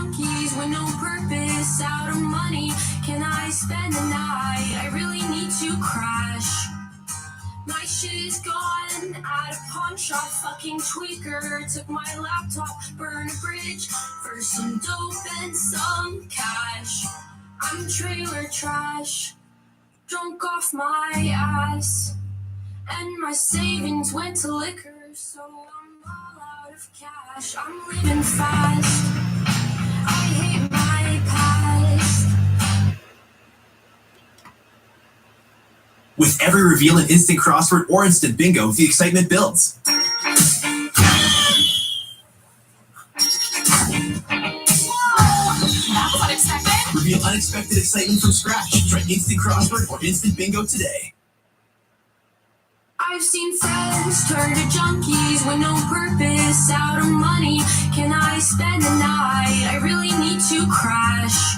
junkies with no purpose, out of money. Can I spend the night? I really need to crash. My shit is gone at a pawn shop. Fucking tweaker took my laptop, burned a bridge for some dope and some cash. I'm trailer trash, drunk off my ass, and my savings went to liquor, so I'm all out of cash. I'm living fast, I hate my past. With every reveal in instant crossword or instant bingo, the excitement builds. Reveal unexpected excitement from scratch. Try instant crossword or instant bingo today. I've seen friends turn to junkies with no purpose, out of money. Can I spend the night? I really need to crash.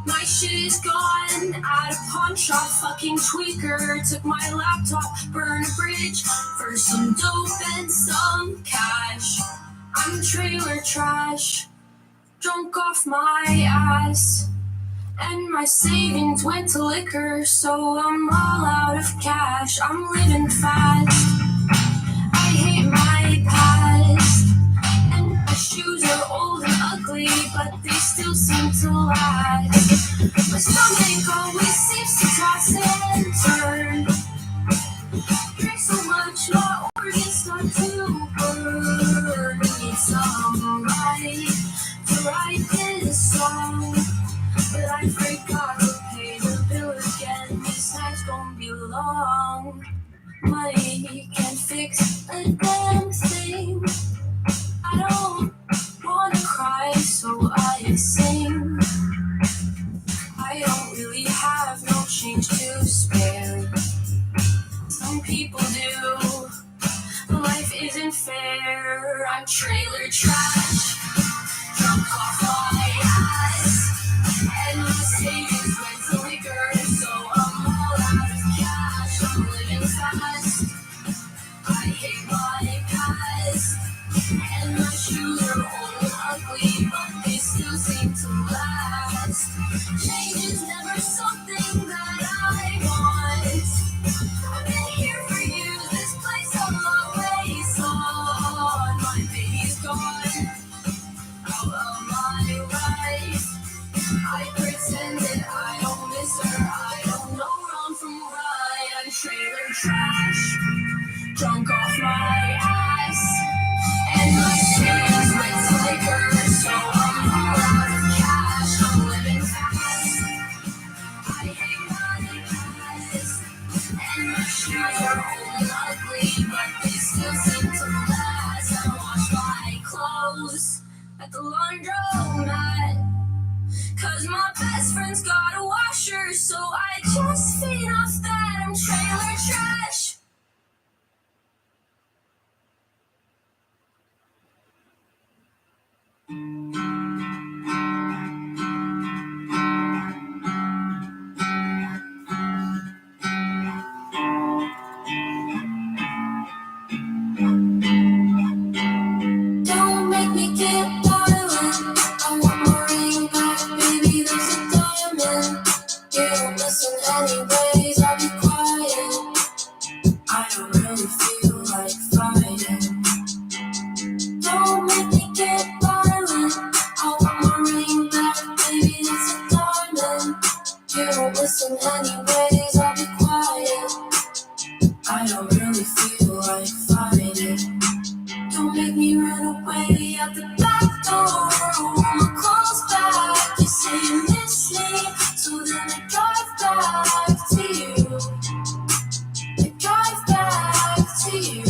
My shit is gone at a pawn shop. Fucking tweaker took my laptop, burned a bridge for some dope and some cash. I'm trailer trash, drunk off my ass, and my savings went to liquor, so I'm all out of cash. I'm living fast, I hate my past, and my shoes are old and ugly, but they still seem to last. My stomach always seems to toss and turn. Drink so much, my organs start to burn. Need somebody to write this song, but I forgot to pay the bill again. This night's gonna be long. Money can't fix a damn thing. I don't wanna cry, so I sing. I don't really have no change to spare. Some people do, but life isn't fair. I'm trailer trash, drunk off my ass, and my savings went to liquor, so I'm all out of cash. I'm living fast, I hate my past, and my shoes are old and ugly, but they still seem to last. Change is never something that I want. I've been here for you, this place I'm always on. My baby's gone out of my life. I pretend that I don't miss her. I don't know wrong from right. I'm trailer trash, drunk off my ass, and my shoes went to liquor, so I'm all out of cash. I'm living fast, I hate my past, and my shoes are old and ugly, but they still seem to last. I wash my clothes at the laundromat, 'cause my best friend's got a washer, so I just feed off that. I'm trailer trash. Don't make me get violent. I want my ring back, baby, there's a diamond. You don't listen anyways, I'll be quiet. I don't really feel like fighting. Don't make me get violent. I want my ring back, baby, there's a diamond. You don't listen anyways, I'll be quiet. I don't really feel like fighting. Don't make me run away out the back door. Roll my clothes back. You say you miss me, so then I drive back to you. I drive back to you.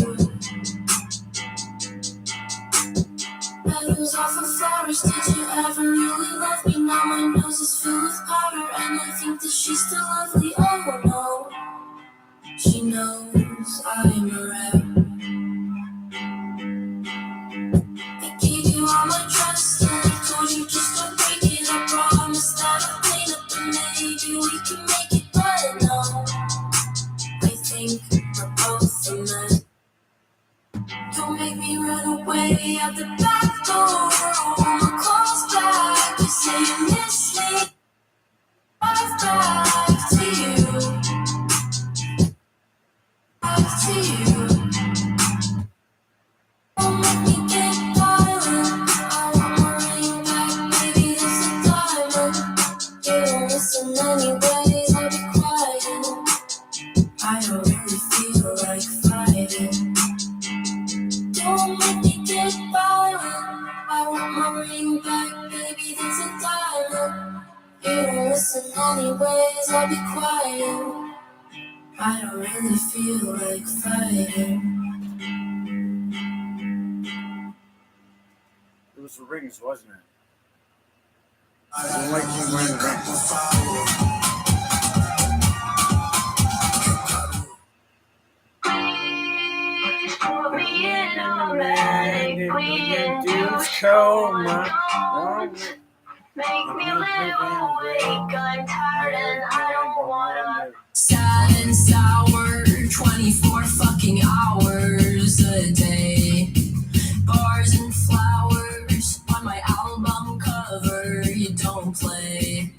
Petals off of flowers. Did you ever really love me? Now my nose is filled with powder, and I think that she's still lovely. Oh no, she knows I'm a rebel. All my trust, and I told you just don't break it. I promise that I'll clean up and maybe we can make it, but no, I think we're both a mess. Don't make me run away out the back door. Roll my clothes back. Do you miss me? Back to you. Back to you. Don't make me get violent. I want my ring back, baby, it's a diamond. You don't listen anyways, I'll be quiet. I don't really feel like fighting. Don't make me get violent. I want my ring back, baby, it's a diamond. You don't listen anyways, I'll be quiet. I don't really feel like fighting. It was the rings, wasn't it? I don't like you wearing the rings. Put me in automatic, coma. Make me live awake, I'm tired and I don't wanna. Sad and sour, 24 fucking hours a day. Bars and flowers on my album cover, you don't play.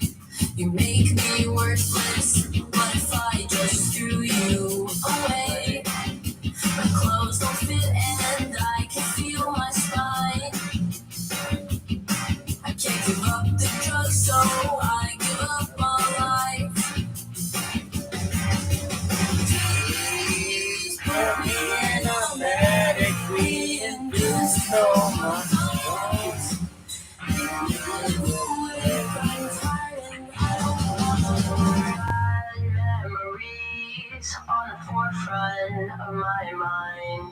You make me worthless, what if I just threw you away? My clothes don't fit and I can feel my spine. I can't give up the drugs, so I give up on life. Please put me in a medically induced coma. Make me live awake, I'm tired and I don't want memories on the forefront of my mind.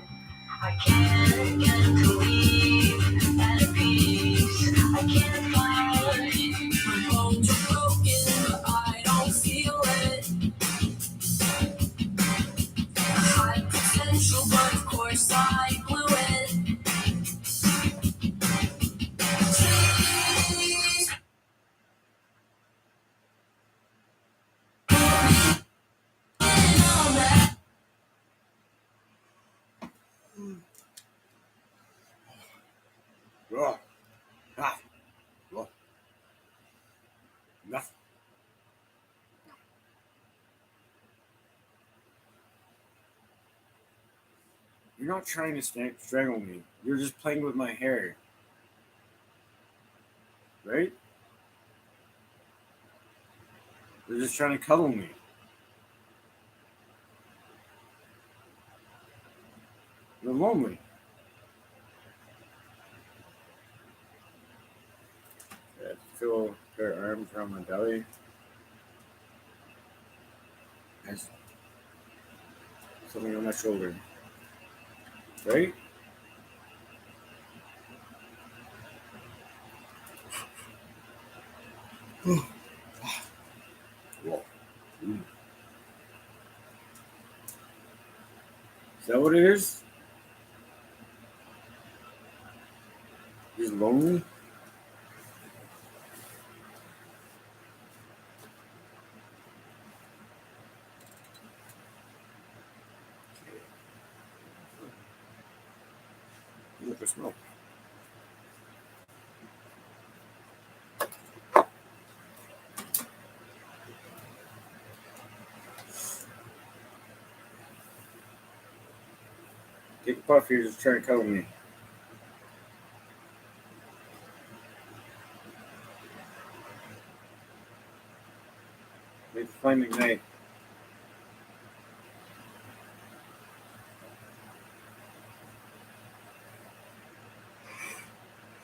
I can't get to leave at peace. I can't find it. My bones are broken, but I don't feel it. High potential, but of course I blew it. Please. Oh, ah, oh, nothing. You're not trying to strangle me. You're just playing with my hair. Right? You're just trying to cuddle me. You're lonely. Yeah, feel their arms around my belly. There's something on my shoulder. Right? Whoa. Is that what it is? You're lonely? Look at smoke. Take a puff, you're just trying to cuddle me. Make the flame ignite.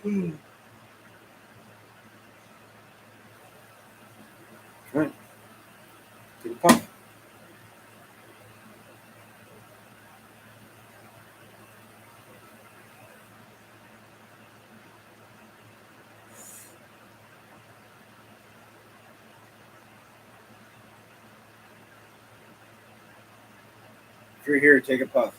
Come on. Take a puff. If you're here, take a puff.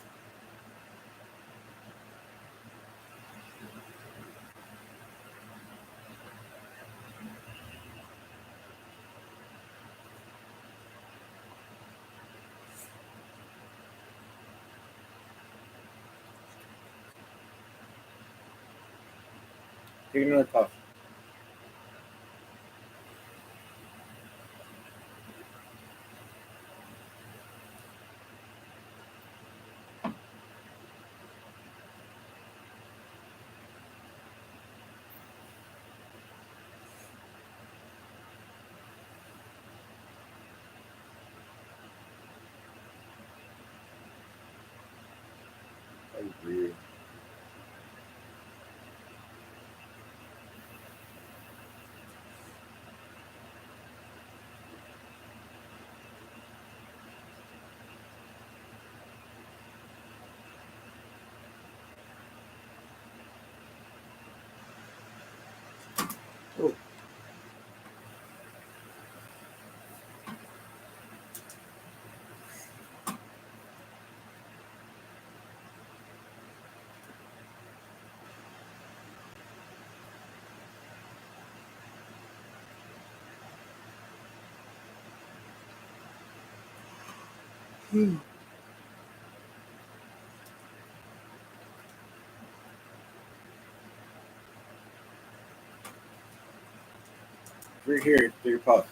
Take another puff. That's weird. Oh. We're here. Take your puff.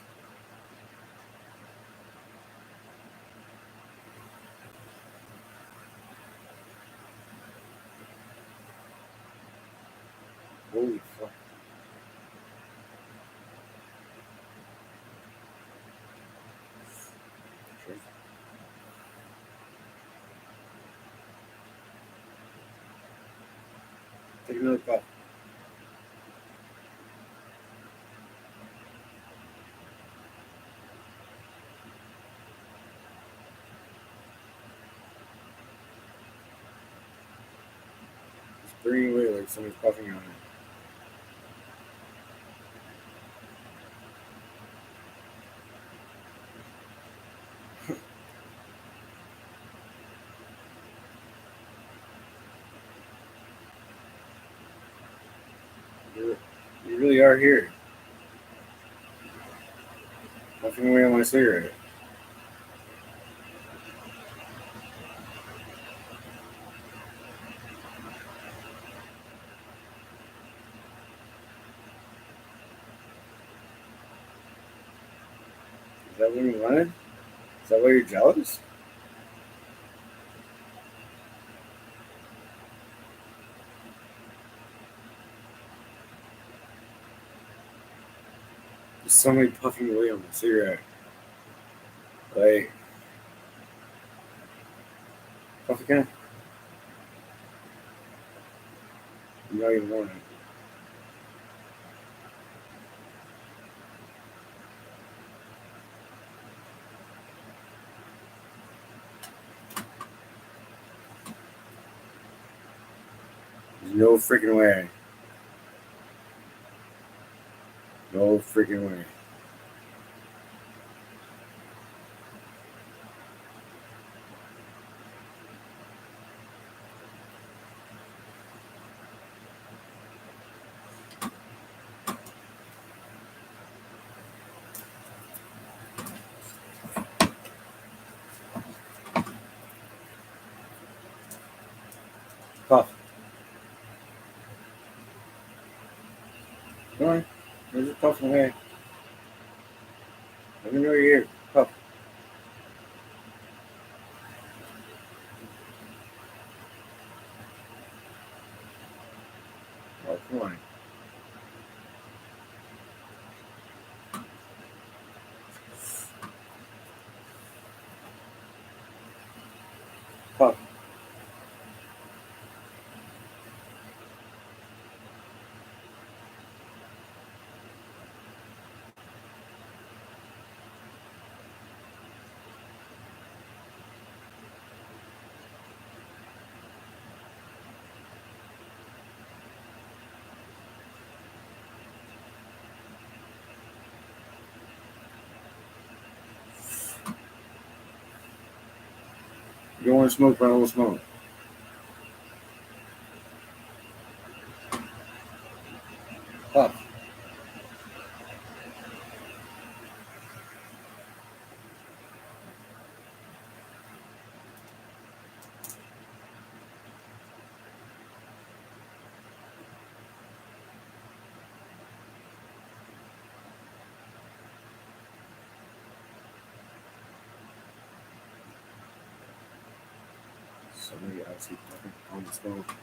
Holy fuck. Sure. Take another puff. It's burning away like someone's puffing on it. You really are here. Puffing away on my cigarette. Is that what you wanted? Is that why you're jealous? There's somebody puffing away on my cigarette. Like, puff again. You don't even want it. There's no freaking way. No freaking way. Puff. Come on. There's a puffing away. Let me know you're here. Puff. Oh, come on. Puff. You don't want to smoke, but I don't smoke. Puff. Somebody actually fucking on the smoke.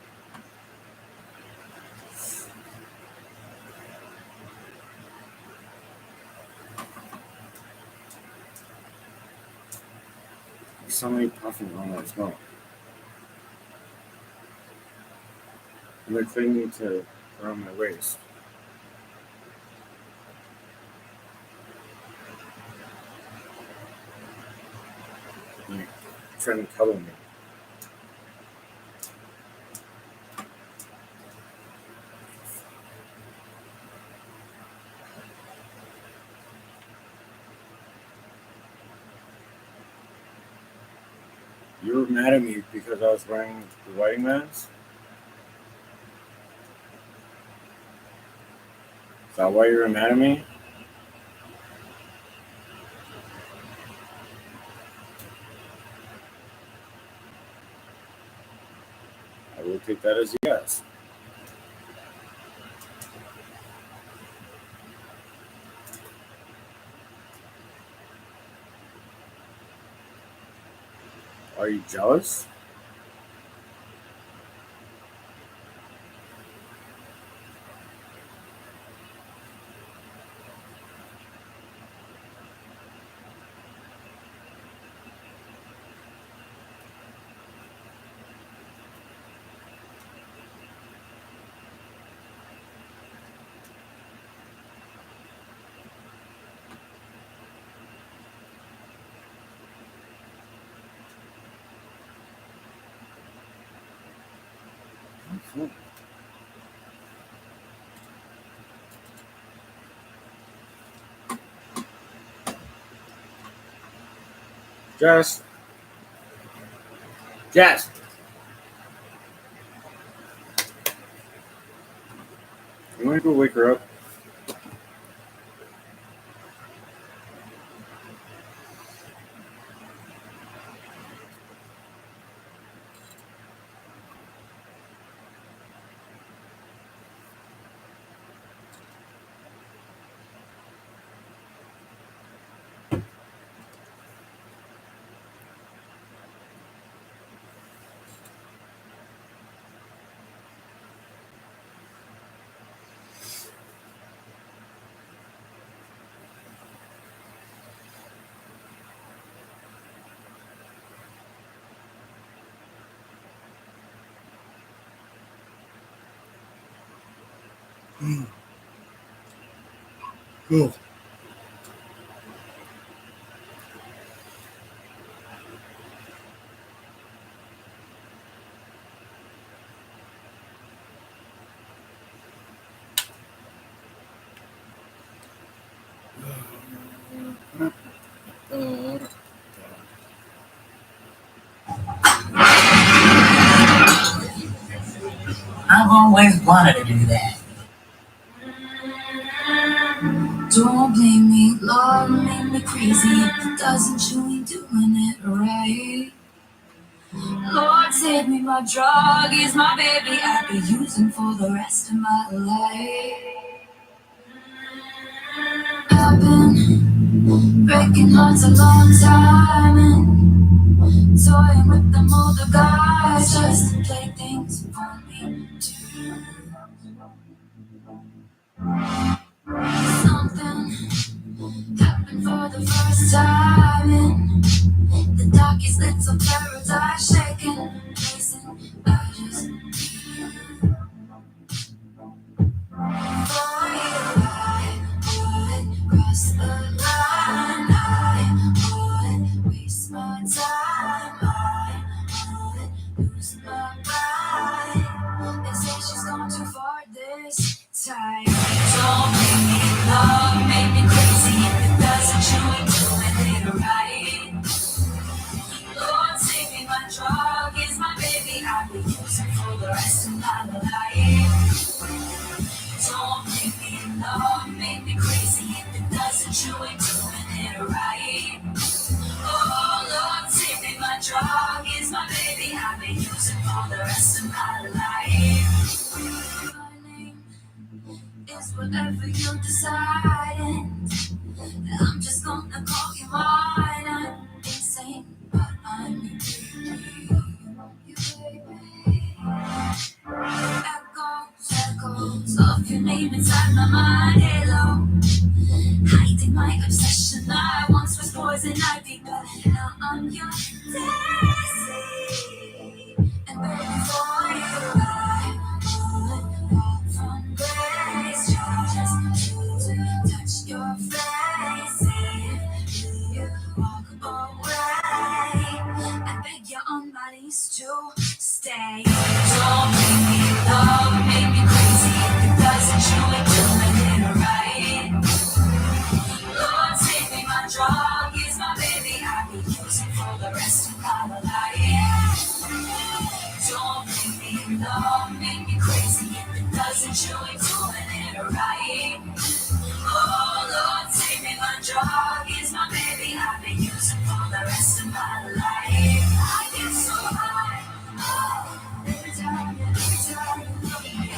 Somebody puffing on that smoke. I'm like clinging to around my waist. Like trying to cuddle me. You were mad at me because I was wearing the wedding mask? Is that why you were mad at me? I will take that as a yes. Are you jealous? Jess. Jess. You want to go wake her up? Go. I've always wanted to do that. Don't blame me, love made me crazy. If it doesn't, you ain't doing it right. Lord, save me, my drug is my baby. I'll be using for the rest of my life. I've been breaking hearts a long time and toying with them older guys just to play things for me too. Something happened for the first time in the darkest little paradise, shaking, pacing. I just for you, I would cross the line. I would waste my time. I would lose my mind. They say she's gone too far this time. Don't make me love, make me crazy. If it doesn't, you ain't doing it right. Lord, save me, my drug is my baby. I'll be using for the rest of my life. Don't make me love, make me crazy. If it doesn't, you ain't doing it right. Oh, Lord, save me, my drug is my baby. I'll be using for the rest of my life. My name is whatever you decide. And I'm just gonna call you mine. I'm insane, but I'm your baby. Echoes of your name inside my mind. Halo, hiding my obsession. I once was poison ivy, but now I'm your daisy. And baby, for you, I stay. Don't make me love, make me crazy. If it doesn't, you ain't doing it right. Lord, take me, my drug is my baby. I'll be using for the rest of my life. Don't make me love, make me crazy. If it doesn't, you ain't doing it right. Oh Lord, take me, my drug is my baby. I've been using for the rest of my life. I get so high, oh, every time you're loving me,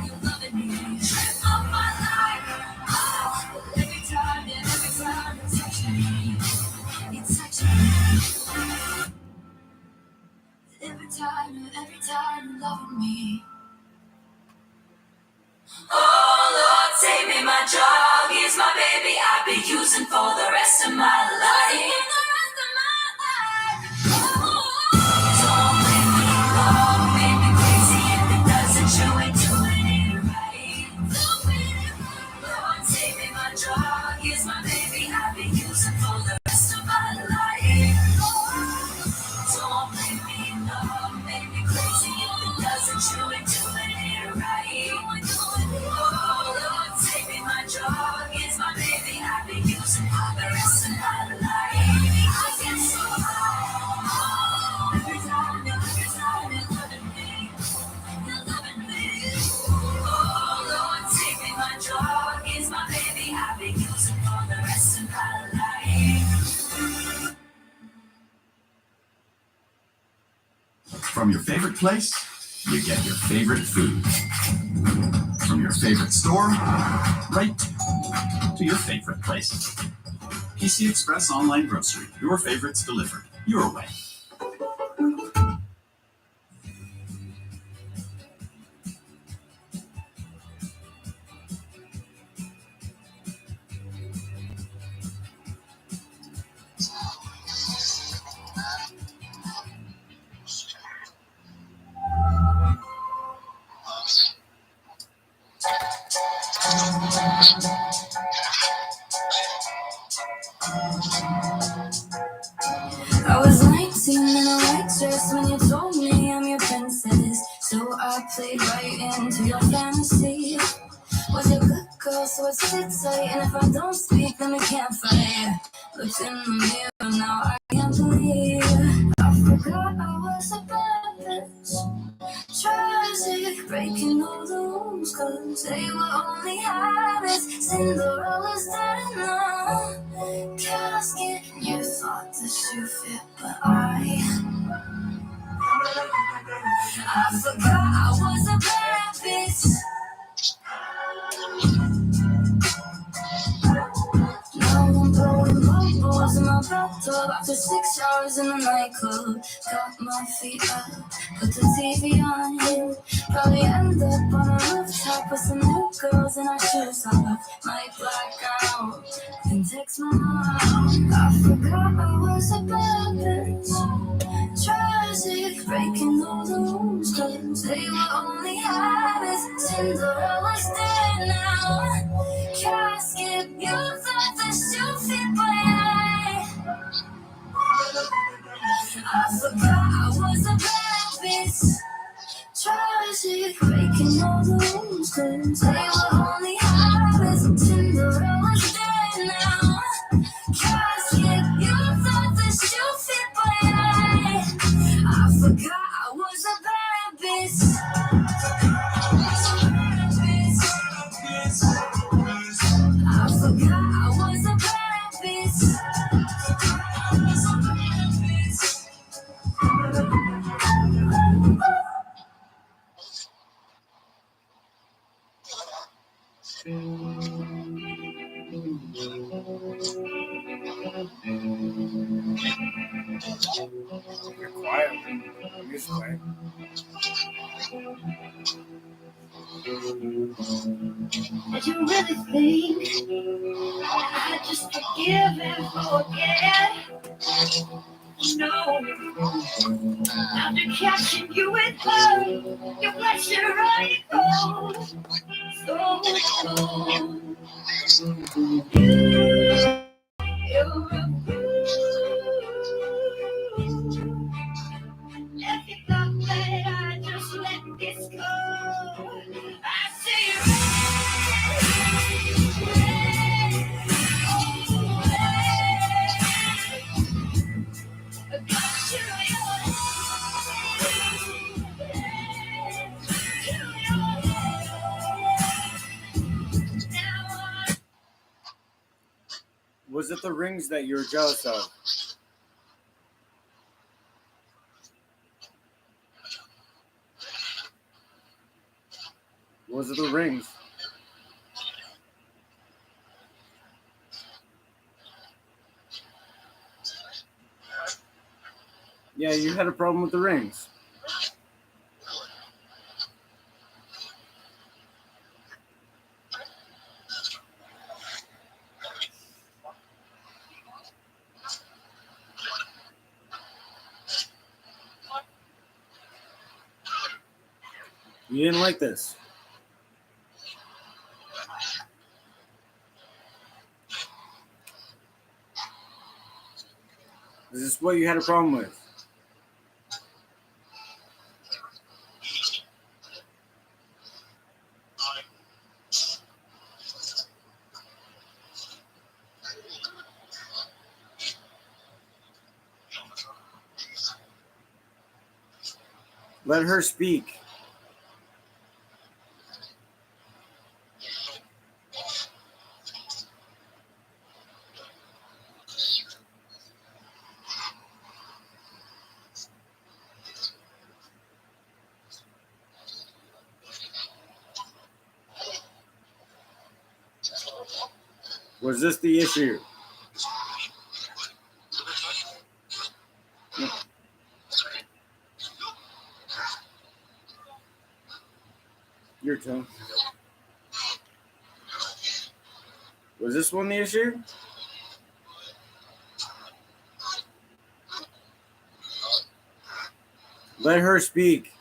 you're loving me. Trip of my life, oh, every time you're touching me, you're touching me. Every time you're loving me. Oh Lord, take me, my drug is my baby. I've been using for the rest of my life. Don't make me love, make me crazy. If it doesn't, you ain't doing it right. Lord, take me, my drug is my baby. I've been using for the rest of my life. Don't make me love, make me crazy. If it doesn't, you ain't doing it right. Oh Lord, take me, my drug is my baby. I've been using for the rest of my life. I get so high, every time you're loving me, you're loving me. Oh Lord, take me, my drug is my baby. I've been using for the rest of my life. From your favorite place, you get your favorite food. From your favorite store, right to your favorite place. PC Express Online Grocery. Your favorites delivered your way. I was 19 in a white dress when you told me I'm your princess. So I played right into your fantasy. Was a good girl, so I sit tight. And if I don't speak, then we can't fight. Looked in the mirror, now I can't believe I forgot I was a bad bitch. Tragic, breaking all the rules, cause they were only habits. Cinderella's dead now. Casket, you thought that you fit, but I forgot I was a bad bitch. Now I'm blowing bubbles in my bathtub after 6 hours in the nightclub. Got my feet up, put the TV on. Probably end up on a rooftop with some new girls in our shoes off. Might black out, then text my mom. I forgot I was a bad bitch. Tragic, breaking all the rules, cause they were only habits. Cinderella's dead now. Casket, you thought that you fit, but I forgot I was a bad bitch. Tragic, breaking all the rules, cause they were only habits. Cinderella's dead now. Casket, you thought that you fit, but I forgot I was a bad bitch. I forgot I was a bad bitch. You're quiet. You're quiet. Did you really think I just forgive and forget? No, after catching you with her, your pleasure running cold, so cold. You're a fool. If you thought Was it the rings that you were jealous of? Was it the rings? Yeah, you had a problem with the rings. You didn't like this. Is this what you had a problem with? Let her speak. Was this the issue? Your turn. Was this one the issue? Let her speak.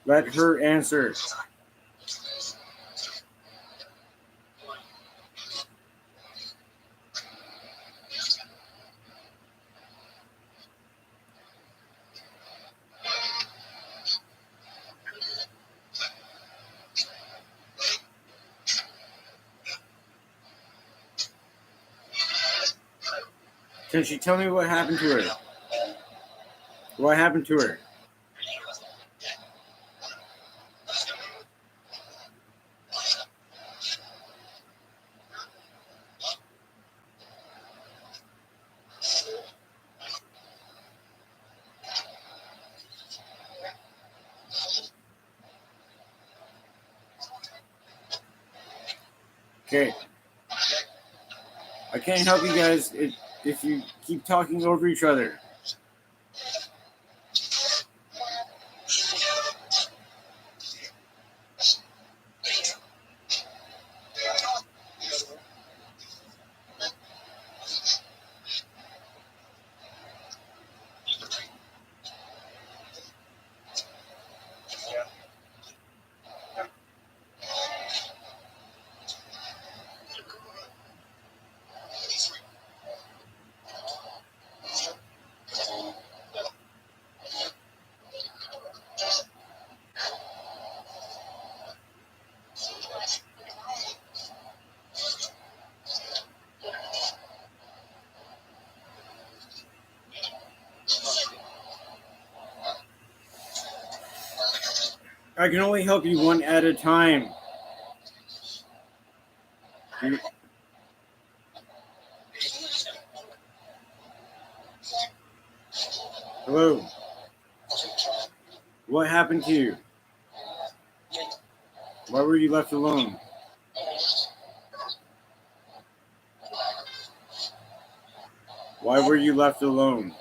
Let her answer. Can she tell me what happened to her? What happened to her? Okay. I can't help you guys if you keep talking over each other. I can only help you one at a time. Hello. What happened to you? Why were you left alone? Why were you left alone?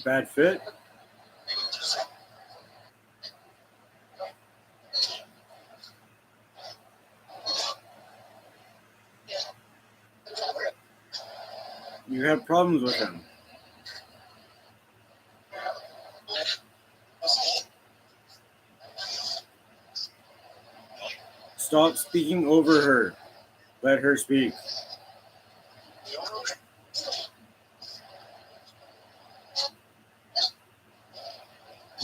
Bad fit? You have problems with him. Stop speaking over her. Let her speak.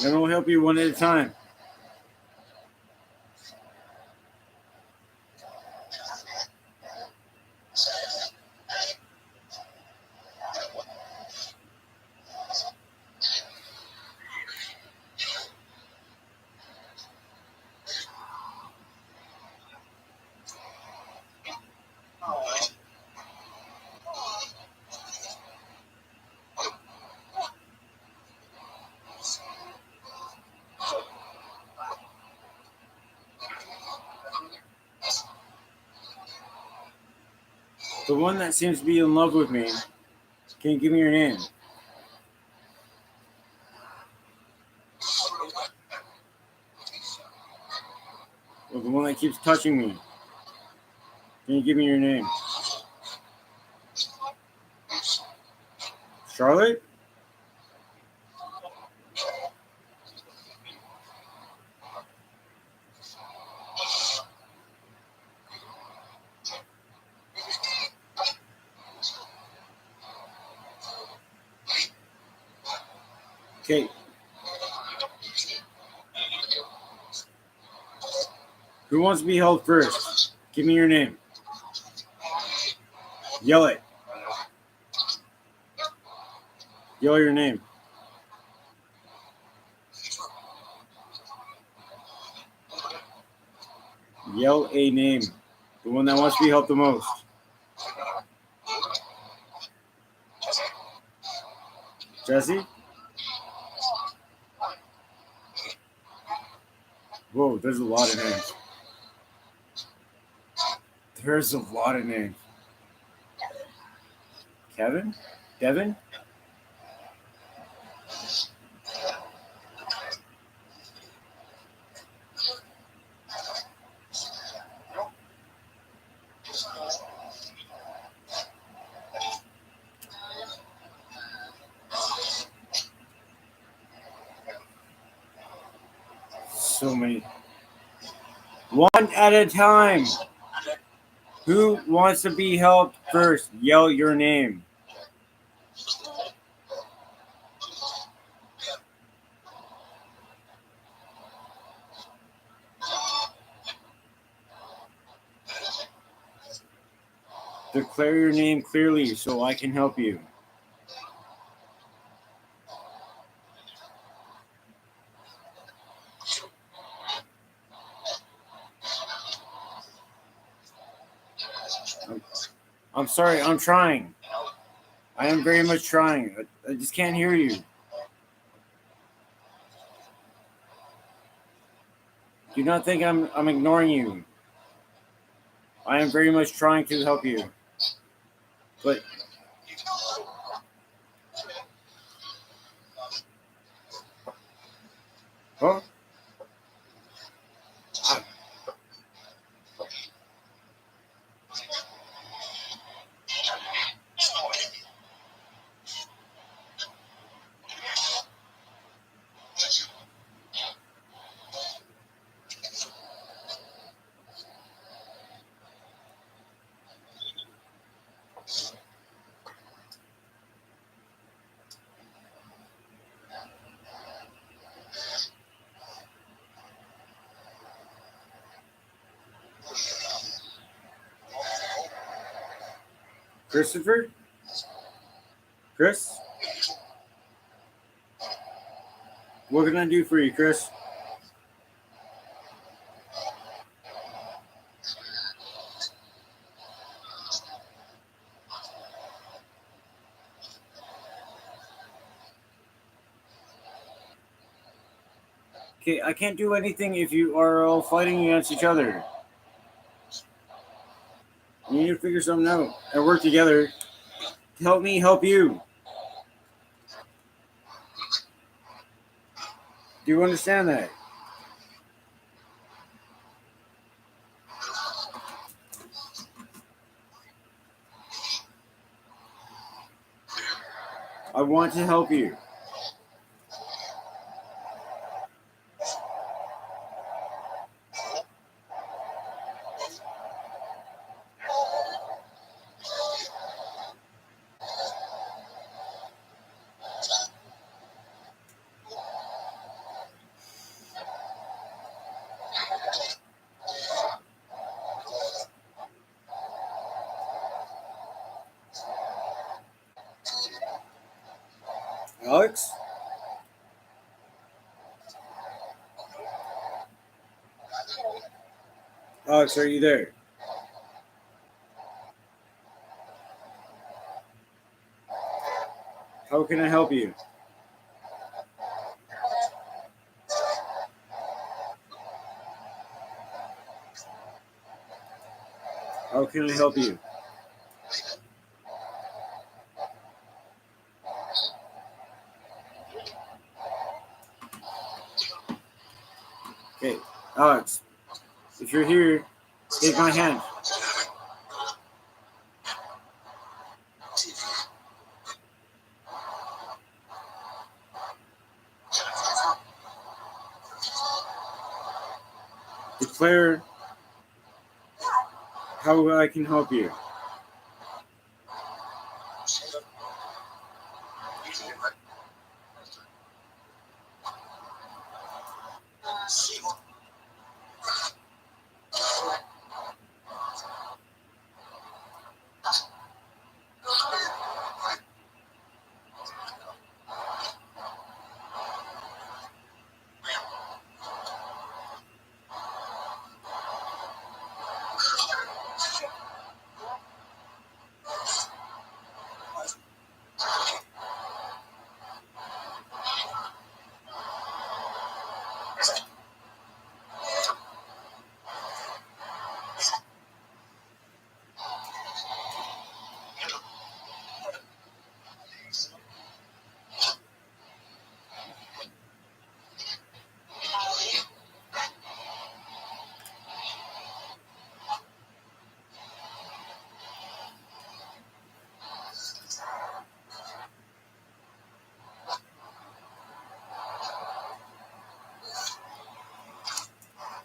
Then we'll help you one at a time. The one that seems to be in love with me, can you give me your name? Well, the one that keeps touching me, can you give me your name? Charlotte? Okay. Who wants to be held first? Give me your name. Yell it. Yell your name. Yell a name. The one that wants to be helped the most. Jesse? Whoa, there's a lot of names. There's a lot of names. Kevin? Devin? So many. One at a time. Who wants to be helped first? Yell your name. Declare your name clearly so I can help you. I'm sorry, I'm trying. I am very much trying. I just can't hear you. Do not think I'm ignoring you. I am very much trying to help you. But huh? Christopher? Chris? What can I do for you, Chris? Okay, I can't do anything if you are all fighting against each other. You need to figure something out and work together to help me help you. Do you understand that? I want to help you. Alex? Alex, are you there? How can I help you? How can I help you? Okay, Alex, if you're here, take my hand. Declare how I can help you.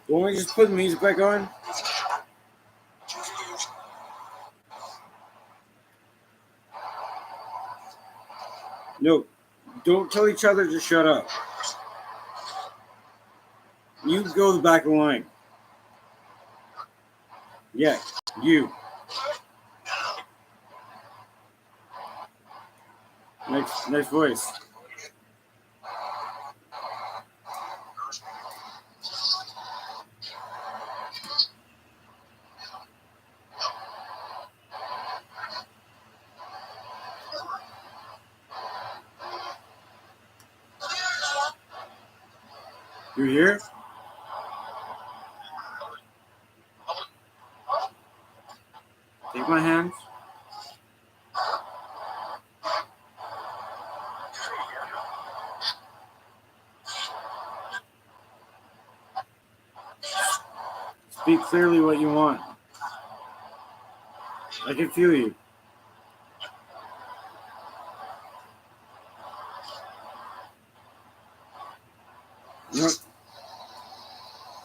Won't we just put the music back on? No, don't tell each other to shut up. You go the back of the line. Yeah, you. Next voice. You here? Take my hands. Speak clearly what you want. I can feel you. You know,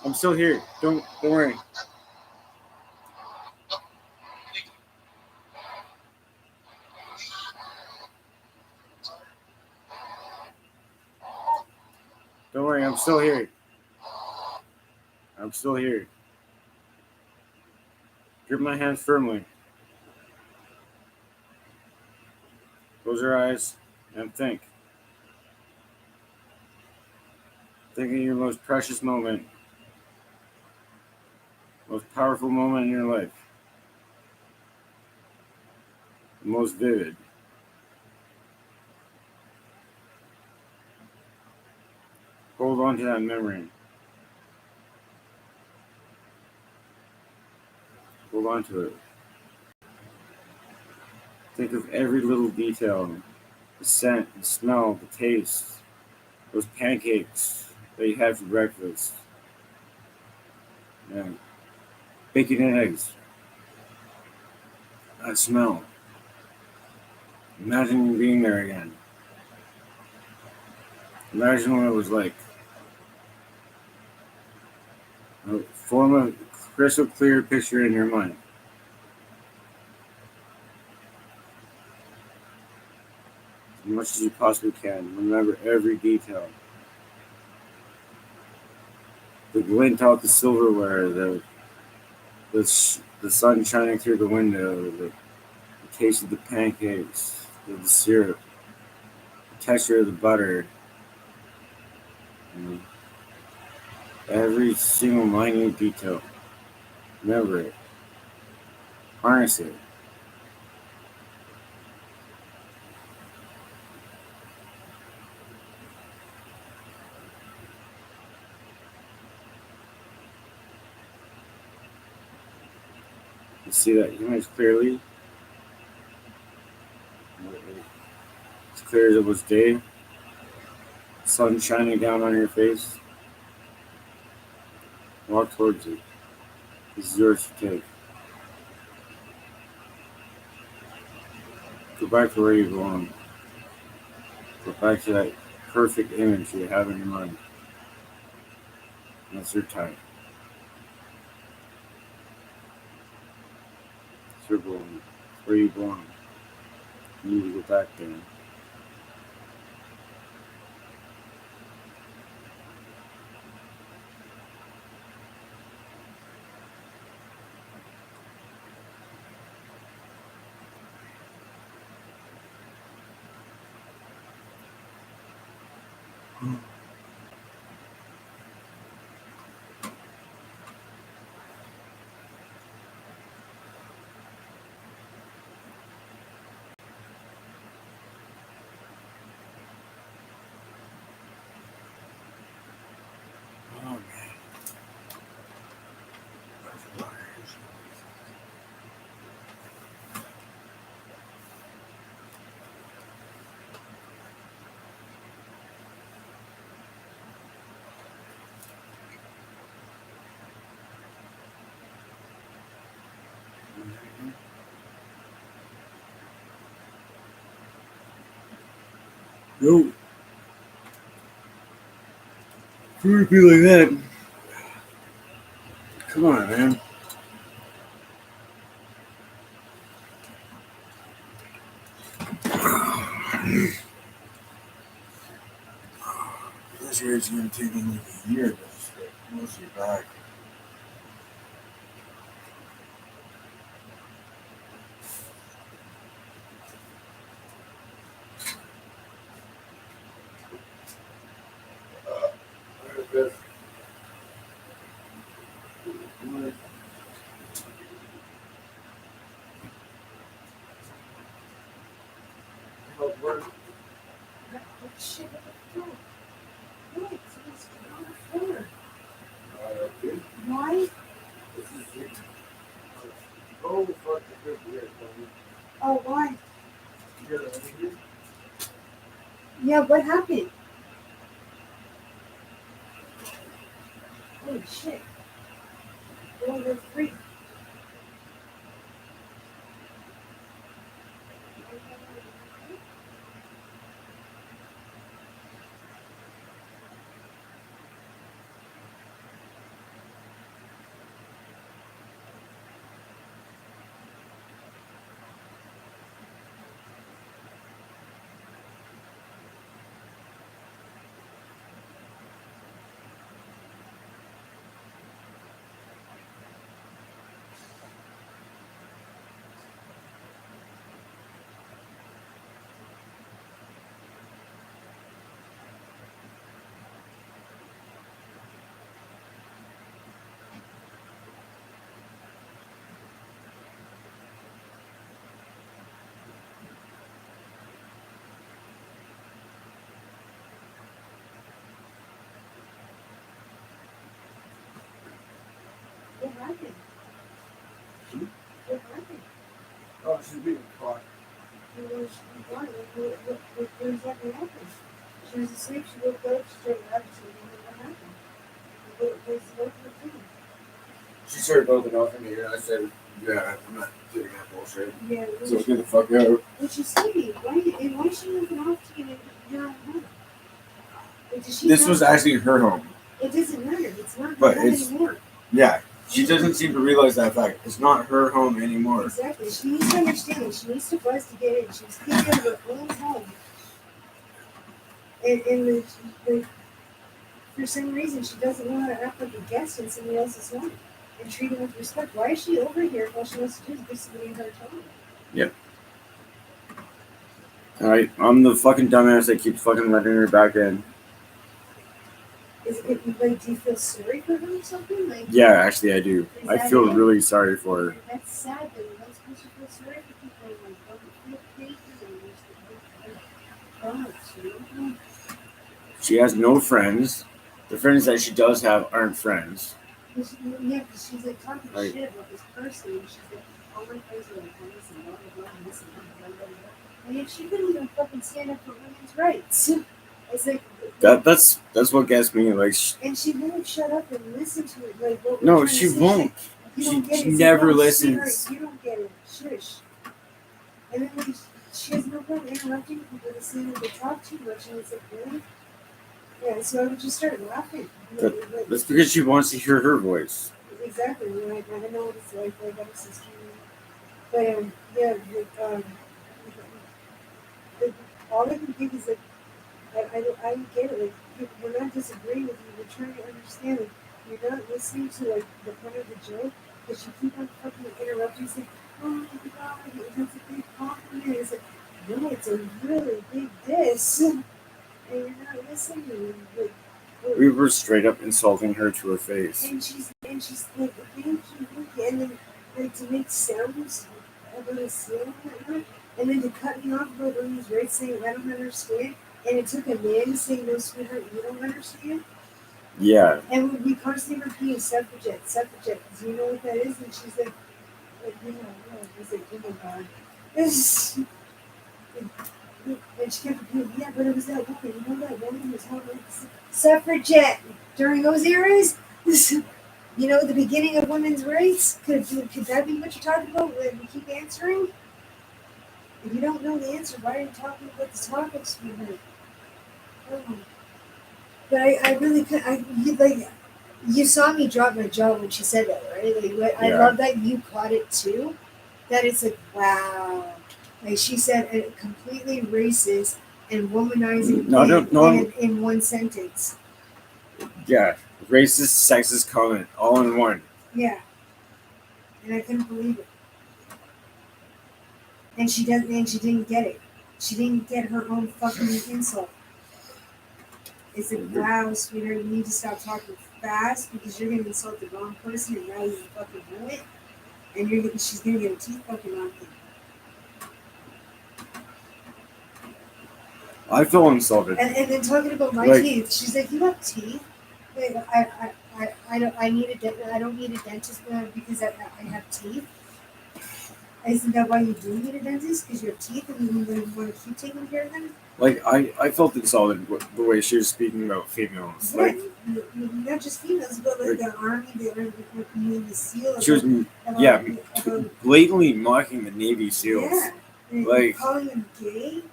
I'm still here. Don't worry. Don't worry, I'm still here. I'm still here. Grip my hands firmly. Close your eyes and think. Think of your most precious moment. Most powerful moment in your life. The most vivid. Hold on to that memory. Hold on to it. Think of every little detail. The scent, the smell, the taste. Those pancakes that you had for breakfast. Yeah. Bacon and eggs. That smell. Imagine being there again. Imagine what it was like. Form a crystal clear picture in your mind. As much as you possibly can. Remember every detail. The glint off the silverware, the sun shining through the window, the taste of the pancakes, the syrup, the texture of the butter. Every single minute detail. Remember it. Harness it. You see that image clearly? As clear as it was day. Sun shining down on your face. Walk towards it. This is yours to take. Go back to where you belong. Go back to that perfect image you have in your mind. That's your time. It's your belonging. Where you belong. You need to go back there. No. Who would be like that? Come on, man. This rate's gonna take me like a year to get most of you back. Shit, what the fuck? Look, it's on the floor. Why? Oh, fuck the good beer, Oh, why? Yeah, what happened? Holy shit. Oh, they're free. What happened? What happened? Oh, she's being caught. What exactly happened? She was asleep, she woke up, she started laughing, she didn't know what happened. What's the thing? She started building off in the ear, and I said, yeah, I'm not doing that bullshit. Yeah, So get the fuck out. but she's sleeping. Why is she looking off to get her home? This was actually her home. It doesn't matter. It's not her But home it's- anymore. Yeah, she doesn't seem to realize that fact. It's not her home anymore. Exactly. She needs to understand it. She needs to buzz to get in. She was kicked out of her own home. And for some reason, she doesn't know how to act like a guest in somebody else's home and treat them with respect. Why is she over here if all she wants to do is give somebody her time? Alright, I'm the fucking dumbass that keeps fucking letting her back in. Is it like, do you feel sorry for her or something? Like, Yeah, actually I do. Is I that feel it? really sorry for her. That's sad though. You're not supposed to feel sorry for people like don't feel crazy and you know? She has no friends. The friends that she does have aren't friends. Yeah, because she's like talking Right. shit about this person, and she's like, all my friends are like homeless and blah blah blah and this and blah blah blah. And if she couldn't even fucking stand up for women's rights, it's like That's what gets me. Like, and she won't shut up and listen to it. Like, what we're no, trying to she say. won't. You don't get She it. never No, listens. sweetheart, you don't get it. Shush. And then like, she has no problem interrupting people to say that they talk too much, and it's like, really? Yeah, so I would just start laughing. Like, That's because she wants to hear her voice. exactly. Like, I know what it's like. I got a sister. But yeah, all I can think is like, I don't get it. Like, we're not disagreeing with you. We're trying to understand. Like, you're not listening to like the point of the joke, but you keep on fucking interrupting. Saying, "Oh my god, that's a big compliment." It's like, no, it's a really big diss, and you're not listening. Like, We were straight up insulting her to her face. and she's like, thank you, and then like to make sounds about a ceiling and whatnot, and then to cut me off about women's rights, saying I don't understand, and it took a man to say, no, sweetheart, you don't understand, Yeah. and we constantly repeating suffragette, because you know what that is, and she's like you know, I was like, oh my god, this. And she kept repeating, yeah, but it was that woman. You know that woman was held like suffragette during those eras. You know, the beginning of women's rights. Could that be what you're talking about when we keep answering? If you don't know the answer, why are you talking about the topics we heard? Oh. But I really could. You saw me drop my jaw when she said that, right? Like, I Yeah. love that you caught it too. That it's like, wow. Like she said, a completely racist and womanizing thing in one sentence. Yeah. Racist, sexist comment, all in one. Yeah. And I couldn't believe it. And she didn't get it. She didn't get her own fucking insult. It's like, wow, sweetheart, you need to stop talking fast because you're gonna insult the wrong person and now you fucking know it. And she's gonna get her teeth fucking knocked in. I feel insulted. And then talking about my teeth, she's like, "You have teeth? Like, I don't need a dentist because I have teeth. Isn't that why you do need a dentist? Because you have teeth and you want to keep taking care of them?" Like, I felt insulted the way she was speaking about females. Yeah, Like, not just females, but like the army, the SEAL. she was, blatantly mocking the Navy SEALs. Yeah, and Like, calling them gay.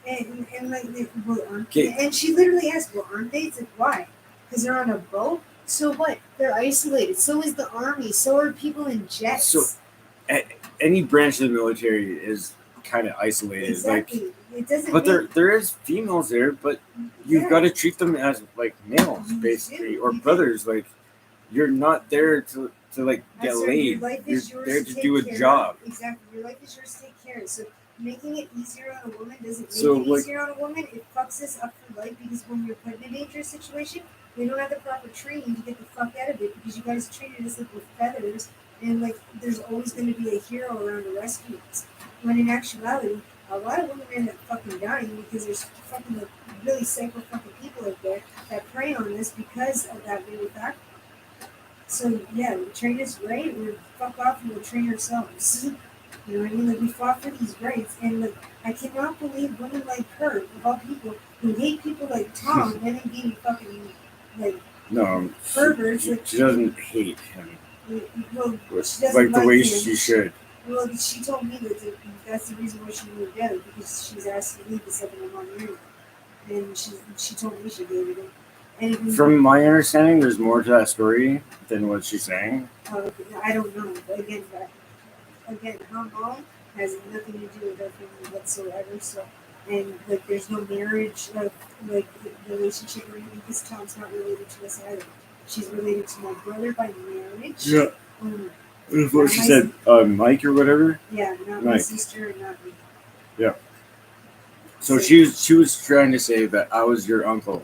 And like, aren't Okay. they? And she literally asked, well, aren't they? It's like, why? Because they're on a boat? So what? They're isolated. So is the army. So are people in jets. So, any branch of the military is kind of isolated. Exactly. Like, it doesn't but make, there is females there, but you've got to treat them as like males, You basically, do. or You do. brothers. Like, you're not there to like get That's right. laid. Your life You're is yours there to to take do a care of. job. Exactly. Your life is yours to take care of. So making it easier on a woman doesn't make So, it like- easier on a woman. It fucks us up for life because when you're put in a dangerous situation, we don't have the proper training to get the fuck out of it because you guys treated us like we're feathers and like there's always going to be a hero around to rescue us. When in actuality, a lot of women end up fucking dying because there's fucking like, really psycho fucking people out there that prey on us because of that very fact. So yeah, we train us right, we'll fuck off and we'll train ourselves. You know what I mean? Like we fought for these rights and like I cannot believe women like her, of all people, who hate people like Tom, and then being fucking like No, perverts. she doesn't hate him. Well, she doesn't Like the way him. she should. Well, she told me that that's the reason why she moved out because she was asked to leave the second I'm on the internet. and she told me she dated him. And it was, From my understanding, there's more to that story than what she's saying. I don't know. But again, her mom has nothing to do with her family whatsoever. So, and like, there's no marriage, like relationship or anything. Because Tom's not related to us either. She's related to my brother by marriage. Yeah. Not What she my said, Mike or whatever. Yeah, not my Mike. sister and not me. Yeah. So she was trying to say that I was your uncle,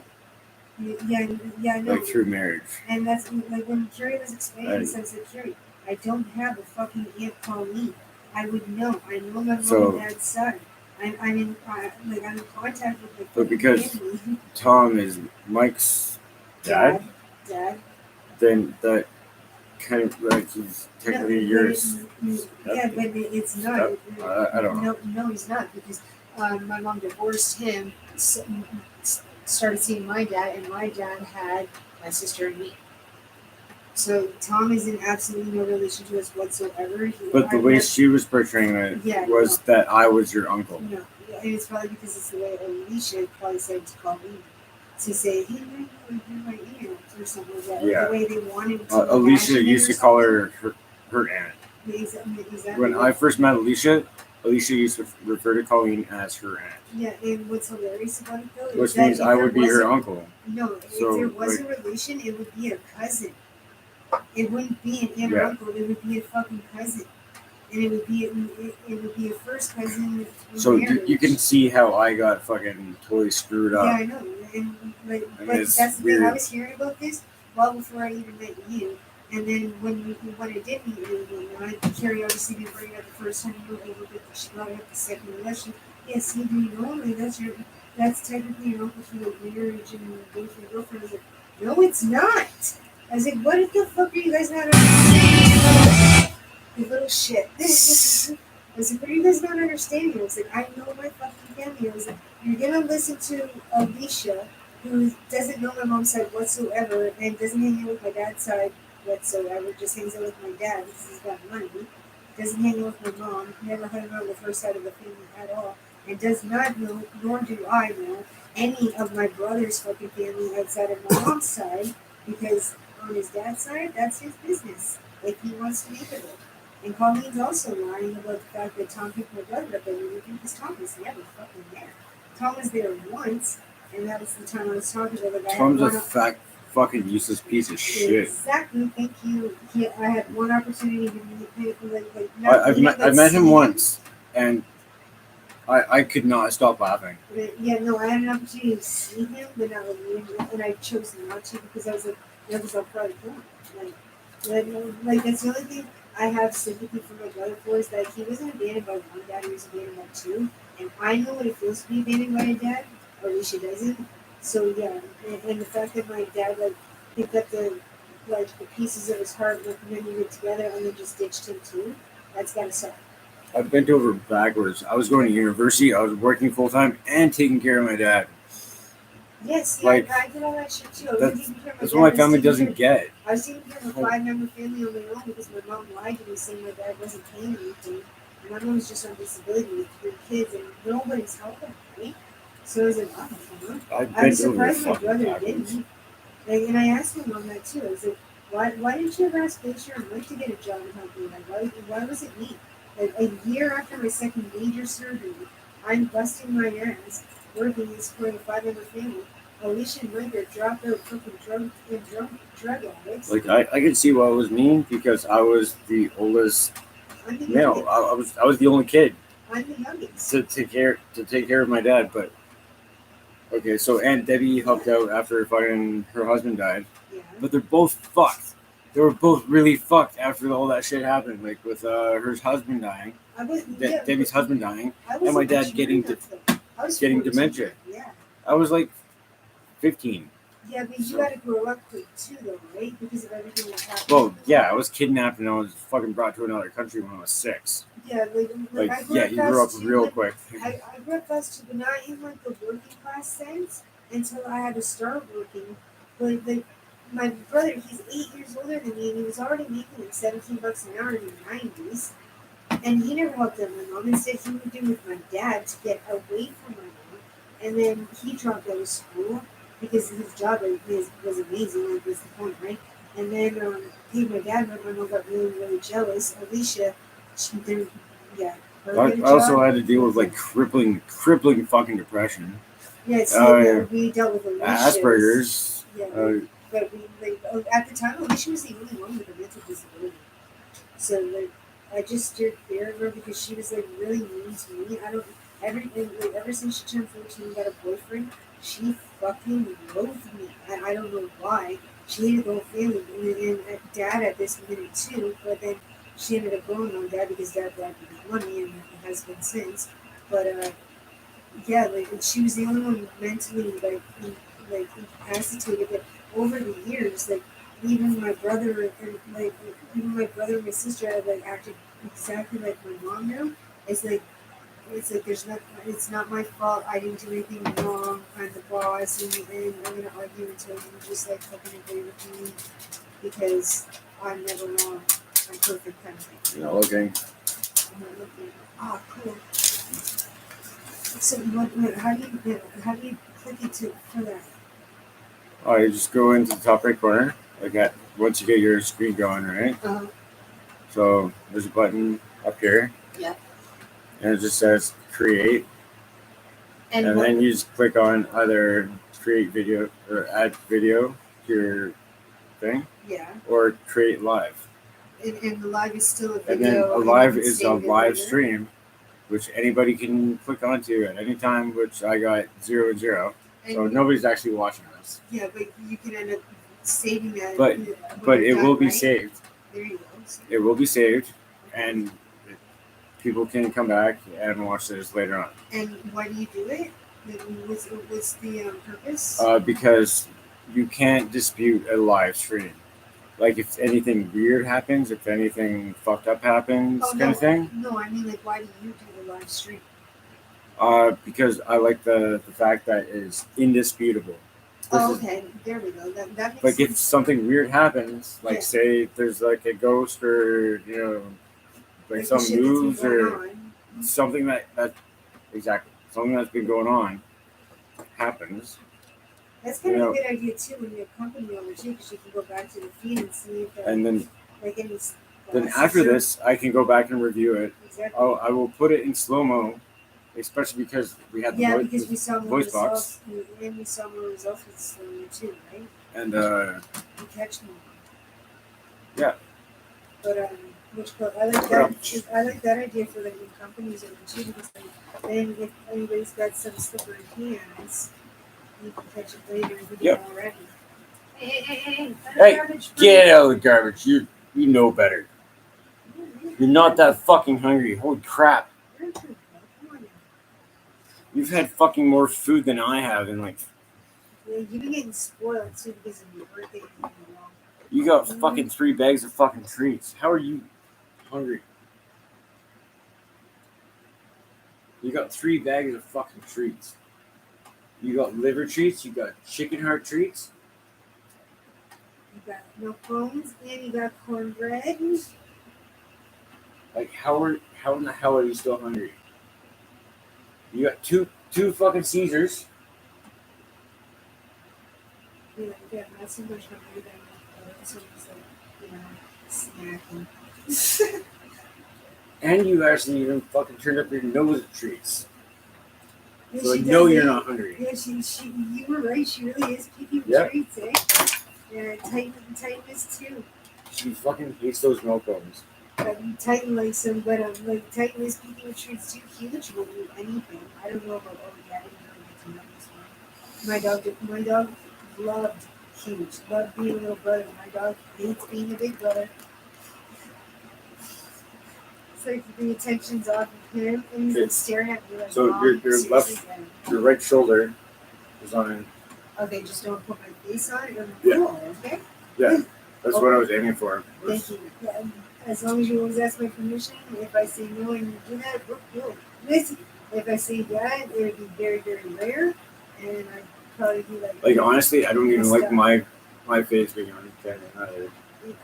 Yeah, no. like through marriage. And that's like when Carrie was explaining this, I said, Carrie, I don't have a fucking Aunt Pauline. I would know. I know my mom and dad's son. I'm in contact with my But because family. Tom is Mike's dad, then that kind of like he's technically yours. Yeah, but it's not. I don't know. No, he's not, because my mom divorced him, started seeing my dad, and my dad had my sister and me. So Tom is in absolutely no relation to us whatsoever. But the way she was portraying it was that I was your uncle. No, and it's probably because it's the way Alicia probably said to call me. To say, hey, you're my aunt, or something like that. Yeah. The way they wanted to. Alicia used to call her aunt. Exactly. When I first met Alicia used to refer to Colleen as her aunt. Yeah, and what's hilarious about it though, which means I would be her uncle. No, if there was a relation, it would be a cousin. It wouldn't be an aunt or uncle. It would be a fucking cousin, and it would be a first cousin. So you can see how I got fucking totally screwed up. Yeah, I know, but that's the thing. I was hearing about this well before I even met you. And then when I did meet you, Carrie obviously didn't bring it up the first time you were over, but she brought it up the second election. Yes, you do normally. That's technically your uncle for the marriage and boyfriend girlfriend. I was like, no, it's not. I was like, what the fuck are you guys not understanding? You little shit. I was like, what are you guys not understanding? I was like, I know my fucking family. I was like, you're gonna listen to Alicia, who doesn't know my mom's side whatsoever and doesn't hang out with my dad's side whatsoever, just hangs out with my dad because he's got money, doesn't hang out with my mom, never hung out with her side of the family at all, and does not know, nor do I know, any of my brother's fucking family outside of my mom's side, because on his dad's side, that's his business. Like, he wants to make it work. And Colleen's also lying about the fact that Tom picked my brother up every weekend, because Tom was never fucking there. Tom was there once, and that was the time I was talking about the guy. Tom's a fucking useless piece of shit. Exactly, thank you. I had one opportunity to meet him. I met him once, and I could not stop laughing. Yeah, no, I had an opportunity to see him, but not with him, and I chose not to because I was like, that was all probably fun. Like that's the only thing I have sympathy for my brother for, is that he wasn't abandoned by one dad, he was abandoned by two, and I know what it feels to be abandoned by a dad, or Alicia doesn't. So yeah, and the fact that my dad picked up the pieces of his heart, mended it together, and then just ditched him too, that's gotta suck. I bent over backwards. I was going to university. I was working full time and taking care of my dad. Yes, yeah, I did all that shit too. That's what my family doesn't get. I was taking care of a 5-member family on my own because my mom lied to me saying my dad wasn't paying anything. And my mom was just on disability with 3 kids and nobody's helping, right? So I was like, oh, I'm surprised my brother didn't. And I asked my mom that too. I was like, why didn't you ever ask Glacier and Mike to get a job and help me? Why was it me? Like, a year after my second major surgery, I'm busting my ass working and supporting a 5-member family. Alicia and Mike are dropped out fucking drug addicts. Like I could see why it was mean because I was the oldest male. I was the only kid. I'm the youngest. To take care of my dad, but okay, so Aunt Debbie helped out after her husband died. Yeah. But they're both fucked. They were both really fucked after all that shit happened, like with her husband dying, Debbie's husband dying, and my dad getting dementia. Yeah. I was like 15. Yeah, but you got to grow up quick too, though, right? Because of everything that happened. Well, yeah, I was kidnapped and I was fucking brought to another country when I was 6. Yeah, you grew up real quick. I grew up fast too, but not in the working class sense until I had to start working. But my brother, he's 8 years older than me, and he was already making like $17 an hour in the 90s. And he never helped out my mom. Instead, he would do with my dad to get away from my mom. and then he dropped out of school because his job was amazing. Like, was the point, right? And then he, my dad, my mom got really, really jealous. Alicia, she didn't, yeah. I also had to deal with like crippling fucking depression. Yeah, see, we dealt with Alicia's. Asperger's. Yeah, but we like at the time, Alicia was the only one with a mental disability. So like, I just steered clear of her because she was like really mean to me. I don't ever since she turned 14 and got a boyfriend, she fucking loathed me. I don't know why. She hated the whole family and dad at this minute too. But then she ended up going on dad because dad brought me money and has been since. But yeah, like, and she was the only one mentally like incapacitated. But over the years, like even my brother and my sister have like acted exactly like my mom now. It's like it's not my fault. I didn't do anything wrong. I'm the boss, and I'm gonna argue until you just like fucking agree with me because I'm never wrong. I'm perfect kind of thing. You're not looking. I'm not looking. Oh, cool. So how do you click it for that? Oh, you just go into the top right corner, once you get your screen going, right? Uh-huh. So there's a button up here. Yeah. And it just says create. And then you just click on either create video or add video to your thing. Yeah. Or create live. And the live is still a video. And then a live is a live stream, which anybody can click onto at any time, which I got 0 and 0. So nobody's actually watching us. Yeah, but you can end up saving that. But it will be saved. There you go. It will be saved, and people can come back and watch this later on. And why do you do it? What's the purpose? Because you can't dispute a live stream. Like if anything weird happens, if anything fucked up happens, of thing. No, I mean like why do you do the live stream? Because I like the fact that it's indisputable. Okay, there we go. That makes like sense. If something weird happens, like say there's like a ghost or like some news or something that exactly something that's been going on happens. That's kind of a good idea too when you're a company owner too, because you can go back to the feed and see if and then like any. Then after this, I can go back and review it. Exactly. I will put it in slow mo, especially because we had because we saw more voice results, box, and we saw more results with slow mo too, right? And we catch more. Yeah. But I like that. I like that idea for like when companies are too, because then if anybody's got some slippery hands, you can catch it later if you don't already. Hey! Get out of the garbage! You know better. You're not that fucking hungry. Holy crap! You've had fucking more food than I have in like. Yeah, you've been getting spoiled too because of your birthday. You got fucking 3 bags of fucking treats. How are you hungry? You got 3 bags of fucking treats. You got liver treats. You got chicken heart treats. You got milk bones and you got cornbread. Like how in the hell are you still hungry? You got two fucking Caesars. Yeah, not so much hungry than so snacking. And you actually even fucking turned up your nose at treats. Yeah, so I know you're not hungry. Yeah, you were right. She really is picky with treats, eh? Yeah, Titan too. She fucking hates those milk bones. Titan likes them, but like Titan is picky with treats too. Huge won't eat anything. I don't know about I didn't really get to know this one. My dog loved being a little brother. My dog hates being a big brother. It's like the attention's off of him, and he's like staring at me like. So your right shoulder is on. Okay, just don't put my face on it. Okay. Yeah, that's what I was aiming for. Thank you. Yeah, as long as you always ask my permission. If I say no and you do that, we'll listen. If I say yeah, it would be very, very rare, and I'd probably be like. Like honestly, I don't even like my face being on camera either.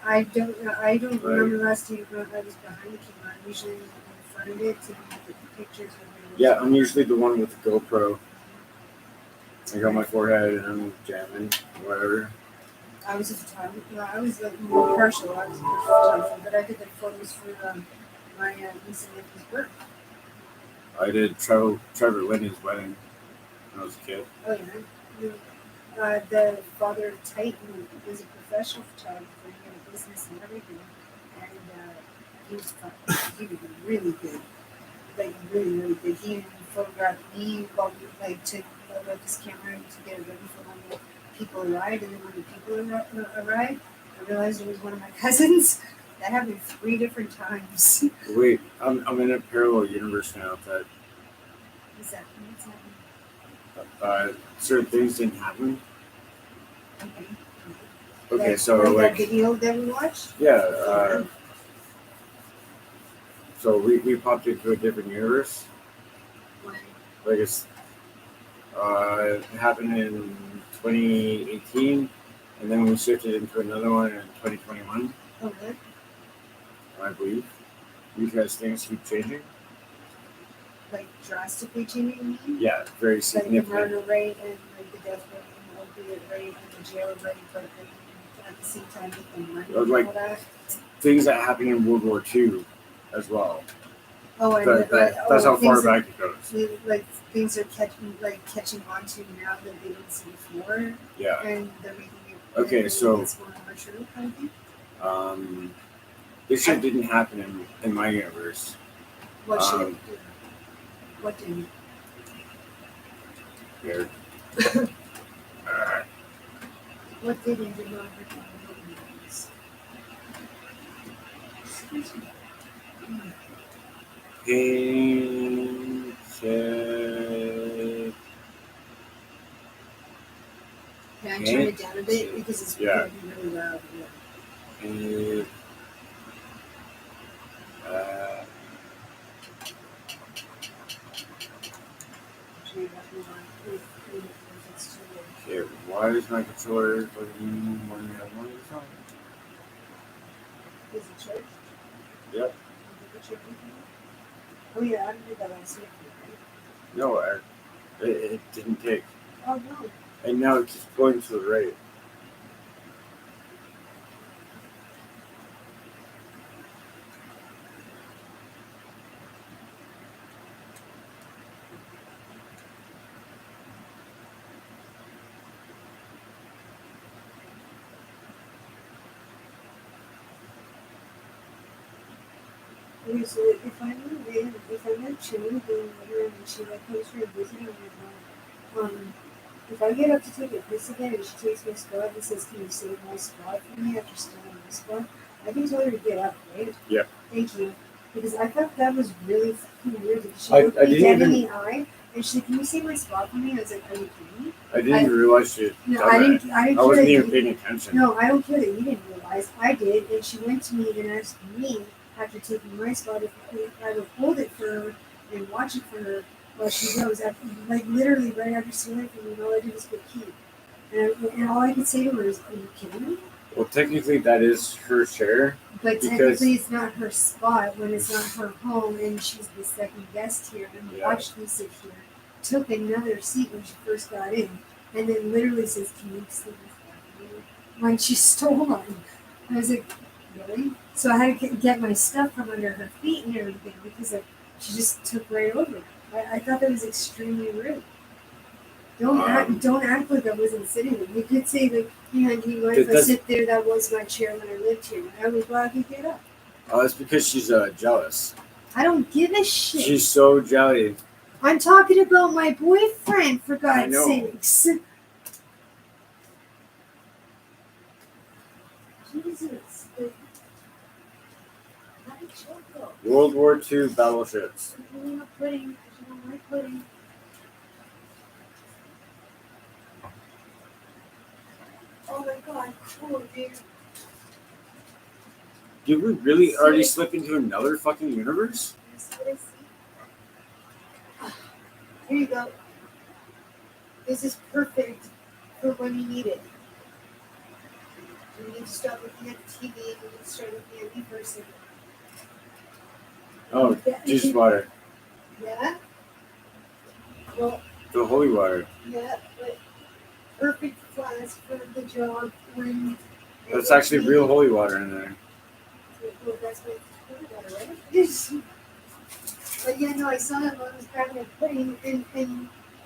I don't remember last time I was behind the camera. I'm usually in front of it to get the pictures. Yeah, I'm usually the one with the GoPro. I got my forehead and I'm jamming, whatever. I was a photographer. I was like more partial. I was a photographer, but I did the photos for my niece and nephew's birth. I did Trevor Linney's wedding when I was a kid. Oh yeah. The father of Titan was a professional photographer. He had a business and everything, and he was really good. Like really good. He photographed me while we took this camera to get it ready for when the people arrived, and then when the people arrived, I realized it was one of my cousins. That happened 3 different times. Wait, I'm in a parallel universe now that What's happening? certain things didn't happen. Okay. Okay, so that like video that we watched. yeah, so we popped into a different universe. When? Like it happened in 2018, and then we shifted into another one in 2021. Okay. I believe, because things keep changing. Like drastically changing. Yeah, very Like the significant. murder rate and like the death rate and the opiate rate and the jail rate, but at the same time making money and Like- all that. Things that happened in World War II as well. Oh, and That's how far back it goes. Like things are catching on to now that they didn't see before, Yeah. and they're making it. Okay, so it's more and more true, kind of thing. This shit didn't happen in my universe. What should? What did? Weird. What did and did not happen? Excuse me. Pink shit. Can I turn it down a bit because it's Yeah. really loud? Yeah. Pink. Okay, why is my controller looking more than the other one? Is it church? Yep. Oh yeah, I did that last week. Right? No, it didn't take. Oh no. And now it's just going to the right. Okay, so if I'm not chilling, then later and she comes for a visit on my mom, if I get up to take a piss again and she takes my spot and says, "Can you save my spot for me after stealing my spot?" I can tell her to get up, right? Yeah. Thank you. Because I thought that was really fucking weird. She I looked me didn't dead in even- the eye and she said, "Can you save my spot for me?" I was like, "Are you kidding me?" I didn't realize she had No, done I that. didn't I care wasn't that even you- paying attention. No, I don't care that you didn't realize. I did, and she went to me and asked me after taking my spot if I would hold it for her and watch it for her while she goes. After, like literally right after stealing it from me, and all I did was go keep. And all I could say to her is, "Are you kidding me?" Well, technically, that is her share. But Because- technically, it's not her spot when it's not her home, and she's the second guest here and Yeah. watched me sit here. Took another seat when she first got in, and then literally says, "Can you sleep with me?" When she stole mine. I was like, "Really?" So I had to get my stuff from under her feet and everything because she just took right over it. I thought that was extremely rude. Don't act like I wasn't sitting there. You could say like, "Yeah, do you mind if I That's- sit there? That was my chair when I lived here." And I would gladly get up. It's because she's jealous. I don't give a shit. She's so jelly. I'm talking about my boyfriend, for God's know. sakes. Jesus. Have a chill though. World War II battleships. I don't like pudding. I don't like pudding. Oh my God, cool, dude. Did we really already slip into another fucking universe? You see what I see? Here you go. This is perfect for when you need it. You need to stop looking at the TV and you need to start looking at me for a second. Oh, Jesus water. Yeah? Well, The holy water. yeah, but perfect flask for the job when. That's actually real holy water in there. Well, that's what holy water, right? Yes. But yeah, no, I saw that when I was grabbing a pudding, and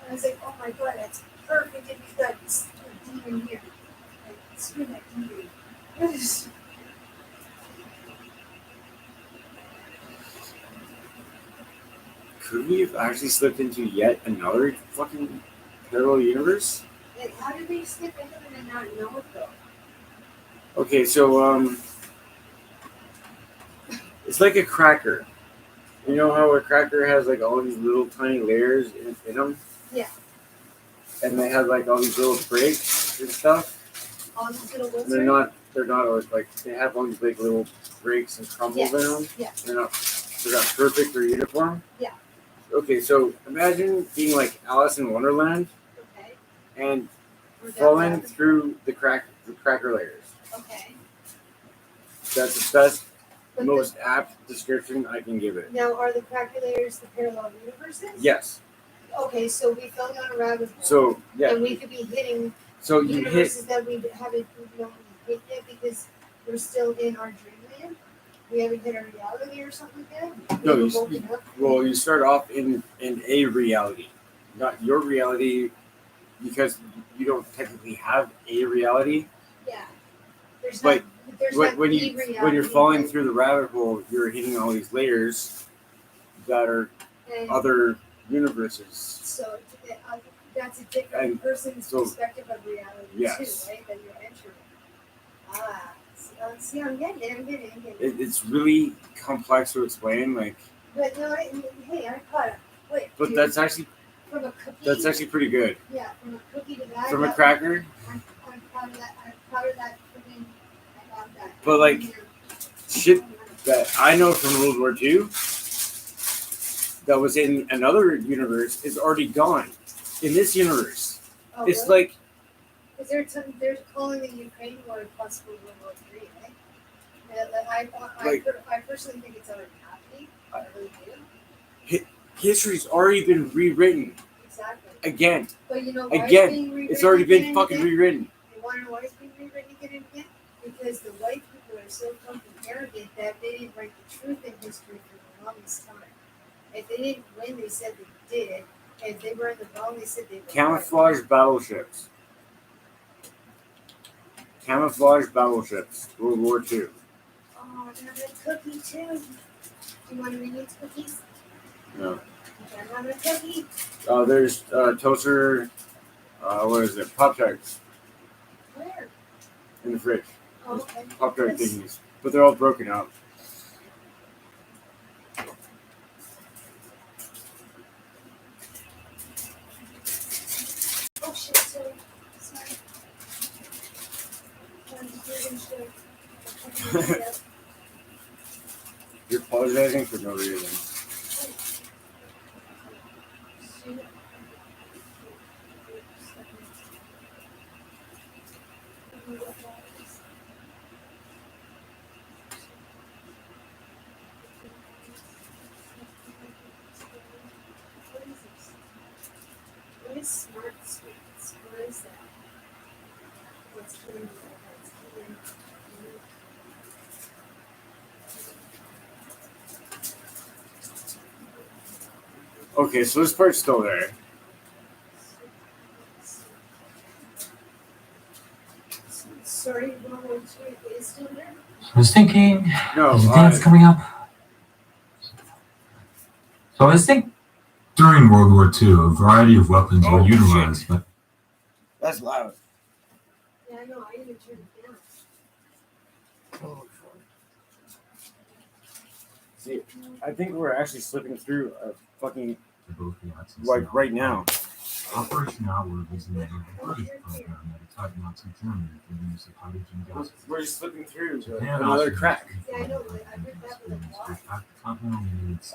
I was like, oh my god, that's perfect if you've got a demon here. Like, screw that demon. Yes. Could we have actually slipped into yet another fucking parallel universe? Like, how did they slip into it and not know it though? Okay, so it's like a cracker. You know how a cracker has like all these little tiny layers in them? Yeah. And they have like all these little breaks and stuff. All these little ones. They're not always like, they have all these like little breaks and crumbles in them. Yeah. They're not perfect or uniform. Yeah. Okay, so imagine being like Alice in Wonderland Okay. and We're down falling rabbit- through the cracker layers. Okay. That's the best, But most apt description I can give it. now, are the cracker layers the parallel universes? Yes. Okay, so we fell down a rabbit hole. So yeah. And we could be hitting So you hit. universes that we haven't known we hit yet because we're still in our dreamland. We haven't hit our reality or something like that. No, We you, haven't woken up. well, you start off in a reality, not your reality, because you don't technically have a reality. Yeah. There's But not, there's When, not when the you reality when you're falling that- through the rabbit hole, you're hitting all these layers that are and other universes. So that's a different And person's so- perspective of reality Yes. too, right? That you're entering. Ah, see, I'm getting it. It's really complex to explain, like, But no, hey, I caught it. Wait, but dude, that's actually from a cookie. pretty good. Yeah, from a cookie to that. From a that- cracker, I'm proud of that. I'm proud of that. Freaking, I got that. But, like, shit that I know from World War II that was in another universe is already gone. In this universe, Oh, it's really? like, Is there some? They're calling the Ukraine war possible World War III, right? I personally think it's already happening. I really do. history's already been rewritten Exactly. again. But you know why Again, it's being rewritten It's already again been and fucking again? rewritten. You want to know why it's being rewritten again and again? Because the white people are so fucking arrogant that they didn't write the truth in history for the longest time. If they didn't win, they said they did. And if they were in the wrong, they said they were Camouflage battleships. Camouflage battleships. World War II. Right. Oh, and I'm a cookie too. Do you want to read cookies? No. Okay, I'm having a cookie. There's toaster. What is it? Pop Tarts Where? in the fridge. Oh, okay. Pop Tart Yes. thingies, but they're all broken out. Oh shit, sorry. I'm just doing shit. You're apologizing for no reason. What is smart sweets? What is that? What's killing me? What's killing me? Okay, so this part's still there. Sorry, World War II is still there? I was thinking, No, there's a dance coming up. So I was thinking, during World War II, a variety of weapons were Oh, utilized, but that's loud. Yeah, I know. I even turned it down. See, I think we're actually slipping through a fucking, they both the Axis. like, right now. Operation Outward was the name of a British program that attacked Nazi Germany for the use of hydrogen gas. We're just slipping through to Japan another also crack. used Yeah, I know, nuclear I heard that was a weapons to lot. attack the continental United States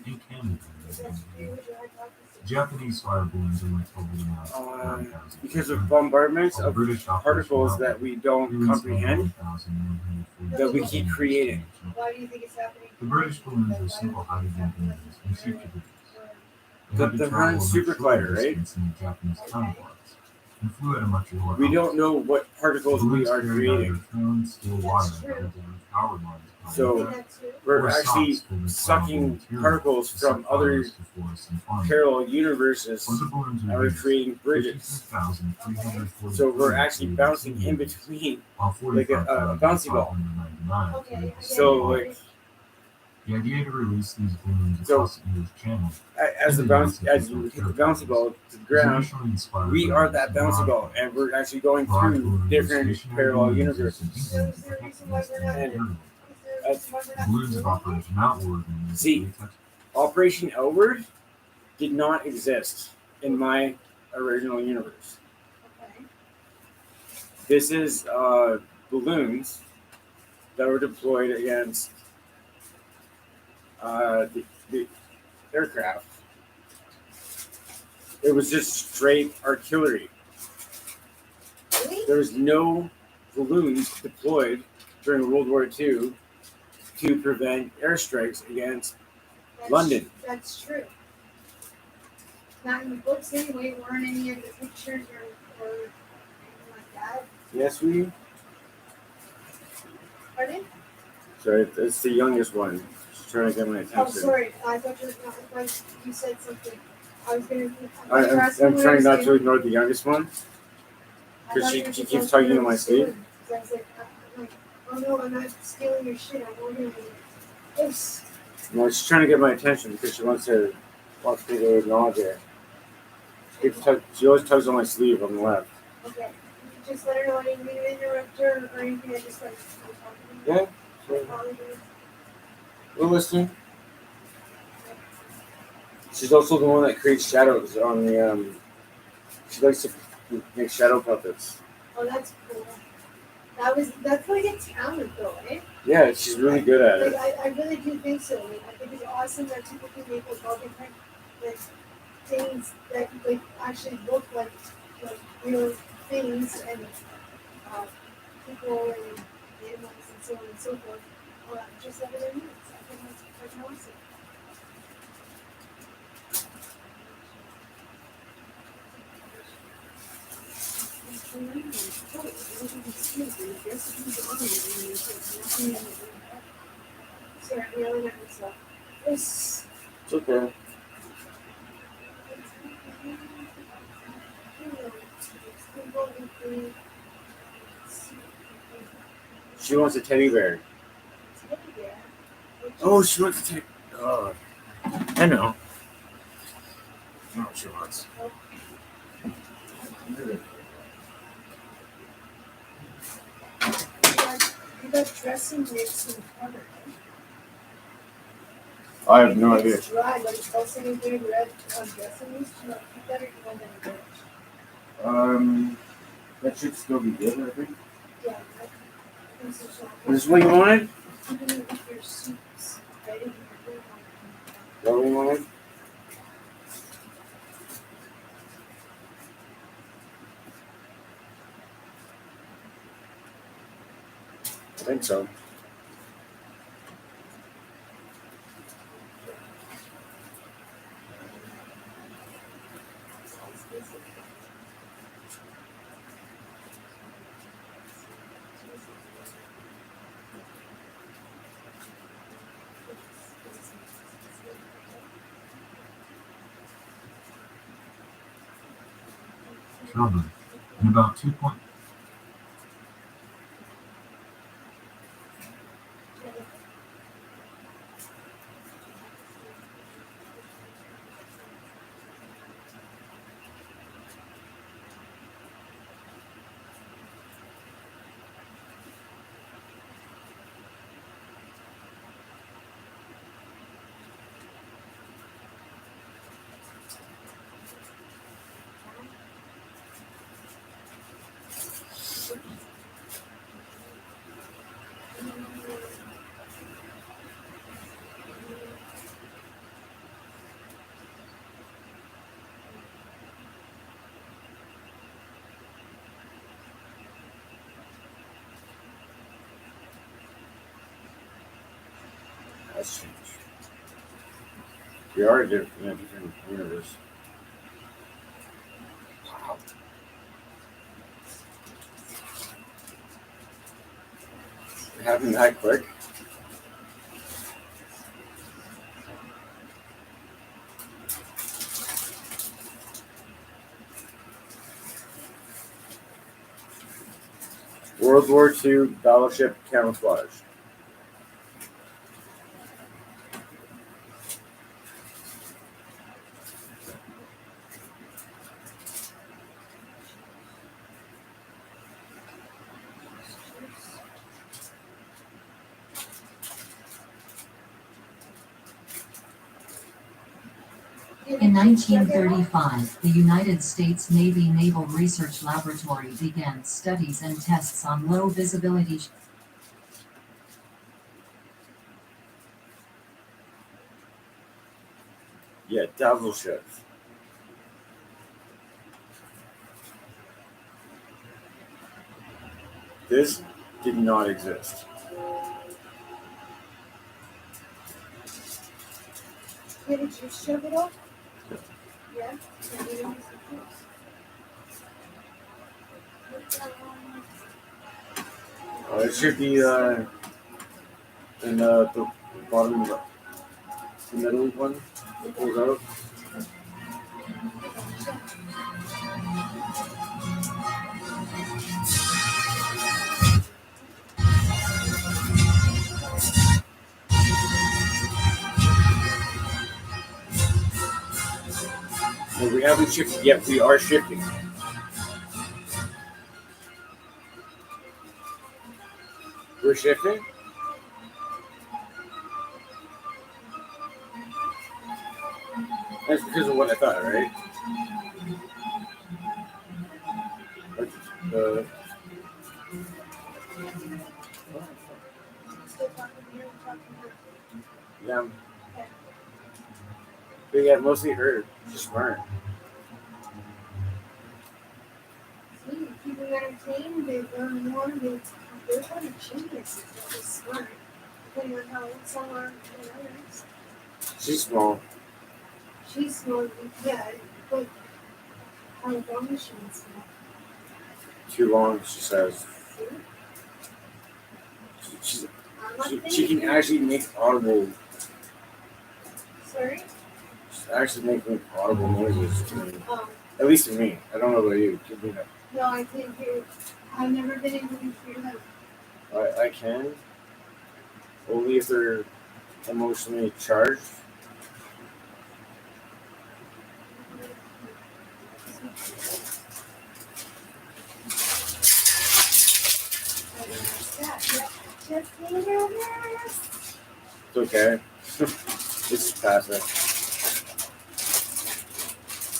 and Canada. Is that true? Would you like to talk to Japanese fire balloons only totaled around 9,000. Because of bombardments While the of British particles Operation that we don't Outward comprehend, 1,140 that we keep creating. Why do you think it's happening? The British balloons were simple hydrogen balloons conceived to produce. They The had to Han travel a much super shorter glider, right? distance than their Japanese counterparts. and flew at a much lower We don't know what particles we are creating. Still water and power lines. So That too. we're actually sucking particles from other parallel universes and we're creating bridges. So we're actually bouncing in between like a bouncy ball. Okay. So like the idea to release these balloons across the English Channel as you hit the bouncy ball to the ground, we are that bouncy ball, and we're actually going through different parallel universes. So is there a reason why we're not? Balloons of Operation Outward. See, Operation Outward did not exist in my original universe. Okay. This is balloons that were deployed against the aircraft. It was just straight artillery. Really? There was no balloons deployed during World War II to prevent airstrikes against London. That's true. Not in the books anyway. Weren't any of the pictures or anything like that. Yes, we. Pardon? Sorry, it's the youngest one. She's trying to get my attention. Oh, sorry. I thought you said something. I was gonna. I'm trying not to ignore the youngest one because she keeps tugging on my sleeve. I was like, oh no, I'm not stealing your shit. I'm organizing it. Oops. No, she's trying to get my attention because she wants me to acknowledge her. She always tugs on my sleeve on the left. Okay. You just let her know I didn't mean to interrupt her or anything. I just like talking to Yeah, her. sure. We're listening. She's also the one that creates shadows on the. She likes to make shadow puppets. Oh, that's cool. That's like a talent though, eh? Yeah, she's really good at Like, it. I really do think so. Like, I think it's awesome that people can make like all different like things that like actually look like real things and people and animals and so on and so forth. Just like their needs. I think that's awesome. Sorry, I'm yelling at myself. It's okay. She wants a teddy bear. Oh, she wants a teddy. Oh, I know. I know what she wants. You got dressing mix and cover. I have no idea. It's dry, but it's also in green red dressing mix. You know, keep that or you want that in red? That should still be good, I think. Yeah, I think so. Is this what you wanted? Even if your soups, right? If you're doing Is that what you wanted? I think so. Children, in about 2 point. That's changed. We are in a different universe. Wow. happened that quick. World War II battleship camouflage. In 1935, the United States Navy Naval Research Laboratory began studies and tests on low visibility. Yeah, dazzle ships. This did not exist. Did you shove it off? Yeah. And you don't It should be in the bottom, the middle one that pulls out. No, we haven't shifted yet. We are shifting. We're shifting? That's because of what I thought, right? Like, still talking to you, talking to yeah. But yeah, mostly her. She's smart. See, you keep them entertained, they learn more, they're kind of geniuses, they're just smart. Depending on how some are than others. She's small. She's smart, yeah, but how long is she small? Too long, she says. See? She, I'm not she thinking. can actually make audible. Sorry? She's actually making audible noises to me. Um, At least to me. I don't know about you. Give me that. no, I can't hear. I've never been able to hear them. I can. Only if they're emotionally charged. Just a little mess. It's okay. It's passive.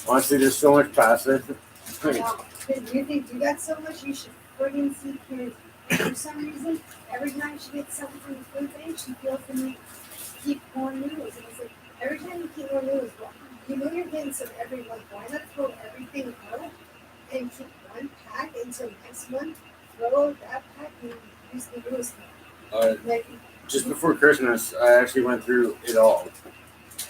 Honestly, there's so much passive. Wow. You think you got so much, you should friggin' see kids. For some reason, every time she gets something from the food bank, she feels the need to keep more noodles. And it's like, every time you keep more noodles, well, you know you're getting some every month. Why not throw everything out and keep one pack until next month? Throw out that pack and use the noodles. Like, Just before Christmas, I actually went through it all.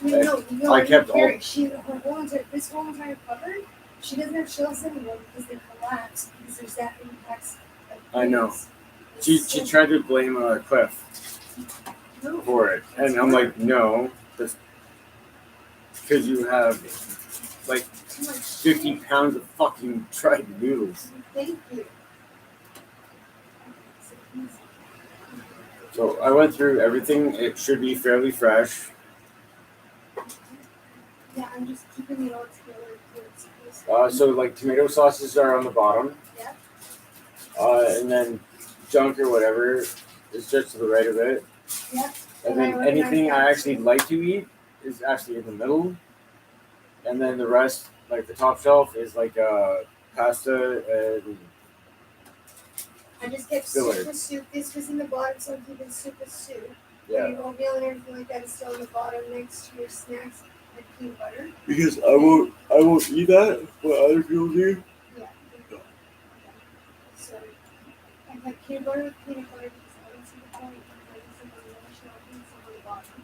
no, I kept all. Her whole entire, this whole entire cupboard, she doesn't have shelves anymore because they collapse because there's that many packs. I know. She tried to blame Cliff for it, and I'm like, no, that's because you have like 50 pounds of fucking dried noodles. Thank you. So I went through everything. It should be fairly fresh. Yeah, I'm just keeping it all together. So like tomato sauces are on the bottom. Yeah. And then junk or whatever is just to the right of it. Yeah. And then anything I actually like to eat is actually in the middle. And then the rest, like the top shelf, is like pasta and I just kept filler. soup with soup. This was in the bottom, so I'm keeping soup with soup. Yeah. Your oatmeal and everything like that is still in the bottom next to your snacks and peanut butter. Because I won't eat that, but other people do. Yeah. So I have peanut butter with peanut butter because I don't see the point of having some on the shelf and some on the bottom.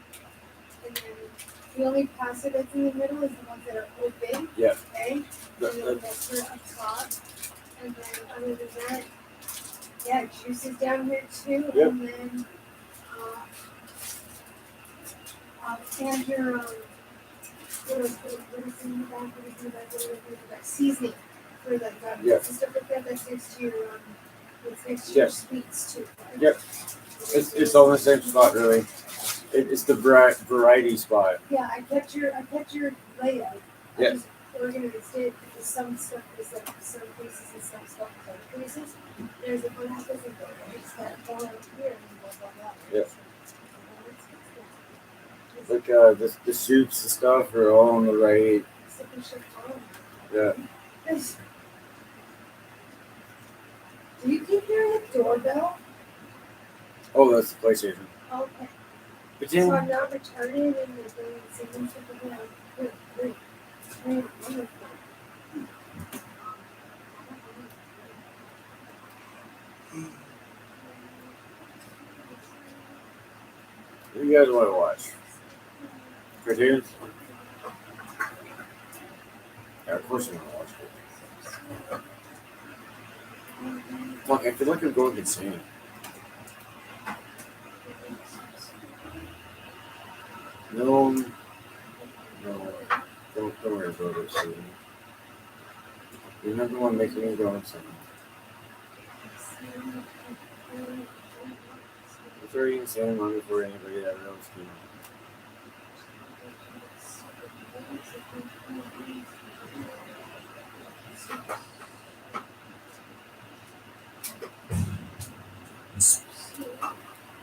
And then the only pasta that's in the middle is the ones that are open. Yeah. Okay. And then that's for up top. And then other than that, yeah, juices down here too, Yep. and then and your what is in the back? Seasoning for like Yep. and stuff like that. That's next to your it's next to Yep. your sweets too. Right? Yep. It's all in the same spot, really. It's the variety spot. Yeah, I kept your layout. I Yeah. just organized it because some stuff is like some places and some stuff is other places. There's a bunch of different things that all out here and one out there. Yeah. Like the soups and stuff are all on the right. Yeah. Do you keep hearing the doorbell? Oh, that's the PlayStation. Okay. But So then, I'm not retarded and they're doing singing stuff around. Good. Wonderful. what do you guys want to watch? Cartoons? Yeah, of course I want to watch cartoons. Fuck, I feel like I'm going insane. No, don't worry about it, Susan. You're not the one making me go insane. It's already insane long before anybody ever else came out.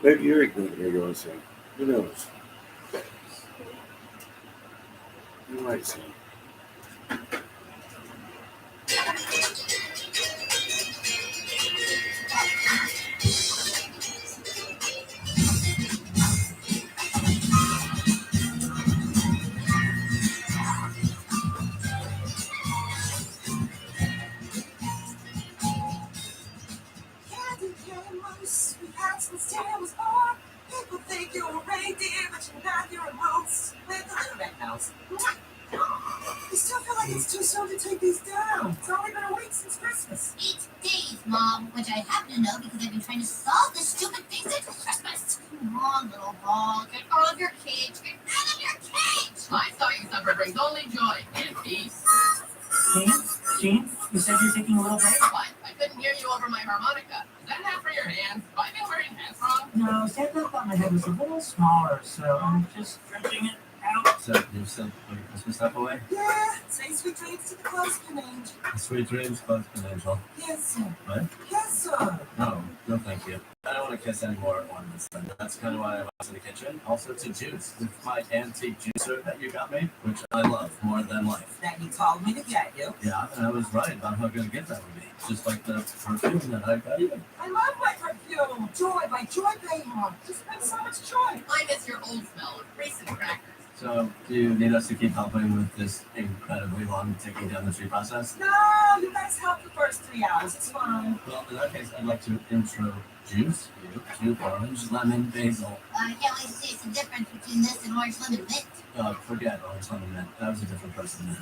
Maybe you're going to go insane. Who knows? You might see. Candy cane moose, we had since Tim was born. People think you're a reindeer, but you're not, you're a moose with a little red nose. You still feel like it's too soon to take these down. It's only been a week since Christmas. 8 days, Mom, which I happen to know because I've been trying to solve this stupid thing since Christmas. Come on, little ball, get out of your cage. Get out of your cage! My stocking supper brings only joy and peace. Gene, you said you're taking a little break? What? I couldn't hear you over my harmonica. Is that hat for your hands? Have I been wearing hats wrong? No, Santa thought my head was a little smaller, so I'm just stretching it out. So you still put your Christmas stuff away? Yeah, say sweet dreams to the clothespin angel. Sweet dreams, clothespin angel. Yes, sir. What? Yes, sir. No, thank you. I don't want to kiss any more ornaments. And that's kind of why I was in the kitchen. Also to juice with my antique juicer that you got me, which I love more than life. That you told me to get you. Yeah, and I was right about how good a gift that would be. Just like the perfume that I got you. I love my perfume. Joy by Joy Behar. Just brings so much joy. I miss your old smell of raisin crackers. So, do you need us to keep helping with this incredibly long taking down the tree process? No, you guys help the first 3 hours. It's fine. Well, in that case, I'd like to introduce you to orange lemon basil. I can't wait to see the difference between this and orange lemon mint. Forget orange lemon mint. That was a different person then.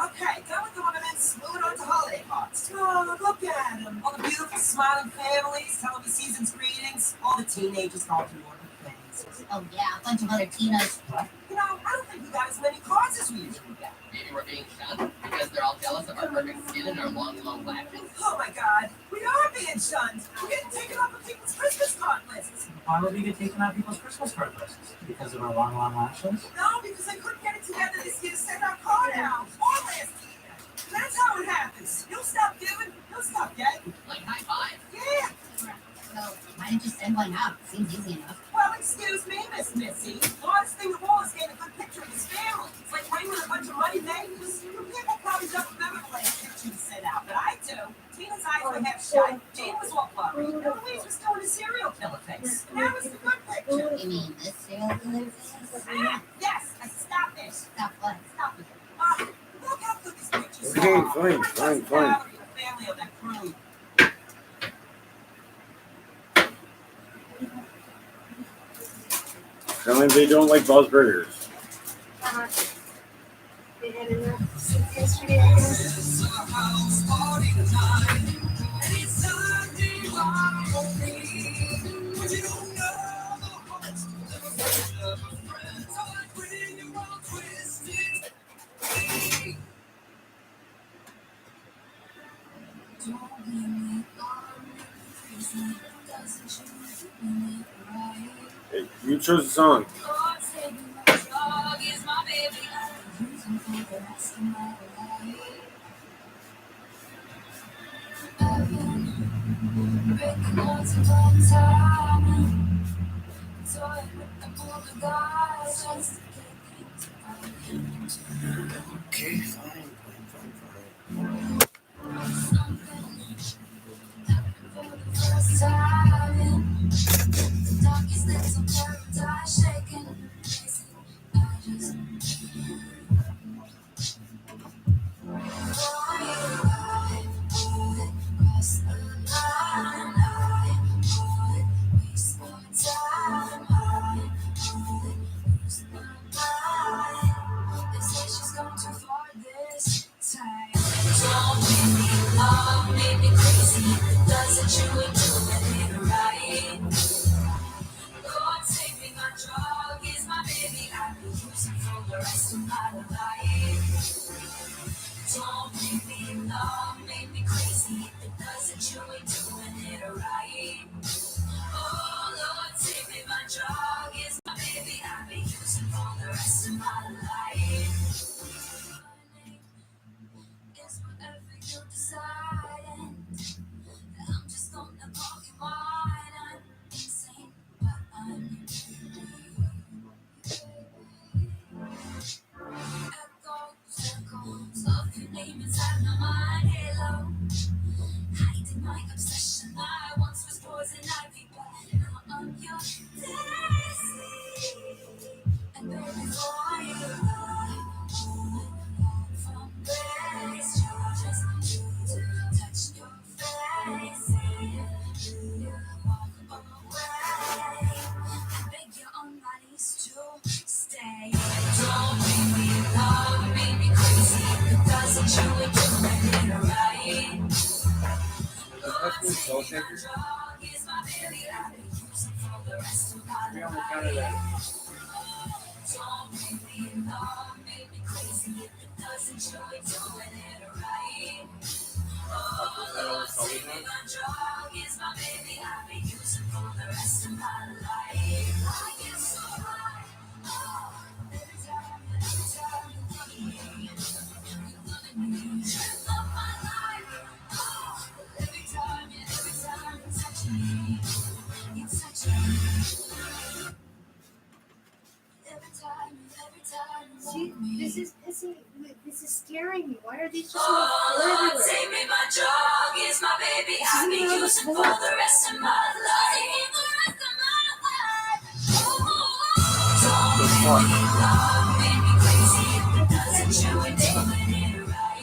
Okay, done with the ornaments. Moving on to holiday cards. Oh, look at them. All the beautiful smiling families telling me season's greetings. All the teenagers going through order things. Oh yeah, a bunch of other Tinas. You know, I don't think we got as many cards as we usually get. Maybe we're being shunned because they're all jealous of our perfect skin and our long, long lashes. Oh my God, we are being shunned. We're getting taken off of people's Christmas card lists. Why would we get taken out of people's Christmas card lists? Because of our long, long lashes? No, because I couldn't get it together this year to send our card out. Or last year. That's how it happens. You'll stop giving, you'll stop getting. Like high five. Yeah. So why didn't you send one out? Seems easy enough. Well, excuse me, Miss Missy. The hardest thing of all is getting a good picture of his family. It's like bringing a bunch of money makers. People probably don't remember the last picture you sent out, but I do. Tina's eyes were half shut. Jane was all blurry. Eloise was doing a serial killer face. And that was the good picture. You mean this serial killer face? Yes, I stop this. Stop what? Stop it. Look how good this picture's Okay, are. fine. The family of that crew. Tell me they don't like Buzz Burgers. They had enough since yesterday. Hey, you chose the song. Okay, fine. See, this is pissing. This is scaring me. Why are these just little everywhere? Take me, my dog is my baby. I'll be using for the rest of my life.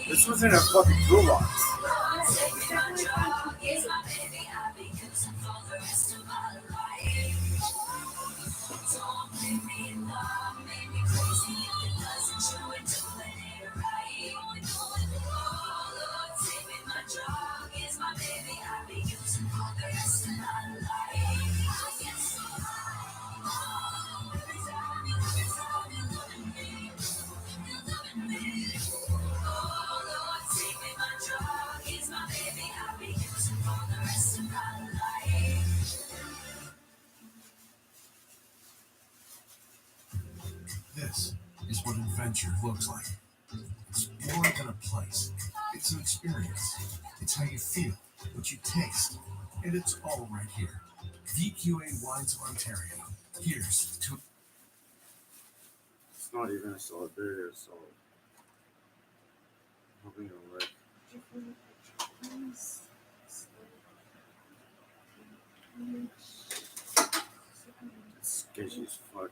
This was in a fucking toolbox. This is what adventure looks like. It's more than a place. It's an experience. It's how you feel, what you taste, and it's all right here. VQA Wines of Ontario. Here's to... It's not even a solid beer, it's solid. I'm hoping it'll work. It's sketchy as fuck.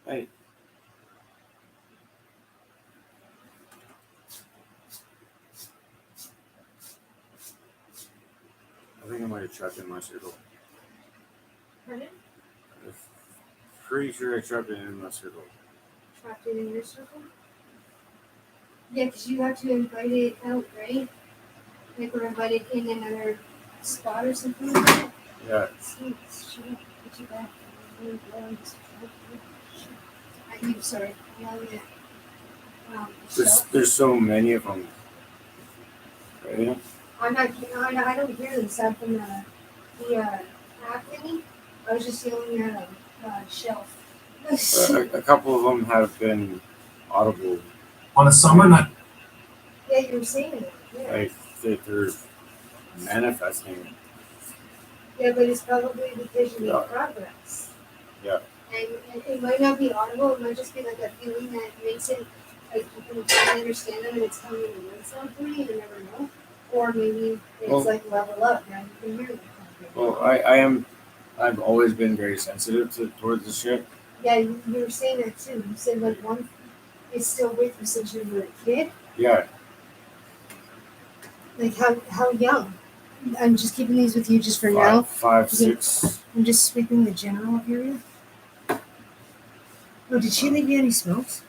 Hey. I think I might have trapped it in my circle. Pardon? I'm pretty sure I trapped it in my circle. Trapped it in your circle? Yeah, because you have to invite it out, right? Like we're invited in another spot or something like that. Yeah. Sweet. Shut up. Put you back. I'm sorry. There's so many of them. Right? I'm not. I don't hear them aside from the app thingy. I was just yelling at a shelf. A couple of them have been audible. On a summer night. Yeah, you were saying it. Yeah. Like they're manifesting. Yeah, but it's probably because you Yeah. make progress. Yeah. And it might not be audible. It might just be like a feeling that makes it like you can totally understand them and it's telling you to learn something. You never know. Or maybe it's like level up. Now you can hear them. Well, I've always been very sensitive towards this shit. Yeah, you were saying that too. You said like one is still with you since you were a kid. Yeah. Like how young? I'm just keeping these with you just for now. 5, 6. I'm just sweeping the general area. Oh, did she leave you any smokes?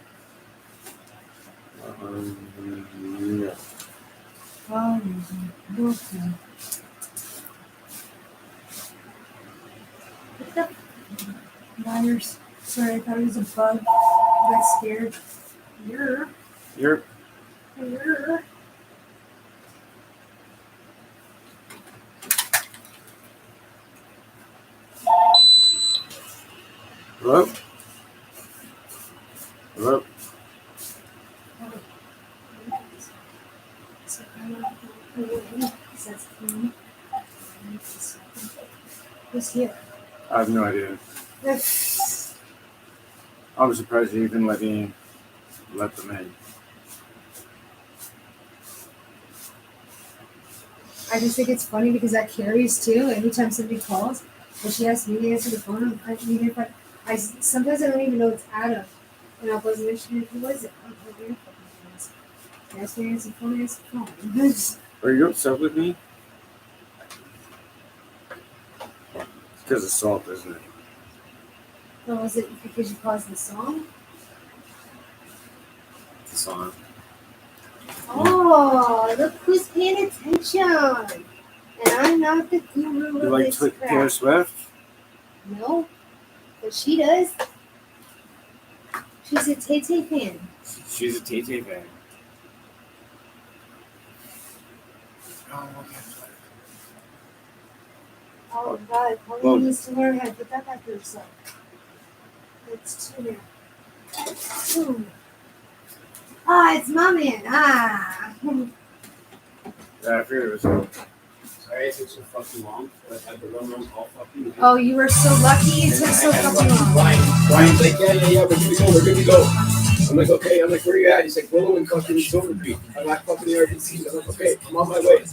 Yeah. Oh, okay. What the? Liars. Sorry, I thought it was a bug. I got scared. You're. Hello? Hello? Who's here? I have no idea. I'm surprised you even let them in. I just think it's funny because that carries too. Every time somebody calls, and she asks me to answer the phone, even if I sometimes I don't even know it's Adam, and I wasn't mentioning who was it. I'm like, you're fucking friends. Ask me to answer the phone, answer the phone. Are you upset with me? It's because of salt, isn't it? Or was it because you paused the song? It's a song. Oh, look who's paying attention. And I'm not the guru You of like this Taylor crap. Swift? No, but she does. She's a Tay-Tay fan. She's a Tay-Tay fan. Oh God, Pauline Well- needs to learn how to put that back to herself. It's two now. Ah, it's my man. Ah. Yeah, I figured it was her. Sorry it took so fucking long, but I had to run all fucking night. Oh, you were so lucky. It took so fucking long. Brian's like, yeah, we're good to go. I'm like, okay. I'm like, where are you at? He's like, Willow and fucking Silver Creek. I'm at fucking the RBC. I'm like, okay, I'm on my way.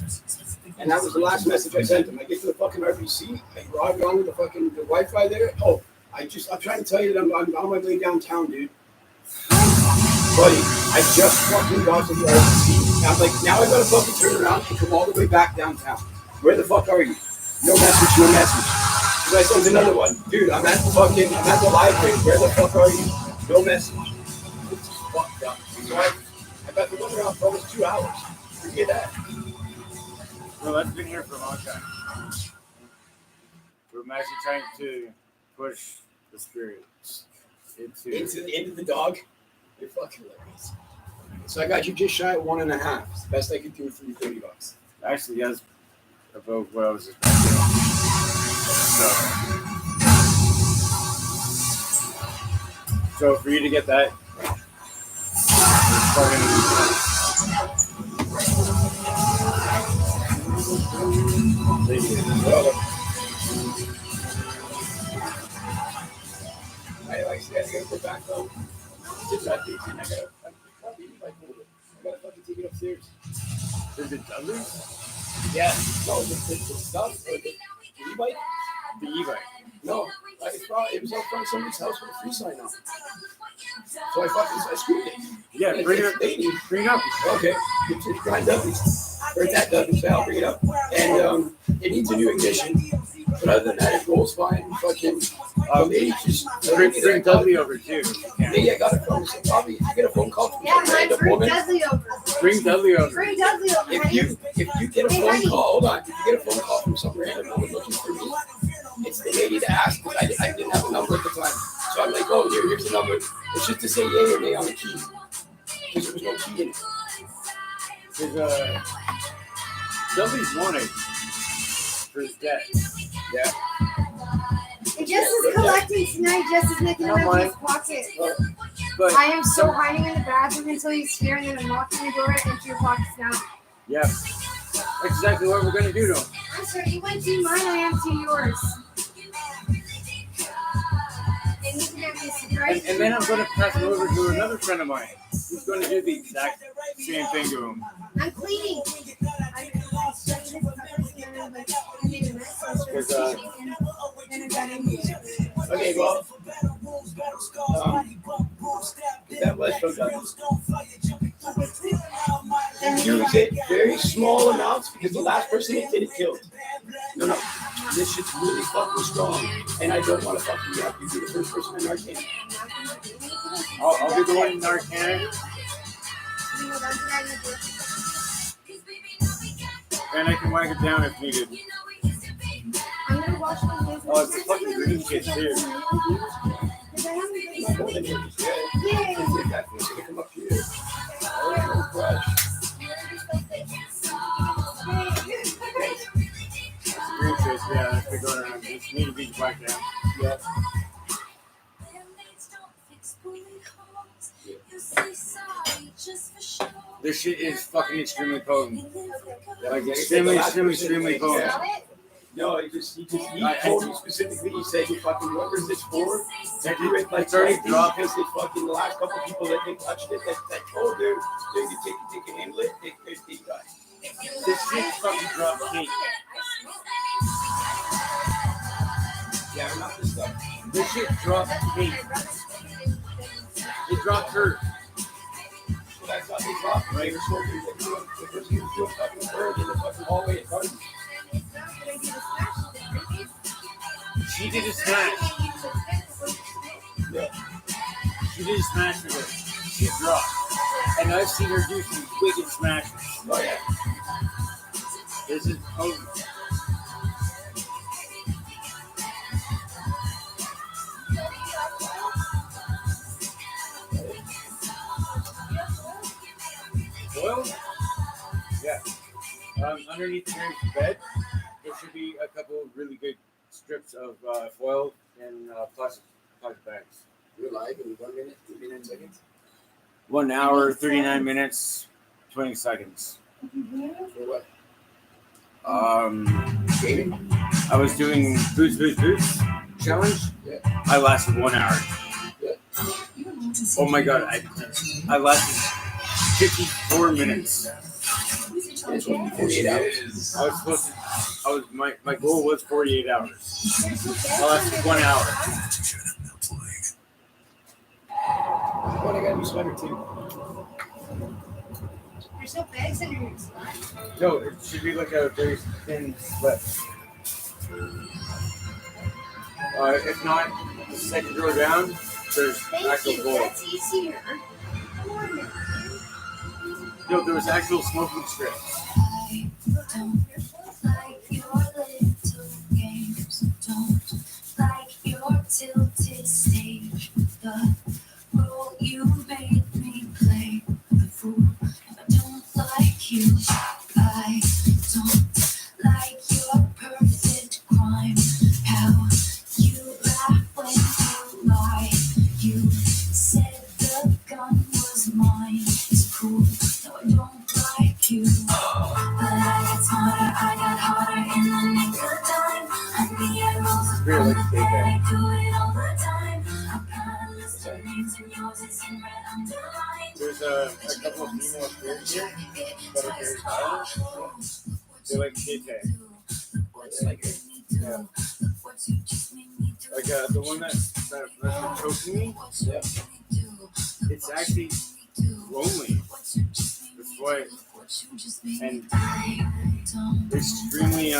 And that was the last message I sent him. I get to the fucking RBC. I log on to the fucking Wi-Fi there. Oh, I'm trying to tell you that I'm on my way downtown, dude. Buddy, I just fucking got to the RBC. I'm like, now I gotta fucking turn around and come all the way back downtown. Where the fuck are you? No message. Because I sent another one. Dude, I'm at the library. Where the fuck are you? No message. It's fucked up. So I got to run around for almost 2 hours. Forget that. Well, that's been here for a long time. We're actually trying to push the spirits Into the dog. You're fucking hilarious. So I got you just shy at 1.5. It's the best I could do for you, $30. Actually, yes, above what I was expecting. So for you to get that, I gotta go back home. Did that thing, and I gotta fucking take it upstairs. Is it Dudley? Yeah, no, the stuff, the e-bike. The e-bike. No, it was out front of somebody's house with a free sign on. So I screwed it. Yeah, bring it up. Okay, it's Brian Dudley's. Or it's at Dudley's. I'll bring it up. And it needs a new ignition. But other than that, it rolls fine. Fucking, maybe just Bring Dudley over too. maybe I got a phone. So probably if you get a phone call from Yeah, a random bring woman, Dudley over. Bring Dudley over. Bring Dudley over, If honey. you get a phone call, hold on. If you get a phone call from some random woman looking for me, it's the lady to ask. I didn't have a number at the time, so I'm like, oh, here's the number. It's just to say yay or nay on the key, because there was no key in it. Because Dudley's wanted for his debt. Yeah. And Jess is collecting tonight. Jess is making Come him on. in his pocket. But I am so hiding in the bathroom until he's here, and then I'm locking the door and empty your pockets now. yeah, that's exactly what we're gonna do to him. I'm sorry, you went to mine, I empty yours. And you can have me a surprise. And then I'm gonna pass it over to another friend of mine who's gonna do the exact same thing to him. I'm cleaning. Okay, well, that was from use it very small amounts because the last person it did it killed. No, this shit's really fucking strong, and I don't want to fucking you. You be the first person in Narcan. I'll be the one in Narcan, and I can whack it down if needed. I'm gonna wash my hands. Oh, it's a fucking green shit too. My phone in here is good. If that one's gonna come up here. Oh, no brush. Green shit, yeah, that's the going around. Just need to be whacked down. Yeah. This shit is fucking extremely potent. Like extremely potent. No, he told me specifically. He said, "You fucking what was this for?" And he went like, It's already "Sorry, dropped." because they fucking the last couple people that they touched it, that oh, dude, you can handle it. They died. This shit fucking dropped Kate. Yeah, not this stuff. This shit dropped Kate. It dropped her. So that's how they dropped. Right? They were smoking. The person who was doing fucking bird in the fucking hallway at Gardens. She did a smash. Yeah. She did a smash with it. She dropped. And I've seen her do some wicked smashes. Oh yeah. This is potent. Foil? Yeah. Underneath Karen's bed, there should be a couple of really good strips of foil and plastic bags. You're live in 1 minute, 39 seconds. 1 hour, 39 minutes, 20 seconds. For what? Gaming? I was doing boots challenge. Yeah. I lasted 1 hour. Yeah. Oh my god, I lasted 54 minutes. It's only 48 hours. My goal was 48 hours. I lasted 1 hour. But I got a new sweater too. There's no bags under your spot. No, it should be like a very thin slip. If not, the second row down, there's Thank actual you. gold. That's easier. Come on now. No, there was actual smoking strips. Don't like your little games. Don't like your tilted stage. The role you made me play. The fool. I don't like you. I don't like your perfect crime. How you laugh when you lie. You said the gun was mine. It's cool. No, I don't like you. But I got smarter, I got harder in the nick of time. I be a rose of Really fun, big I there. do it all the time. I'm kinda list of names and yours is in red underlined. There's a couple of female spirits here that are very violent. They're like KK. Yeah. Like the one that's choking me, it's actually lonely. That's why, and extremely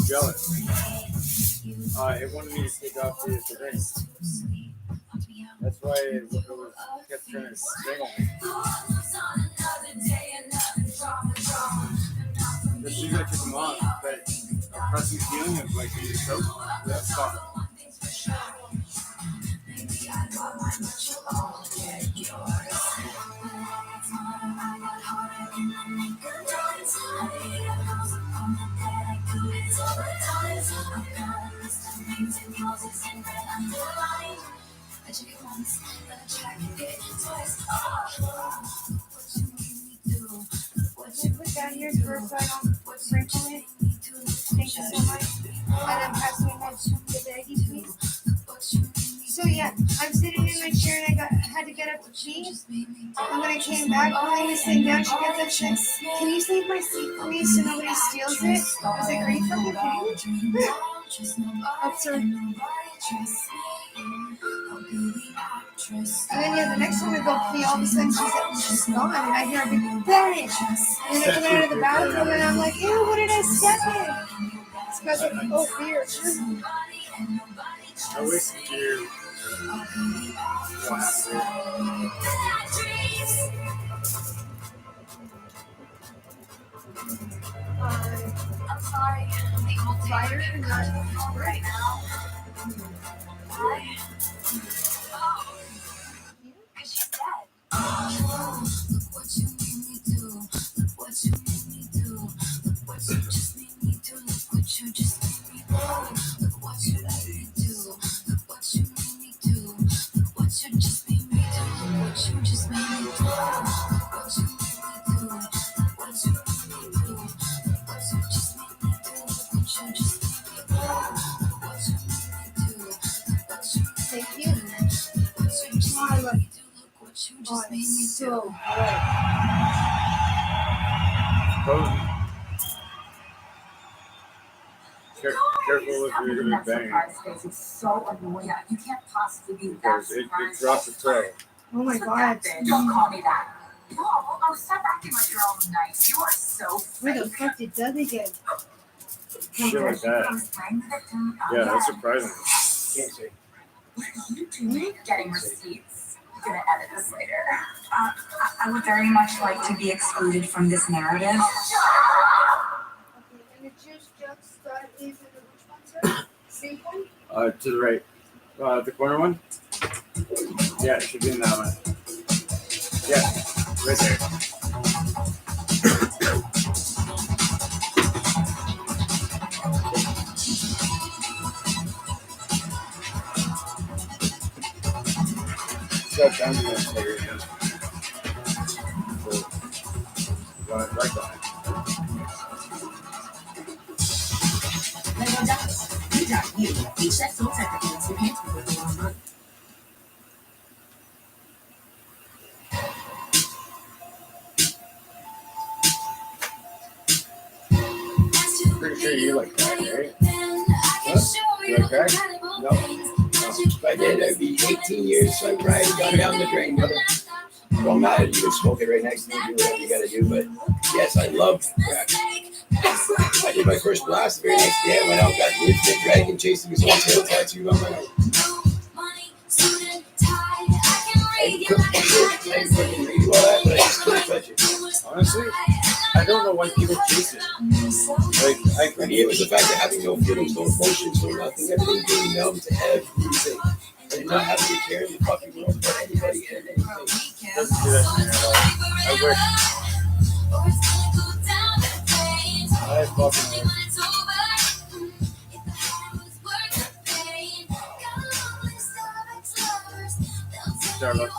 jealous. It wanted me to take off the ring. That's why it was kept trying to sing on me. As soon as I took them off, that oppressive feeling of like being choked, that stopped. Can you put down here first so I don't break it? Thank you so much. And then pass me the baggies, please. So yeah, I'm sitting in my chair and I had to get up to pee. And when I came back, Molly was sitting down. She gets up, she goes, "Can you save my seat for me so nobody steals it?" I was like, "Are you fucking kidding me?" Absurd. And then yeah, the next time I go pee, all of a sudden she's gone, and I hear a big bang. And then I come out of the bathroom and I'm like, "Ew, what did I step in?" Special fear. I wish you I'm sorry. I'm tired and not right now. Why? Oh, because she's dead. Look what you made me do. Look what you made me do. Look what you just made me do. Look what you just made me do. Look what you made me do. Look what you made me do. Look what you just made me do. Look what you just made me do. Look what you made me do. Look what you made me do. Look what you just made me do. Look what you just made me do. Look what you made me do. Look what you Thank you. Oh, I love it. Oh, it's so good. Careful with your bang. It's so annoying. Yeah, you can't possibly be that Because it drops the tray. Oh my god. Don't call me that. Oh, stop acting like you're all nice. You are so Where the fake. fuck did Dudley get? Shit like that. Yeah, that's surprising. Can't say. What are you doing? Getting receipts. I'm gonna edit this later. I would very much like to be excluded from this narrative. Okay, and the juice jug stud is in the which one, sir? Same one? To the right. The corner one? Yeah, it should be in that one. Yeah, right there. Got down to this later again. So, run it right on it. Lego Ducks. We got you. Each set sold separately in 2 hands before they were money. Pretty sure you like crack, right? Huh? You like crack? No. If I did, I'd be 18 years sober, right? Got it down the drain, brother. Don't matter, you can smoke it right next to me, do whatever you gotta do, but yes, I love crack. I did my first blast the very next day. I went out, got the infinite dragon chasing his own tail tattooed on my arm. I couldn't fucking read all that, but I just couldn't touch it. Honestly, I don't know why people chase it. Like, For me, it was the fact of having no feelings, no emotions, no nothing. Everything being numb to everything. And not having to care in the fucking world about anybody and anything. doesn't do that to me at all. I wish. I fucking wish. Starbucks.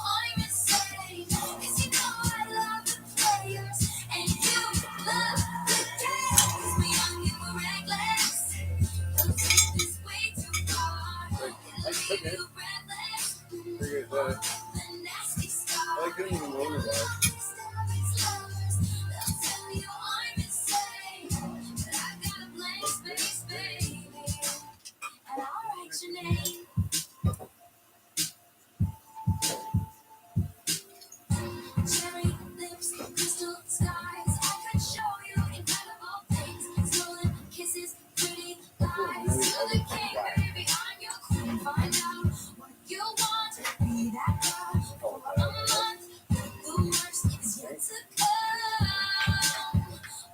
I took it. Figured that I couldn't even roll the bar. Cherry lips, crystal skies. I could show you incredible things. Stolen kisses, pretty lies. You're the king, baby. I'm your queen. Find out what you want. Be for a month. The worst is yet to come.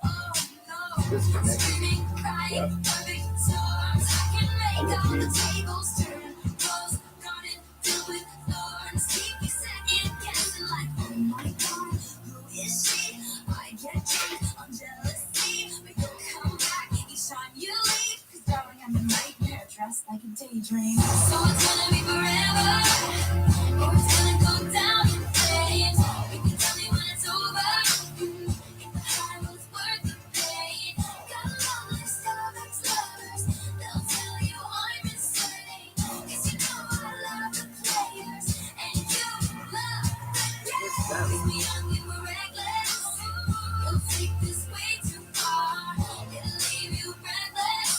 Oh no, screaming, crying, perfect storms. I can make all the tables turn. Rose garden filled with thorns. Keep me second guessing like, oh my God, who is she? I get drunk on jealousy, but you'll come back each time you leave. 'Cause darling, I'm a nightmare dressed like a daydream. So it's gonna be forever, or it's gonna go down in flames. You can tell me when it's over, if the high was worth the pain. Got a long list of ex-lovers, they'll tell you I'm insane. 'Cause you know I love the players, and you love the games. Keep me young and we're reckless, you'll take this way too far. It'll leave you breathless,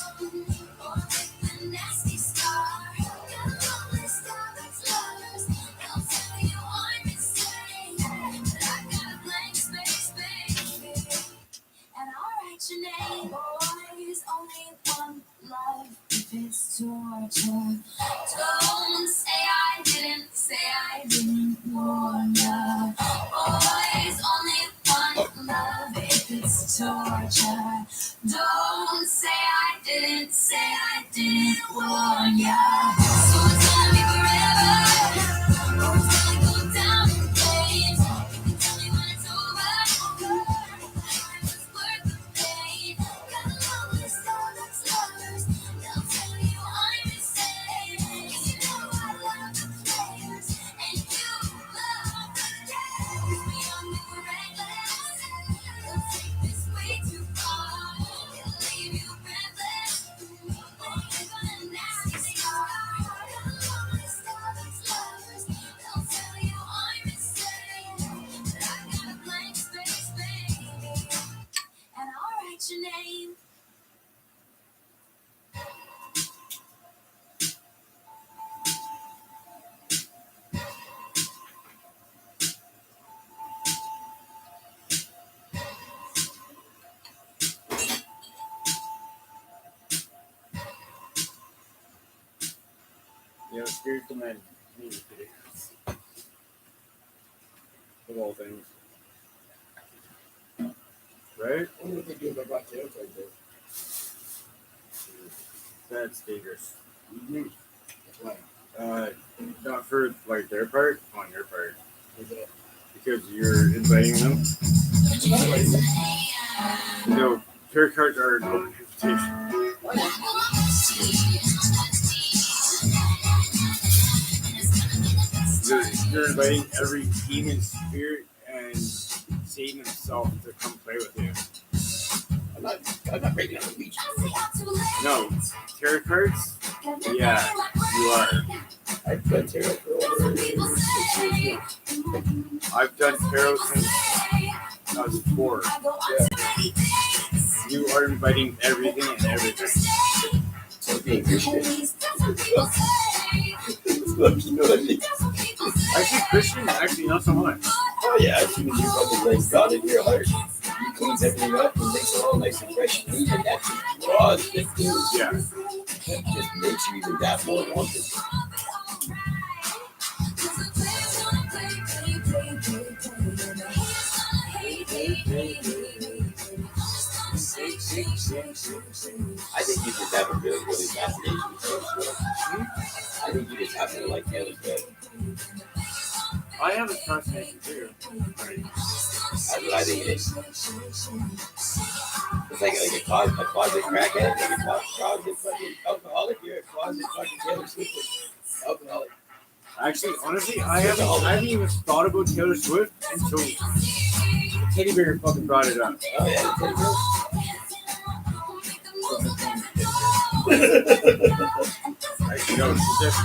or with a nasty scar. Got a long list of ex-lovers, they'll tell you I'm insane. But I got a blank space, baby, and I'll write your name. Boys, only one love if it's torture. Don't say I didn't warn ya. Boys, only one love if it's torture. Don't say I didn't warn ya. So it's gonna be forever, or it's gonna go down in flames. You can tell me when it's over, if the high was worth the pain. Got a long list of ex-lovers, they'll tell you I'm insane. 'Cause you know I love the players, and you love the games. Keep me young and we're reckless, they'll take this way too far. It'll leave you breathless, or with a nasty scar. Got a long list of ex-lovers, they'll tell you I'm insane. But I got a blank space, baby, and I'll write your name. Spiritual men music videos. Of all things. Right? I wonder what they do if I brought tails like this. That's dangerous. Mm-hmm. Why? Not for like their part, on your part. Is it? Because you're inviting them. No, tarot cards are an open invitation. Why not? You're inviting every demon, spirit, and Satan himself to come play with you. I'm not breaking up the beach. No, tarot cards? Yeah, you are. I've done tarot for over 6 years now. I've done tarot since I was 4. Yeah. You are inviting everything and everything. So being Christian. You know what I mean? Actually, Christian, actually not so much. Oh yeah, as soon as you fucking like God in your heart, he cleans everything up and makes it all nice and fresh and neat, and that just draws the dude. Yeah. It just makes you even that more wanted. I think you just have a really, really fascination with Taylor. I think you just happen to like Taylor Swift. I have a fascination too. That's what I think it is. It's like a closet crackhead, like a closet fucking alcoholic. You're a closet fucking Taylor Swift alcoholic. Actually, honestly, I haven't even thought about Taylor Swift until Teddy Bear fucking brought it up. Oh yeah, the Teddy Bear. Actually, no, it's just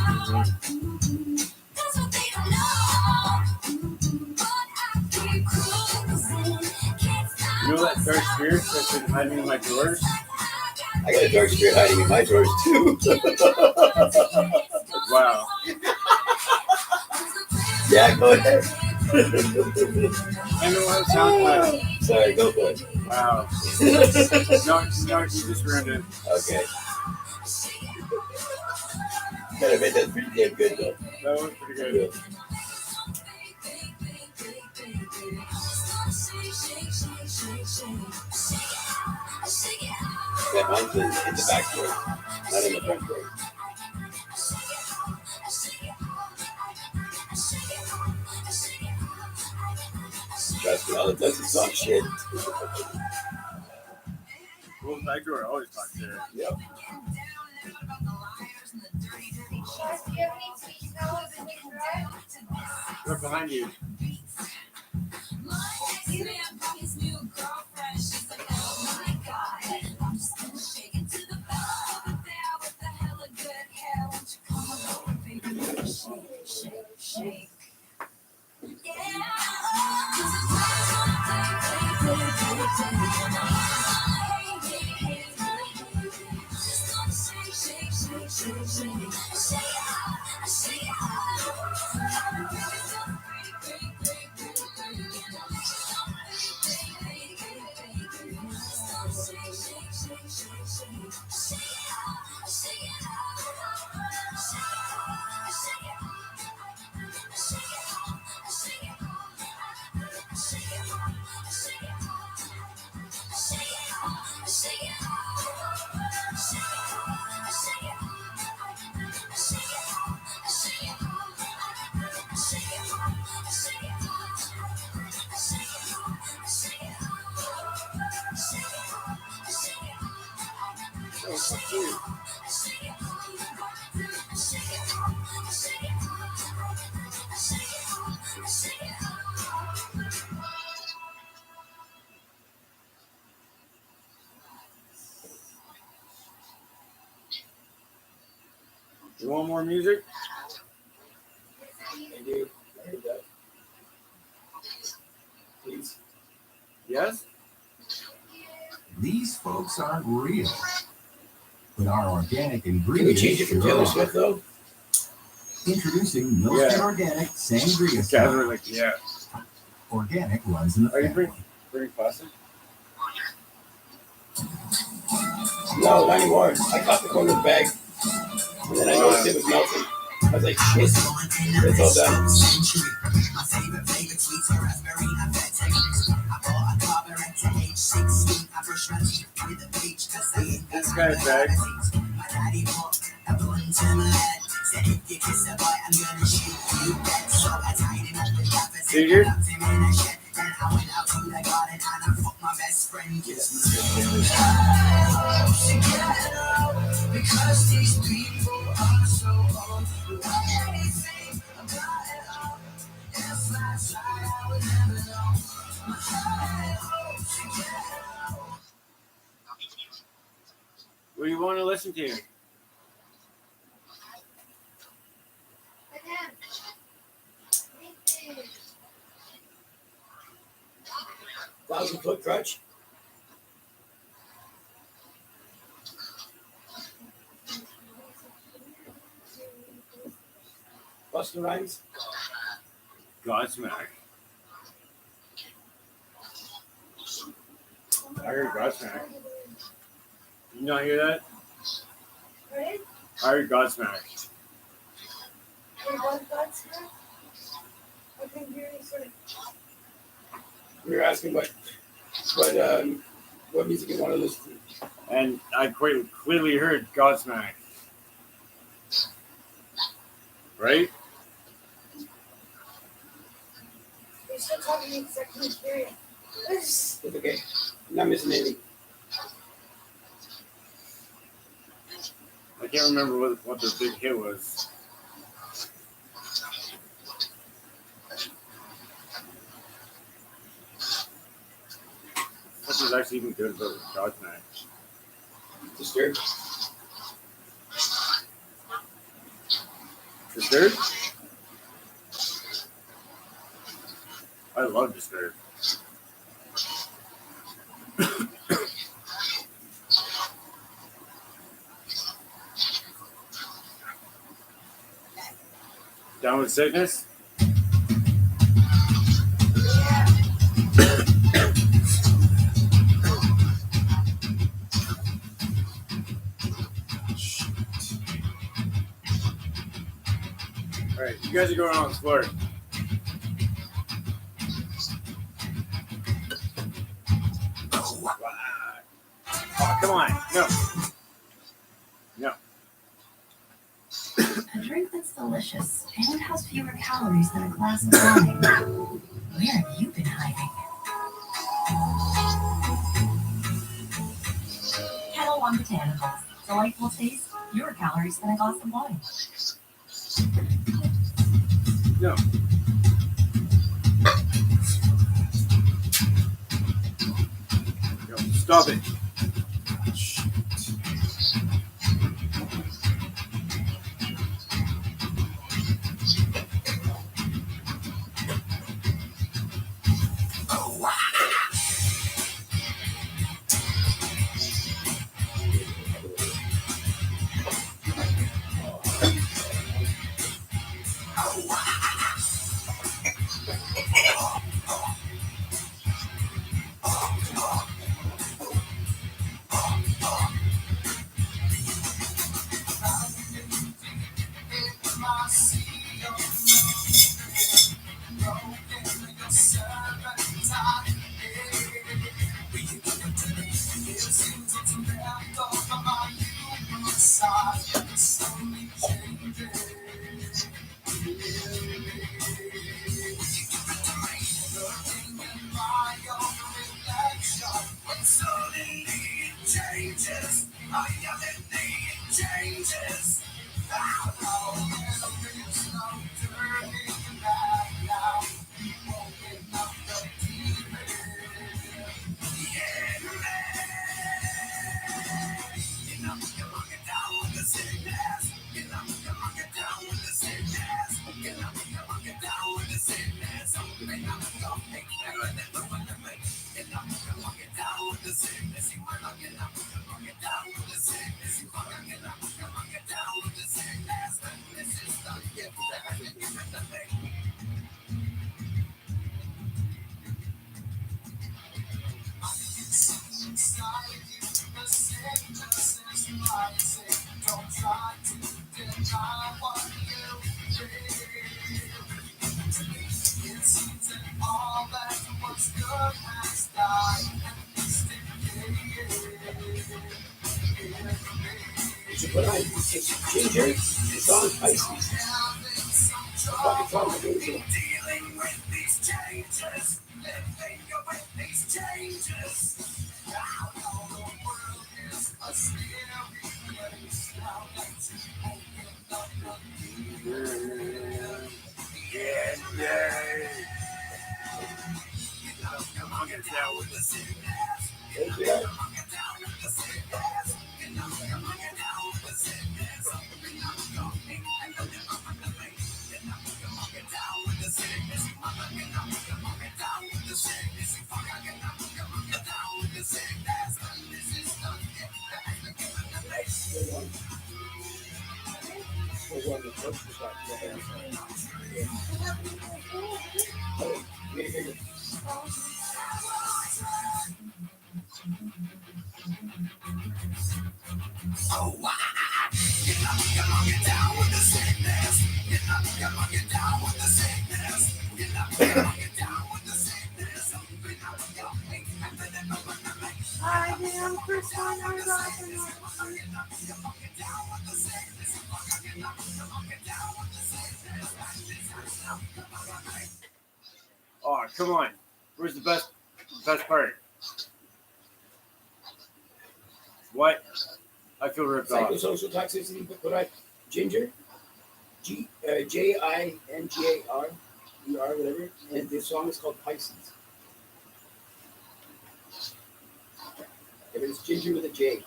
you know that dark spirit that's been hiding in my drawers? I got a dark spirit hiding in my drawers too. Wow. Yeah, go ahead. I know what it sounds like. Sorry, go for it. Wow. No, you just ruined it. Okay. Gotta admit, that's pretty damn good though. That was pretty good. Yeah, mine's in the back door, not in the front door. Trust me, all it does is talk shit. Well, back door always talk shit. Yep. They're behind you. You want more music? I do. I heard that. Please. Yes? These folks aren't real. But our organic Can we ingredients change it from sure Taylor are. Swift though? Introducing Milton Yeah. Organic Sangria Guys Style. were like, yeah. Organic runs in the Are you family. pretty classic? No, not anymore. I caught the corner of the bag, and then I noticed it was melting. I was like, shit, it's all done. This guy's bag. Figured? What do you want to listen to? 1,000-foot crutch. Busta Rhymes. Godsmack. I heard Godsmack. You not hear that? Right? I heard Godsmack. I couldn't hear you sort of. We were asking what music you want to listen to. And I quite clearly heard Godsmack. Right? You're still talking to me because I couldn't hear you. It's okay. I'm not missing anything. I can't remember what their big hit was. What was actually even good about Godsmack? Disturbed. Disturbed? I love Disturbed. Down with Sickness? Alright. You guys are going on exploring. Oh, come on. No. No. A drink that's delicious and has fewer calories than a glass of wine. Where have you been hiding? Kettle One Botanicals. Delightful taste, fewer calories than a glass of wine. No. No. Stop it. But it's ginger, it's on Pisces. Fucking talking about it. Dealing with these changes, living with these changes. Now the world is a scary place. Now that you open up come on, get down with the sickness. Come on, get down with the sickness. Come on, get down with the sickness. Come on, get down with the sickness. Come on, get down with the sickness. Come on, get down with the sickness. This is the oh, wow. Come on, get down with the sickness. Come on, get down with the sickness. Come on, get down with the sickness. I am first one I Oh, come on. Where's the best part? What? I feel ripped off. Psychosocial toxicity, but I ginger, Jingar, whatever, and the song is called Pisces. If it's ginger with a J.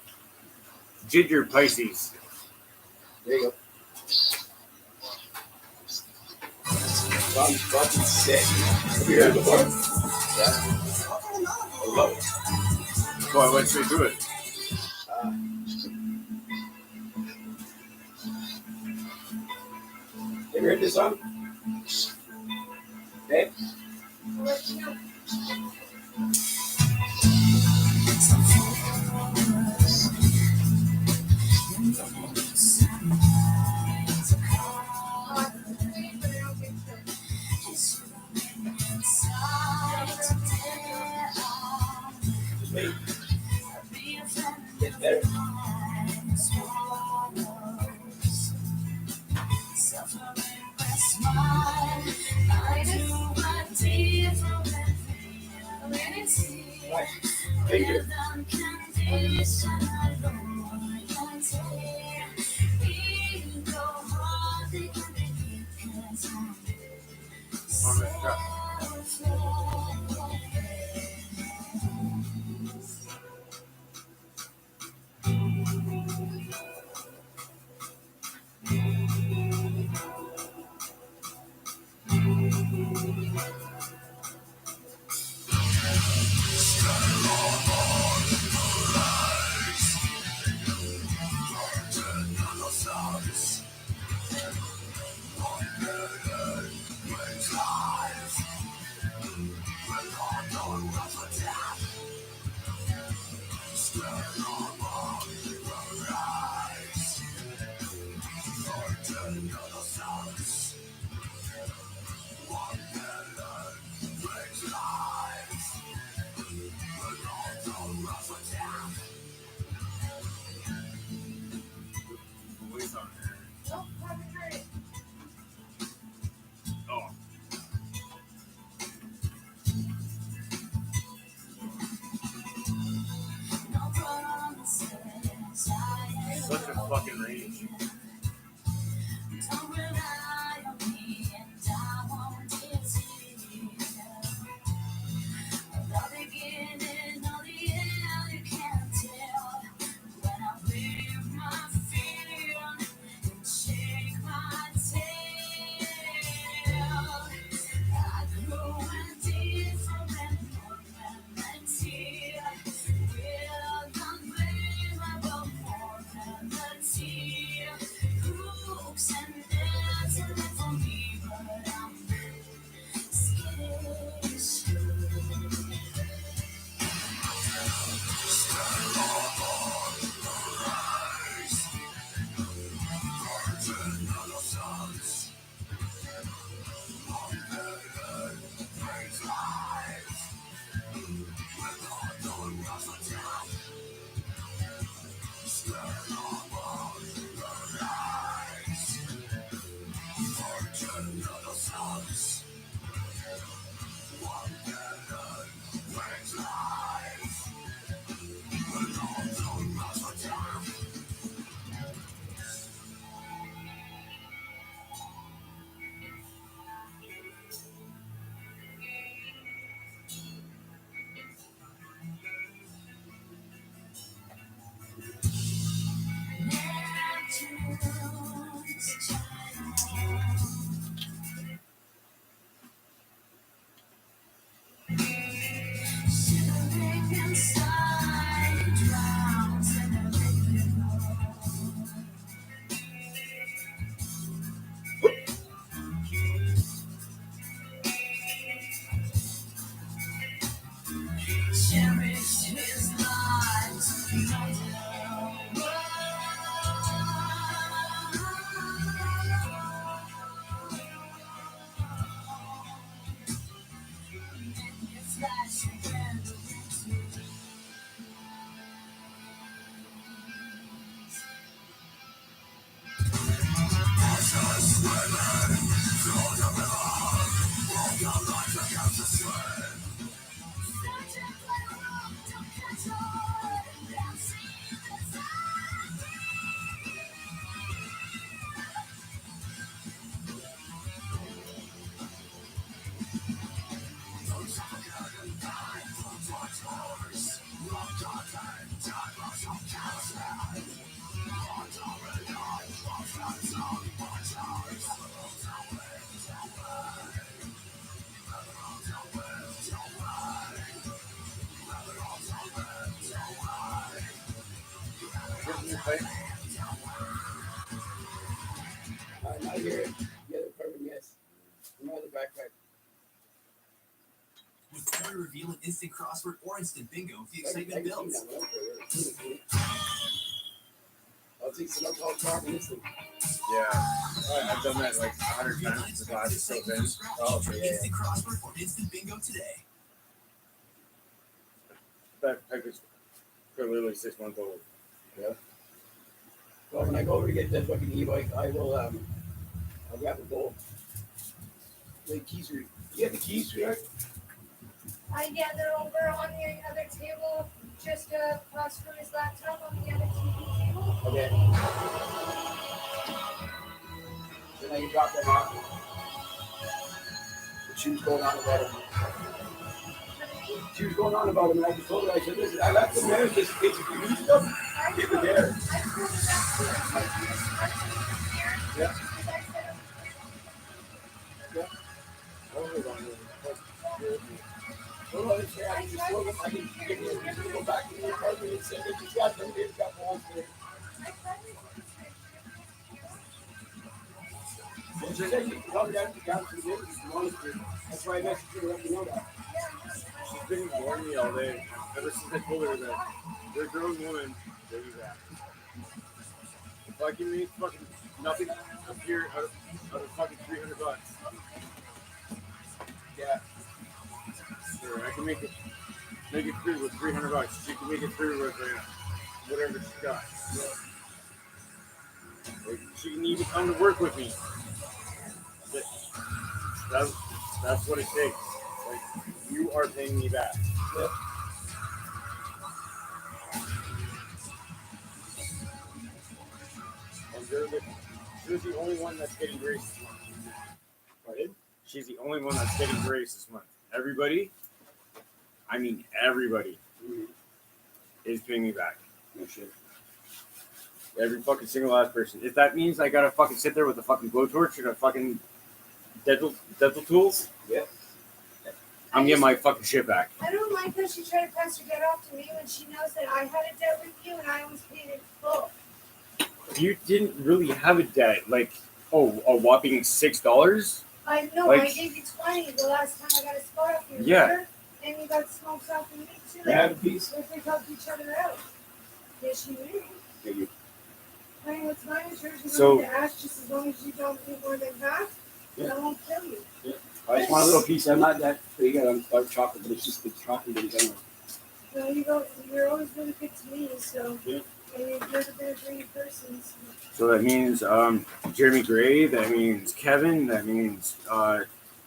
Ginger Pisces. There you go. I'm fucking sick. Have you heard it before? Yeah. I love it. So I went straight through it. Have you heard this song? Okay. Wait. Gets better. Right. Finger. Such a fucking range. I hear it. Yeah, perfect. Yes. Another backpack. With every reveal an instant crossword or instant bingo, the excitement builds. I'll take some alcohol carbon instant. Yeah. I've done that like 100 times. The glass is so thin. Oh, okay, yeah. Instant crossword or instant bingo today. that peg is literally 6 months old. Well, when I go over to get that fucking e-bike, I will, I'll grab a bowl. The keys are, you have the keys, sweetheart? Yeah, they're over on the other table, just across from his laptop on the other TV table. Okay. Then I can drop that off. But she was going on about him. She was going on about him, and I just told her, I said, listen, I left them there just in case if you need stuff, give it there. Yeah. Yeah. Hold on. Hold on, I can just slow them. I can give you go back to the apartment and say, if you got them, they've got balls there. Well, she said you can come down to the council if you wanted to. That's why I messaged her to let you know that. She's been ignoring me all day. Ever since I told her that they're a grown woman, they do that. If I can make fucking nothing appear out of fucking $300. Yeah. Sure, I can make it through with $300. She can make it through with whatever she got. Like, she can even come to work with me. That's what it takes. Like, you are paying me back. Yeah. And she's the only one that's getting grace this month. Pardon? She's the only one that's getting grace this month. Everybody, I mean everybody, is paying me back. No shit. Every fucking single ass person. If that means I gotta fucking sit there with a fucking blowtorch and a fucking dental tools, yeah, I'm getting my fucking shit back. I don't like how she tried to pass her debt off to me when she knows that I had a debt with you and I always paid it full. You didn't really have a debt, like, a whopping $6. I know, Like, I gave you 20 the last time I got a spot off you. Yeah. Remember? And you got smokes off of me too. I have a piece. If we helped each other out. Yes, you do. Thank you. I mean, what's mine is yours. You So- don't need to ask just as long as you don't need more than half. Yeah. I won't kill you. I just want a little piece. I'm not that big on dark chocolate, but it's just the chocolate in general. No, you're always really good to me, so. Yeah. And you're the better green person. So that means Jeremy Gray, that means Kevin, that means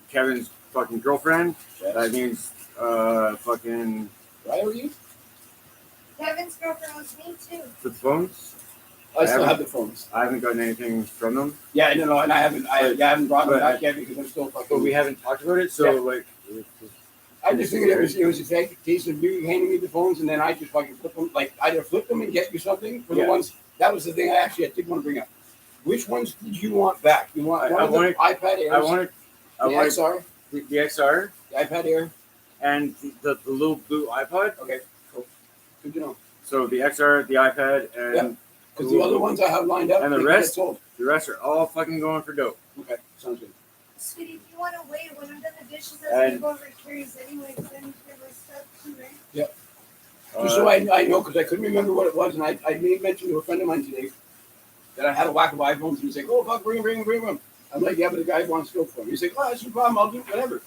Kevin's fucking girlfriend, that means fucking Why are you? Kevin's girlfriend was me too. for the phones. I still have the phones. I haven't gotten anything from them. Yeah, no, and I haven't brought them back yet because I'm still fucking. But we haven't talked about it, so like. I just figured it was a fake case of you handing me the phones and then I just fucking flip them, like either flip them and get you something for the ones. That was the thing I did want to bring up. Which ones did you want back? You want one of the iPad Airs? I wanted XR, the XR, the iPad Air, and the little blue iPod. Okay, cool. Good to know. So the XR, the iPad, and because the other ones I have lined up, and the they rest, get sold. the rest are all fucking going for dope. Okay, sounds good. Sweetie, if you want to wait, when I'm done the dishes, I was And- going to go over to Carrie's anyway, because I need to get my stuff too, right? Yeah. Just so I know, because I couldn't remember what it was, and I made mention to a friend of mine today that I had a whack of iPhones, and he's like, "Oh fuck, bring them." I'm like, "Yeah, but the guy wants to go for them." He's like, "Oh, that's no problem. I'll do whatever."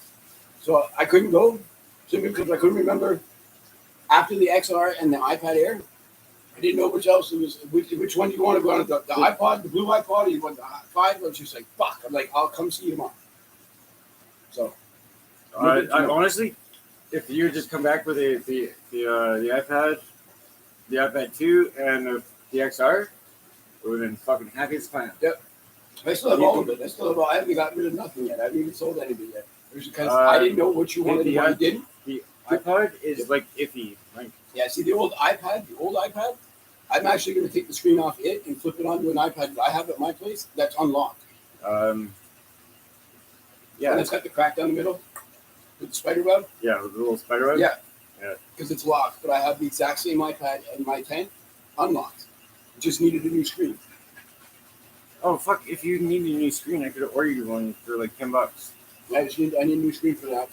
So I couldn't go simply because I couldn't remember after the XR and the iPad Air. I didn't know which else it was. Which one do you want to go on? The iPod, the blue iPod, or you want the 5? I was just like, "Fuck!" I'm like, "I'll come see you tomorrow." So, I honestly, if you just come back with the iPad, the iPad 2, and the XR, it would have been fucking happy as clam. Yep. I still have all of it. I haven't got rid of nothing yet. I haven't even sold anything yet. It was because I didn't know what you wanted and what you didn't. The iPod is like iffy. Like, yeah, see the old iPad, I'm actually going to take the screen off it and flip it onto an iPad that I have at my place that's unlocked. Yeah. And it's got the crack down the middle with the spider web. Yeah, with the little spider web. Yeah. Yeah. Because it's locked, but I have the exact same iPad in my 10 unlocked. It just needed a new screen. Oh fuck! If you need a new screen, I could have ordered you one for like $10. I need a new screen for that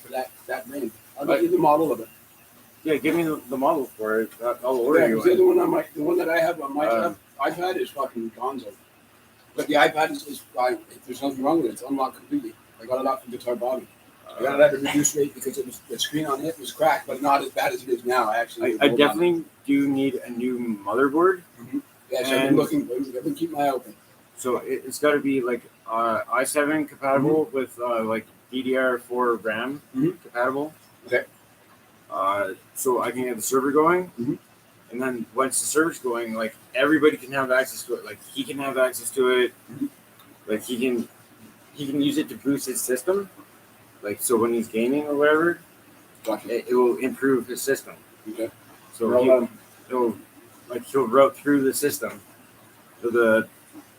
brand. I'll get you the model of it. Yeah, give me the model for it. I'll order you one. one. The one that I have on my iPad is fucking gonzo. But the iPad is fine. There's nothing wrong with it. It's unlocked completely. I got it off from Guitar Bobby. I got it at a reduced rate because it was the screen on it was cracked, but not as bad as it is now. Actually, I definitely do need a new motherboard. Yeah, so I've been looking. I've been keeping my eye open. So it's got to be like i7 compatible with like DDR4 RAM compatible. Okay. So I can get the server going, and then once the server's going, like everybody can have access to it. Like he can have access to it. Like he can use it to boost his system. Like so when he's gaming or whatever, it will improve his system. Okay. So he'll route through the system to the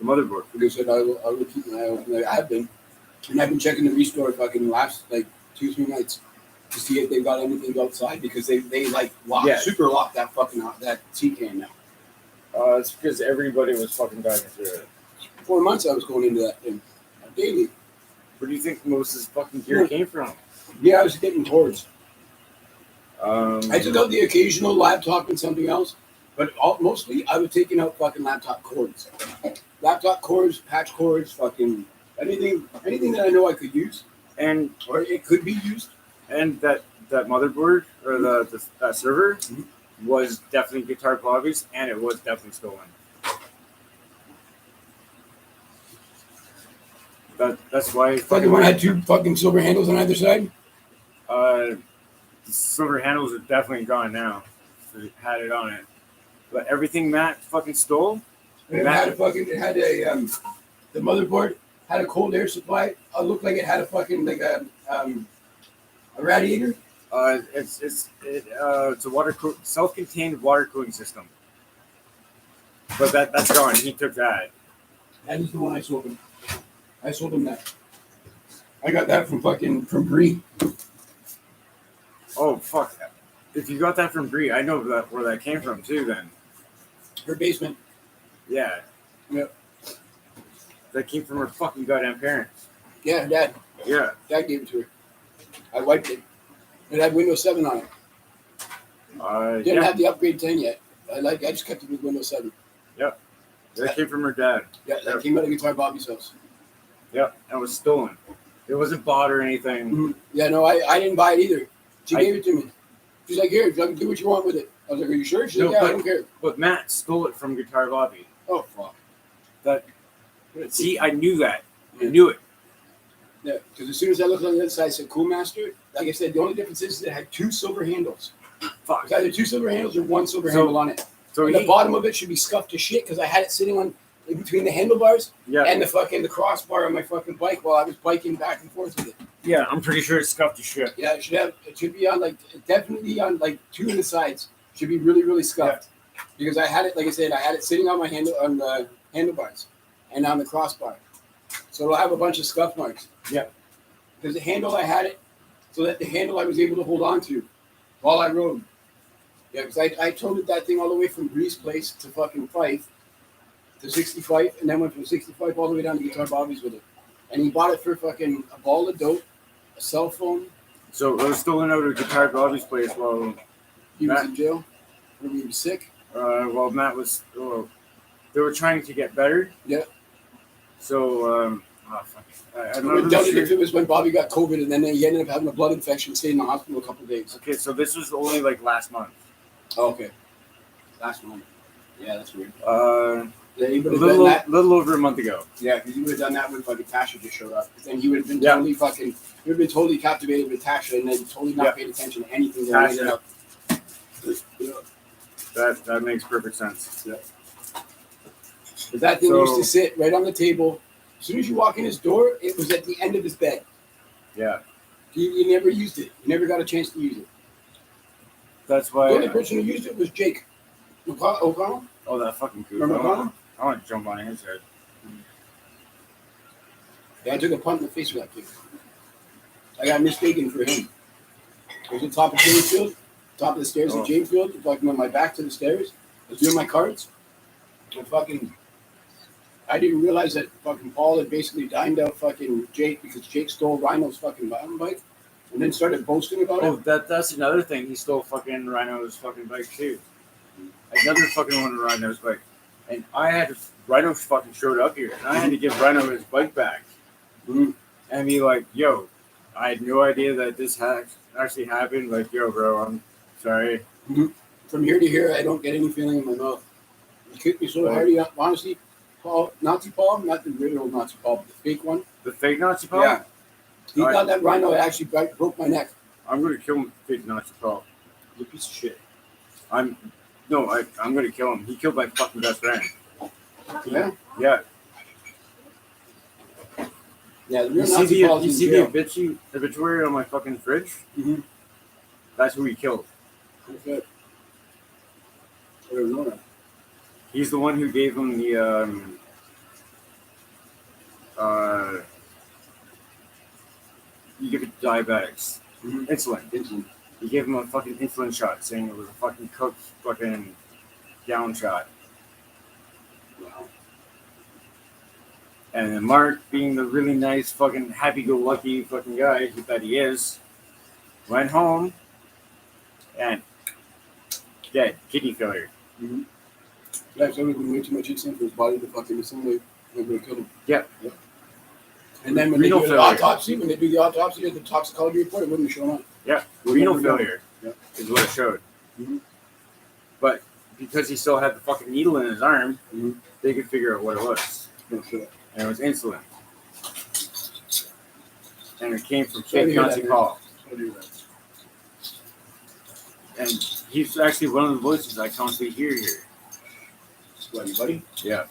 motherboard. Like I said, I will keep my eye open. I have been, and I've been checking the restore fucking last like 2-3 nights to see if they got anything outside because they like super locked that fucking that CCAN now. It's because everybody was fucking diving through it. 4 months I was going into that thing daily. Where do you think most of this fucking gear came from? Yeah, I was getting cords. I took Um, out the occasional laptop and something else, but mostly I was taking out fucking laptop cords. Laptop cords, patch cords, fucking anything that I know I could use and or it could be used. and that motherboard or that server was definitely Guitar Bobby's, and it was definitely stolen. That's why Fucking one had 2 fucking silver handles on either side. the silver handles are definitely gone now. It had it on it, but everything Matt fucking stole. It had a the motherboard had a cold air supply. It looked like it had a fucking like a radiator. It's a self-contained water cooling system. But that's gone. He took that. That is the one I sold him. I sold him that. I got that from Bree. Oh fuck! If you got that from Bree, I know where that came from too. Then Her basement. yeah, Yep. that came from her fucking goddamn parents. Yeah, Dad. Yeah. Dad gave it to her. I wiped it. It had Windows 7 on it. Didn't have the upgrade 10 yet. I just kept it with Windows 7. Yep. That came from her dad. Yeah, that came out of Guitar Bobby's house. Yep. That was stolen. It wasn't bought or anything. Yeah, no, I didn't buy it either. She gave it to me. She's like, here, do what you want with it. I was like, are you sure? She's like, yeah, I don't care. But Matt stole it from Guitar Bobby. Oh, fuck. See, I knew that. I knew it. Yeah, because as soon as I looked on the other side, it said Cool Master. Like I said, the only difference is it had 2 silver handles. Fuck. It's either 2 silver handles or 1 silver handle on it. So and the bottom of it should be scuffed to shit because I had it sitting on in between the handlebars and the crossbar on my fucking bike while I was biking back and forth with it. Yeah, I'm pretty sure it's scuffed to shit. Yeah, it should be on definitely on 2 of the sides. Should be really, really scuffed. Yeah. Because I had it, like I said, I had it sitting on the handlebars and on the crossbar. So it'll have a bunch of scuff marks. Yeah. Because the handle I had it so that the handle I was able to hold on to while I rode. Yeah, because I toted that thing all the way from Bree's place to fucking Fife to 65, and then went from 65 all the way down to Guitar Bobby's with it. And he bought it for fucking a ball of dope, a cell phone. So it was stolen out of Guitar Bobby's place while he was in jail. Or he was sick. While Matt was, they were trying to get better. Yeah. So, fuck. I doubt if it was when Bobby got COVID, and then he ended up having a blood infection, stayed in the hospital a couple of days. Okay, so this was only like last month. Oh, okay. Last month. Yeah, that's weird. A little over a month ago. Yeah, because he would have done that when fucking Tasha just showed up. Then he would have been totally captivated with Tasha and then totally not paid attention to anything that ended up. That makes perfect sense. Yeah. But that thing used to sit right on the table. As soon as you walk in his door, it was at the end of his bed. Yeah. He never used it. He never got a chance to use it. That's why. The only person who used it was Jake O'Connell. Oh, that fucking goof. Remember O'Connell? I want to jump on his head. Yeah, I took a punt in the face for that kid. I got mistaken for him. I was at the top of Janesfield, top of the stairs at Janesfield, fucking on my back to the stairs. I was doing my cards. I didn't realize that fucking Paul had basically dined out fucking Jake because Jake stole Rhino's fucking mountain bike and then started boasting about it. Oh, that's another thing. He stole fucking Rhino's fucking bike too. Another fucking one of Rhino's bike. And Rhino fucking showed up here and I had to give Rhino his bike back. And be like, yo, I had no idea that this actually happened. Like, yo, bro, I'm sorry. From here to here, I don't get any feeling in my mouth. You kicked me so hard, honestly. Paul, Nazi Paul, not the real Nazi Paul, but the fake one. The fake Nazi Paul? Yeah. He thought that rhino actually broke my neck. I'm going to kill him, fake Nazi Paul. He's a piece of shit. I'm going to kill him. He killed my fucking best friend. Yeah? Yeah. Yeah, the You real see Nazi Paul's in the jail. obituary on my fucking fridge? Mhm. That's who he killed. Okay. I don't know that. He's the one who gave him the you give it to diabetics. Insulin. He gave him a fucking insulin shot, saying it was a fucking cooked fucking down shot. Wow. And then Mark, being the really nice fucking happy-go-lucky fucking guy that he is, went home and dead, kidney failure. Mm-hmm. Yeah, so we've been way too much insulin for his body to fucking assimilate. We're going to kill him. Yeah. And then when Renal they do the failure. autopsy, or the toxicology report, it wouldn't show up. Yeah, renal failure Yeah. is what it showed. Mhm. But because he still had the fucking needle in his arm, Mhm. they could figure out what it was. No shit. And it was insulin. And it came from Sorry to fake hear Nazi that, Paul. Sorry to hear that. And he's actually one of the voices I constantly hear here. What, you buddy? Yeah,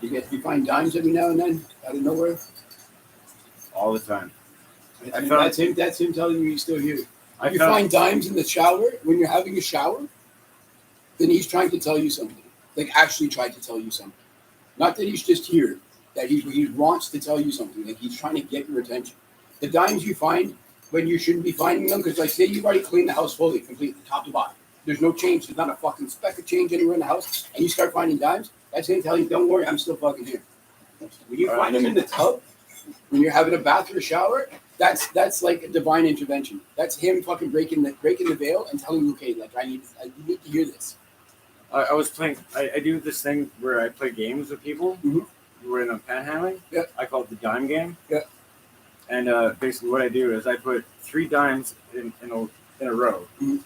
You find dimes every now and then out of nowhere. all the time. That's him telling you he's still here. I If you found- find dimes in the shower when you're having a shower, then he's trying to tell you something. Like actually tried to tell you something. Not that he's just here. That he wants to tell you something. Like he's trying to get your attention. The dimes you find when you shouldn't be finding them, because like say you've already cleaned the house fully, completely, top to bottom. There's no change. There's not a fucking speck of change anywhere in the house, and you start finding dimes. That's him telling you, don't worry, I'm still fucking here. When you find them in the tub, when you're having a bath or a shower, that's like a divine intervention. That's him fucking breaking the veil and telling you, okay, like you need to hear this. I was playing. I do this thing where I play games with people Mhm. who are in a panhandling. Yeah. I call it the dime game. Yeah. And basically, what I do is I put 3 dimes in a row. Mhm.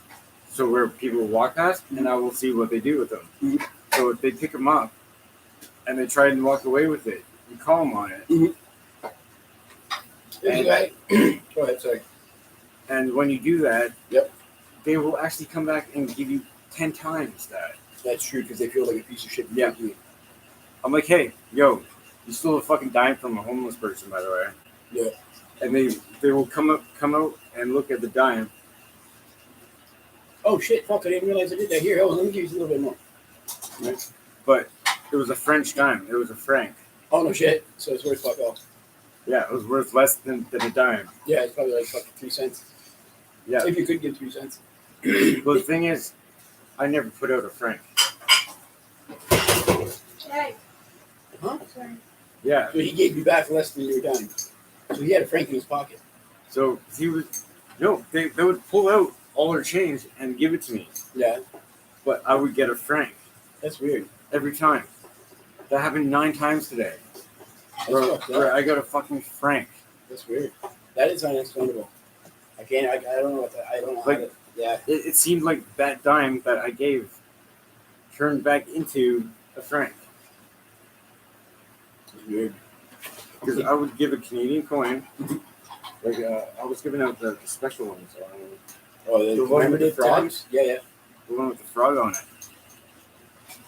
So where people will walk past, and I will see what they do with them. Mhm. So if they pick them up, and they try and walk away with it, you call them on it. There's a guy. Go ahead, sorry. And when you do that, Yep. they will actually come back and give you 10 times that. That's true because they feel like a piece of shit. Yeah. I'm like, hey, yo, you stole a fucking dime from a homeless person, by the way. Yeah. And they will come out and look at the dime. Oh shit! Fuck! I didn't realize I did that. Here, let me give you a little bit more. Right. But it was a French dime. It was a franc. Oh no shit! So it's worth fuck off. Yeah, it was worth less than a dime. Yeah, it's probably like fucking 3 cents. Yeah. If you could give 3 cents. But the thing is, I never put out a franc. Hey. Huh? Sorry. Yeah. So he gave you back less than your dime. So he had a franc in his pocket. So he was, they would pull out all their change and give it to me. Yeah. But I would get a franc That's weird. every time. That happened 9 times today. Where I got a fucking franc. That's weird. That is unexplainable. I don't know what that. I don't know. Like, how to, yeah. It seemed like that dime that I gave turned back into a franc. It's weird. Because I would give a Canadian coin. Like I was giving out the special ones. Oh, The one with the frog? times? Yeah, yeah. The one with the frog on it.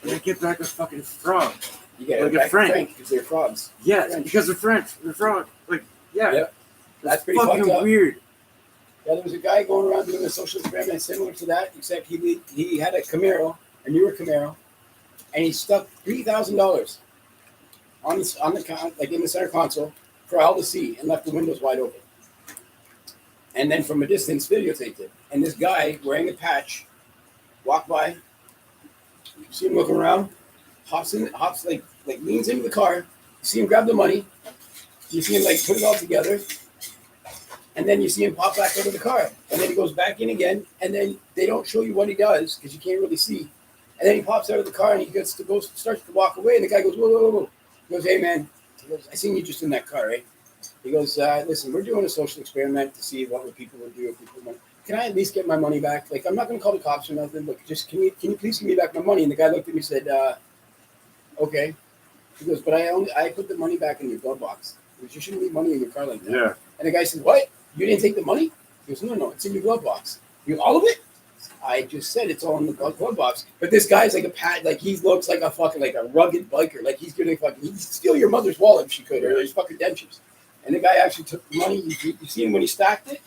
And I get back a fucking frog. You get Like it a back franc. because they're frogs. Yeah, French. because they're French. They're frog. Like, yeah. Yep. That's pretty fucking fucked up. weird. Yeah, there was a guy going around doing a social experiment similar to that, except he had a Camaro, a newer Camaro, and he stuck $3,000 on the like in the center console for all to see, and left the windows wide open. And then from a distance, videotaped it. And this guy wearing a patch walked by. You see him looking around, hops like leans into the car. You see him grab the money. You see him like put it all together. And then you see him pop back out of the car. And then he goes back in again. And then they don't show you what he does because you can't really see. And then he pops out of the car and he starts to walk away. And the guy goes, whoa, whoa, whoa. He goes, hey, man. He goes, I seen you just in that car, right? He goes, listen, we're doing a social experiment to see what people would do if we put money. Can I at least get my money back? Like, I'm not going to call the cops or nothing, but just can you please give me back my money? And the guy looked at me and said, okay. He goes, but I put the money back in your glove box. He goes, you shouldn't leave money in your car like that. Yeah. And the guy said, what? You didn't take the money? He goes, no, it's in your glove box. He goes, all of it? I just said it's all in the glove box. But this guy's like he looks like a fucking, like a rugged biker. Like he's gonna he'd steal your mother's wallet if she could, or his fucking dentures. And the guy actually took the money. You see him when he stacked it?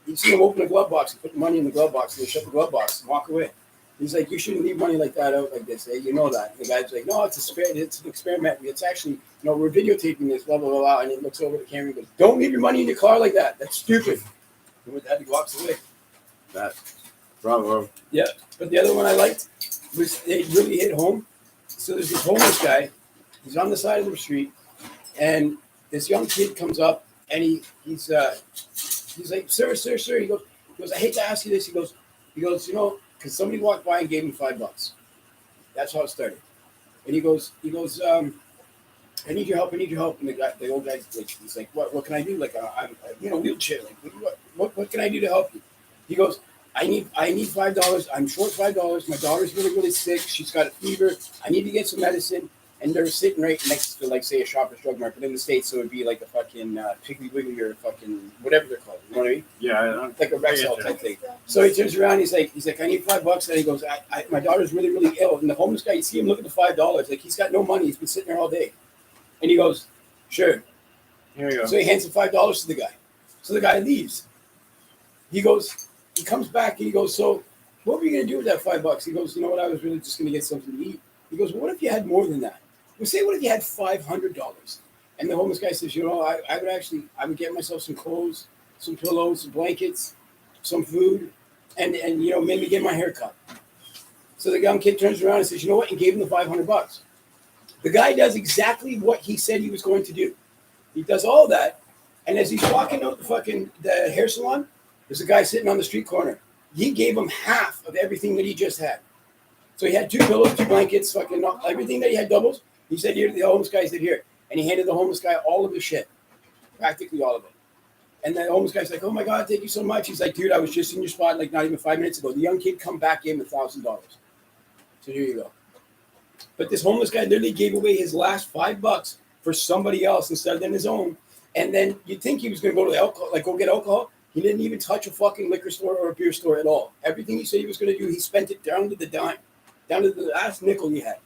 You see him open the glove box and put the money in the glove box, and they shut the glove box and walk away. He's like, you shouldn't leave money like that out like this, eh? You know that. And the guy's like, no, it's an experiment. It's actually, we're videotaping this, blah, blah, blah, blah. And he looks over the camera and goes, don't leave your money in your car like that. That's stupid. And with that, he walks away. That. Bravo. Yeah. But the other one I liked was it really hit home. So there's this homeless guy. He's on the side of the street. And this young kid comes up and he's like, sir. He goes, I hate to ask you this. He goes, because somebody walked by and gave him $5. That's how it started. And he goes, I need your help. And the old guy's like, he's like, what can I do? Like, I'm wheelchair. Like, what can I do to help you? He goes, I need $5. I'm short $5. My daughter's really, really sick. She's got a fever. I need to get some medicine. And they're sitting right next to, like, say, a Shoppers Drug Mart, but in the States, so it'd be like a fucking Piggly Wiggly or fucking whatever they're called. You know what I mean? Yeah, like a Rexall type thing. So he turns around. He's like, I need $5. And he goes, my daughter's really, really ill. And the homeless guy, you see him look at the $5. Like, he's got no money. He's been sitting there all day. And he goes, sure. Here we go. So he hands him $5 to the guy. So the guy leaves. He comes back and he goes, so what were you going to do with that $5? He goes, you know what? I was really just going to get something to eat. He goes, well, what if you had more than that? We say, what if you had $500? And the homeless guy says, I would get myself some clothes, some pillows, some blankets, some food, and maybe get my hair cut. So the young kid turns around and says, you know what? And gave him the $500. The guy does exactly what he said he was going to do. He does all that. And as he's walking out the hair salon, there's a guy sitting on the street corner. He gave him half of everything that he just had. So he had 2 pillows, 2 blankets, everything that he had doubles. He said, here, the homeless guy said, here. And he handed the homeless guy all of his shit, practically all of it. And the homeless guy's like, oh, my God, thank you so much. He's like, dude, I was just in your spot like not even 5 minutes ago. The young kid come back, gave him $1,000. So here you go. But this homeless guy literally gave away his last $5 for somebody else instead of his own. And then you'd think he was going to go to the alcohol, go get alcohol. He didn't even touch a fucking liquor store or a beer store at all. Everything he said he was going to do, he spent it down to the dime, down to the last nickel he had.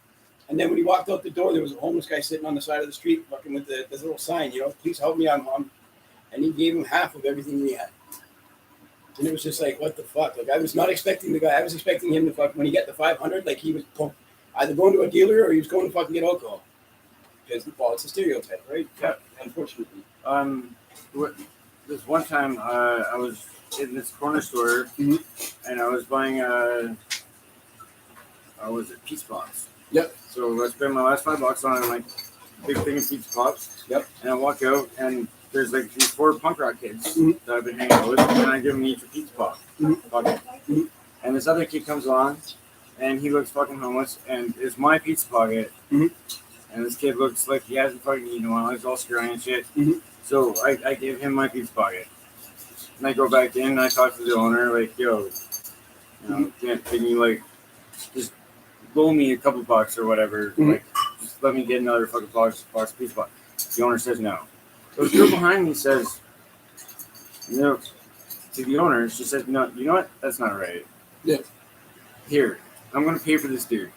And then when he walked out the door, there was a homeless guy sitting on the side of the street, fucking with this little sign, please help me, I'm. And he gave him half of everything he had. And it was just like, what the fuck? Like, I was not expecting the guy. I was expecting him to when he got the $500, like he was either going to a dealer or he was going to fucking get alcohol. Because it's a stereotype, right? Yeah, unfortunately. This one time, I was in this corner store, and I was buying Pizza Pops. Yep. So I spent my last $5 on like a big thing of Pizza Pops. Yep. And I walk out, and there's like these 4 punk rock kids that I've been hanging out with, and I give them each a Pizza Pop. And this other kid comes along, and he looks fucking homeless, and it's my pizza pocket. And this kid looks like he hasn't fucking eaten one. He's all scrawny and shit. So I give him my pizza pocket. And I go back in, and I talk to the owner, like, yo, can you, like, just loan me a couple bucks or whatever. Like, just let me get another fucking box of pizza pocket. The owner says no. So the girl behind me says, to the owner, she says, no, you know what? That's not right. Yeah. Here, I'm going to pay for this dude.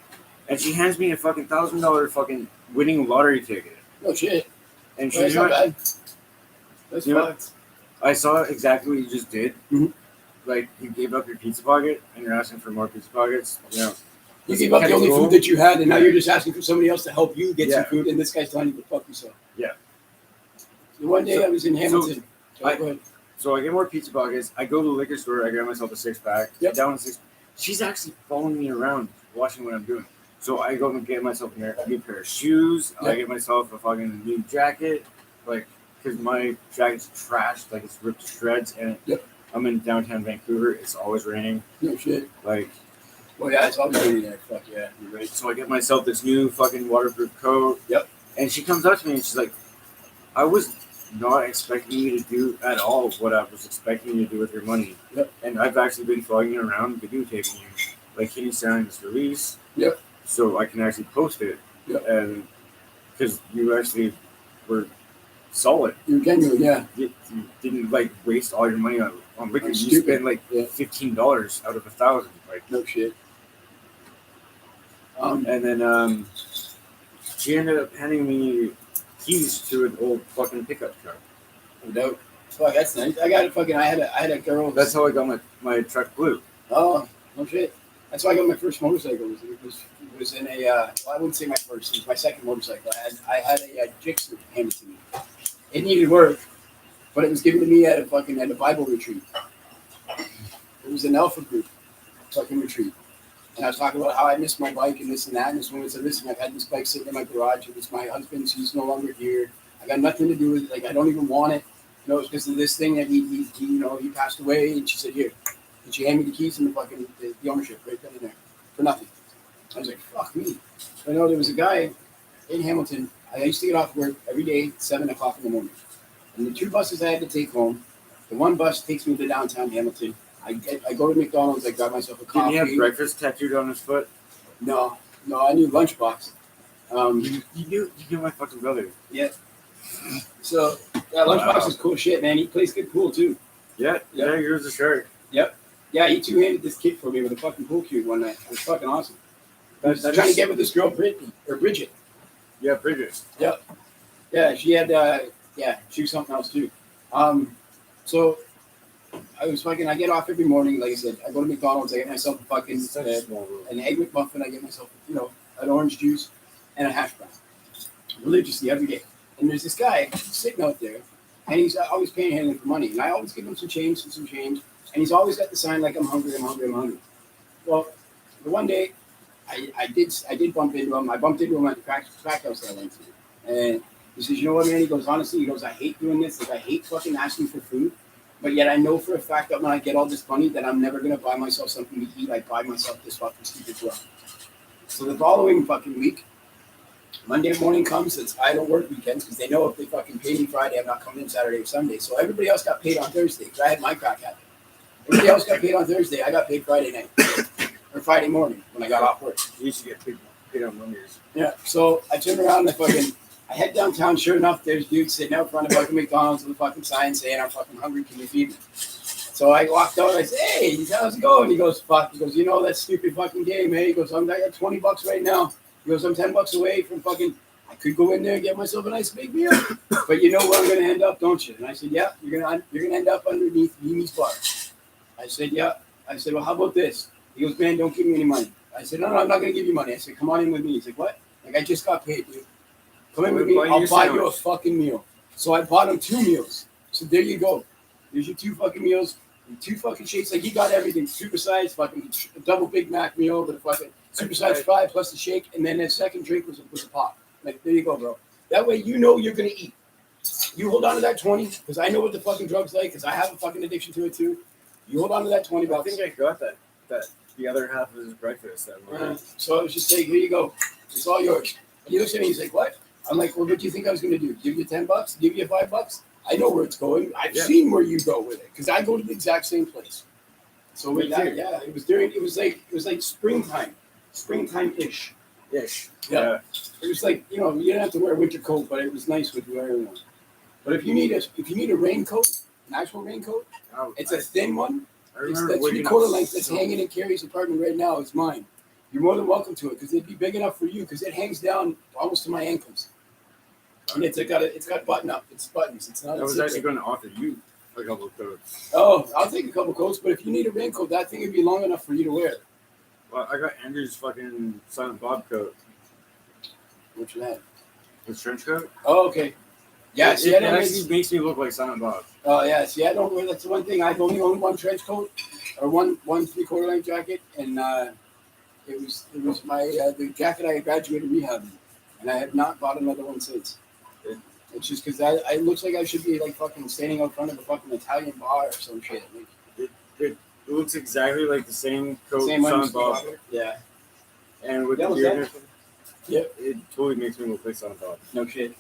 And she hands me a fucking $1,000 fucking winning lottery ticket. Oh, shit. And she, that's not bad. That's fine. I saw exactly what you just did. Like, you gave up your pizza pocket, and you're asking for more pizza pockets. You gave up the only food that you had, and now you're just asking for somebody else to help you get some food, and this guy's telling you to fuck yourself. Yeah. So one day I was in Hamilton. Go ahead. So I get more pizza pockets. I go to the liquor store. I grab myself a 6-pack. Yep. Down 6. She's actually following me around, watching what I'm doing. So I go and get myself a new pair of shoes. Yep. I get myself a fucking new jacket, like, because my jacket's trashed, like it's ripped to shreds, and I'm in downtown Vancouver. It's always raining. No shit. Like, well, yeah, it's always raining there. Fuck yeah, you're right. So I get myself this new fucking waterproof coat. Yep. And she comes up to me and she's like, I was not expecting you to do at all what I was expecting you to do with your money. Yep. And I've actually been throwing it around, videotaping you, like Kitty Sound's release. Yep. So I can actually post it. Yep. And because you actually were solid. You can do it, yeah. You didn't like waste all your money on liquor. You Stupid. spent like $15 out of 1,000. Like No shit. and then she ended up handing me keys to an old fucking pickup truck. No doubt. Fuck, that's nice. I got a fucking. I had a girl. That's how I got my truck blue. Oh, no shit. That's why I got my first motorcycle. It was in a. Well, I wouldn't say my first. It was my second motorcycle. I had a Gixxer handed to me. It needed work, but it was given to me at a Bible retreat. It was an Alpha group fucking retreat. And I was talking about how I missed my bike and this and that. And this woman said, listen, I've had this bike sitting in my garage. It was my husband's. He's no longer here. I got nothing to do with it. Like, I don't even want it. You know, it's because of this thing that he passed away. And she said, here. And she handed me the keys and the ownership right then and there for nothing. I was like, fuck me. So I know there was a guy in Hamilton. I used to get off work every day at 7 o'clock in the morning. And the two buses I had to take home, the one bus takes me to downtown Hamilton. I go to McDonald's, I grab myself a coffee. Didn't he have breakfast tattooed on his foot? No, I knew lunchbox. You knew my fucking brother. Yeah. So lunchbox is cool shit, man. He plays good pool too. Yeah, here's a shirt. Yep. Yeah, he two-handed this kid for me with a fucking pool cue one night. It was fucking awesome. I was trying to get with this girl, Bridget. Yeah, Bridget. Yep. Yeah, she had. She was something else too. So I was fucking. I get off every morning. Like I said, I go to McDonald's. I get myself a fucking an egg McMuffin. I get myself, an orange juice and a hash brown, religiously every day. And there's this guy sitting out there, and he's always panhandling for money. And I always give him some change. And he's always got the sign like, I'm hungry. Well, the one day, I did bump into him. I bumped into him at the crack house that I went to. And he says, you know what, man? He goes, honestly, I hate doing this. Like, I hate fucking asking for food. But yet I know for a fact that when I get all this money that I'm never going to buy myself something to eat. I buy myself this fucking stupid drug. So the following fucking week, Monday morning comes. I don't work weekends because they know if they fucking pay me Friday, I'm not coming in Saturday or Sunday. So everybody else got paid on Thursday because I had my crack habit. Everybody else got paid on Thursday. I got paid Friday night or Friday morning when I got off work. You used to get paid on Mondays. Yeah. So I turn around and I head downtown. Sure enough, there's dudes sitting out front of fucking McDonald's with a fucking sign saying, I'm fucking hungry. Can you feed me? So I walked out. I said, hey, how's it going? He goes, fuck. He goes, that stupid fucking game, hey? He goes, I got $20 right now. He goes, I'm $10 away from fucking. I could go in there and get myself a nice big meal, but you know where I'm gonna end up, don't you? And I said, yeah, you're gonna end up underneath Mimi's bar. I said, yeah. I said, well, how about this? He goes, man, don't give me any money. I said, no, I'm not gonna give you money. I said, come on in with me. He's like, what? Like, I just got paid, dude. Come in with me. I'll buy you a fucking meal. So I bought him 2 meals. So there you go. There's your 2 fucking meals, 2 fucking shakes. Like, he got everything. Supersized fucking double Big Mac meal with a fucking supersized fry plus the shake, and then his second drink was a pop. Like, there you go, bro. That way you know you're going to eat. You hold on to that 20, because I know what the fucking drug's like, because I have a fucking addiction to it, too. You hold on to that 20 bucks. I think I got that the other half of his breakfast that morning. So I was just saying, here you go. It's all yours. And he looks at me, he's like, what? I'm like, well, what do you think I was going to do? Give you $10? Give you $5? I know where it's going. I've seen where you go with it, because I go to the exact same place. So with that, it was like springtime-ish. Yeah. It was like, you didn't have to wear a winter coat, but it was nice with wearing one. But if you need a raincoat, an actual raincoat, it's a thin one. It's the 3/4 length that's hanging in Carrie's apartment right now. It's mine. You're more than welcome to it because it'd be big enough for you because it hangs down almost to my ankles. And it's got button up. It's buttons. It's not. I was actually going to offer you a couple of coats. Oh, I'll take a couple of coats, but if you need a raincoat, that thing would be long enough for you to wear. Well, I got Andrew's fucking Silent Bob coat. What's that? His trench coat? Oh, okay. Yeah, it actually makes me look like Silent Bob. Oh, yeah. See, I don't wear. That's the one thing. I've only owned one trench coat or one 3/4 length jacket, and it was my the jacket I graduated rehab in, and I have not bought another one since. It's just because it looks like I should be like fucking standing out front of a fucking Italian bar or some shit. Like, it looks exactly like the same coat, Silent Bob. Yeah. And with the beard, yep, it totally makes me look like Silent Bob. No shit.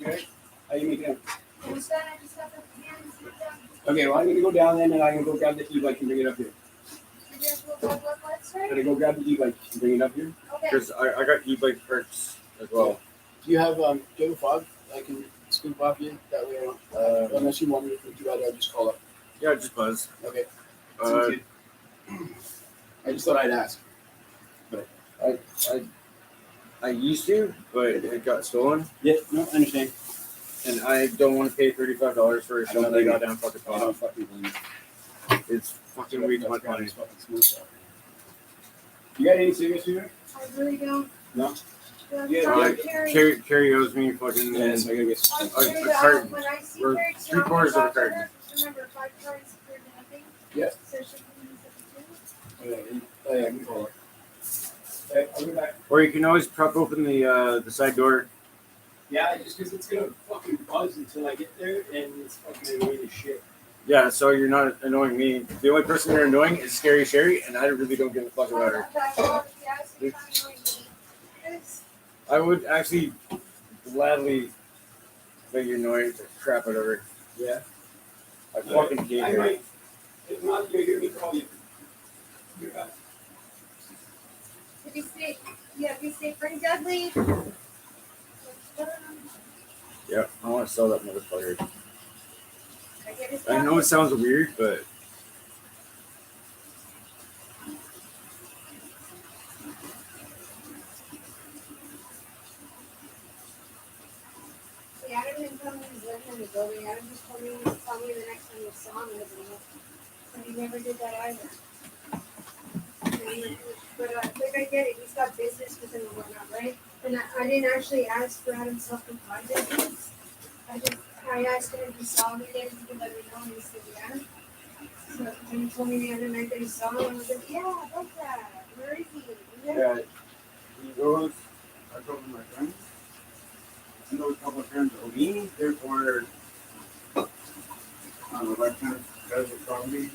How you making it? What's that? I just got the hands down. Okay, well, I'm gonna go down then, and I'm gonna go grab the e-bike and bring it up here. You're gonna go what, sir? Gotta go grab the e-bike and bring it up here. Okay. Because I got e-bike perks as well. Do you have a fog? I can scoop off you that way. I don't, unless you want me to, would you rather I just call up? Yeah, just buzz. Okay. Uh, I just thought I'd ask. I used to, but it got stolen, Yeah, no, I understand. and I don't want to pay $35 for a I don't shot that blame you. goddamn fucking I don't pop. fucking blame you. It's fucking way too much money. Fucking smooth stuff. You got any cigarettes here? I really don't. No. Uh, Carrie owes me fucking Yeah, so I gotta get Oh, some. Carrie, a carton. when I see Or Carrie, three quarters of a carton. Remember, 5 cartons for nothing. Yeah. So she can use it too. Oh, yeah, I can call her. Okay, I'll be back. Or you can always prop open the side door. Yeah, just because it's gonna fucking buzz until I get there, and it's fucking annoying as shit. Yeah, so you're not annoying me. The only person you're annoying is Scary Sherry, and I really don't give a fuck about her. I would actually gladly make you annoy the crap out of her. Yeah. I fucking hate I her. might. If not, you'll hear me call you. You're back. Be safe. Yeah, be safe. Bring Dudley. Yeah, I want to sell that motherfucker. I get his I know it sounds weird, but See, Adam didn't tell me he was living in the building. Adam just told me he would tell me the next time you saw him living in it. And he never did that either. But like I get it, he's got business with him and whatnot, right? And I didn't actually ask for Adam's self-reply business. I asked him if he saw me there, he could let me know, and he said yeah. So when he told me the other night that he saw him, I was like, yeah, I like that. Where is he? yeah, he goes. I told him my friends. I know a couple of friends of me, therefore, on the left hand side of the property.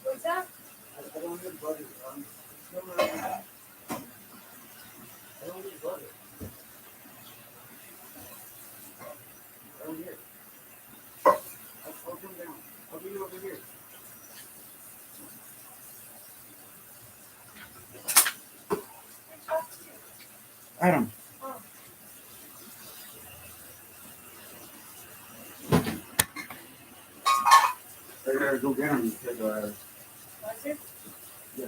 What's that? I don't need butter. I don't need butter. I don't need it. I'll come down. I'll be over here. Adam. Oh. I gotta go get him because Was it? yeah.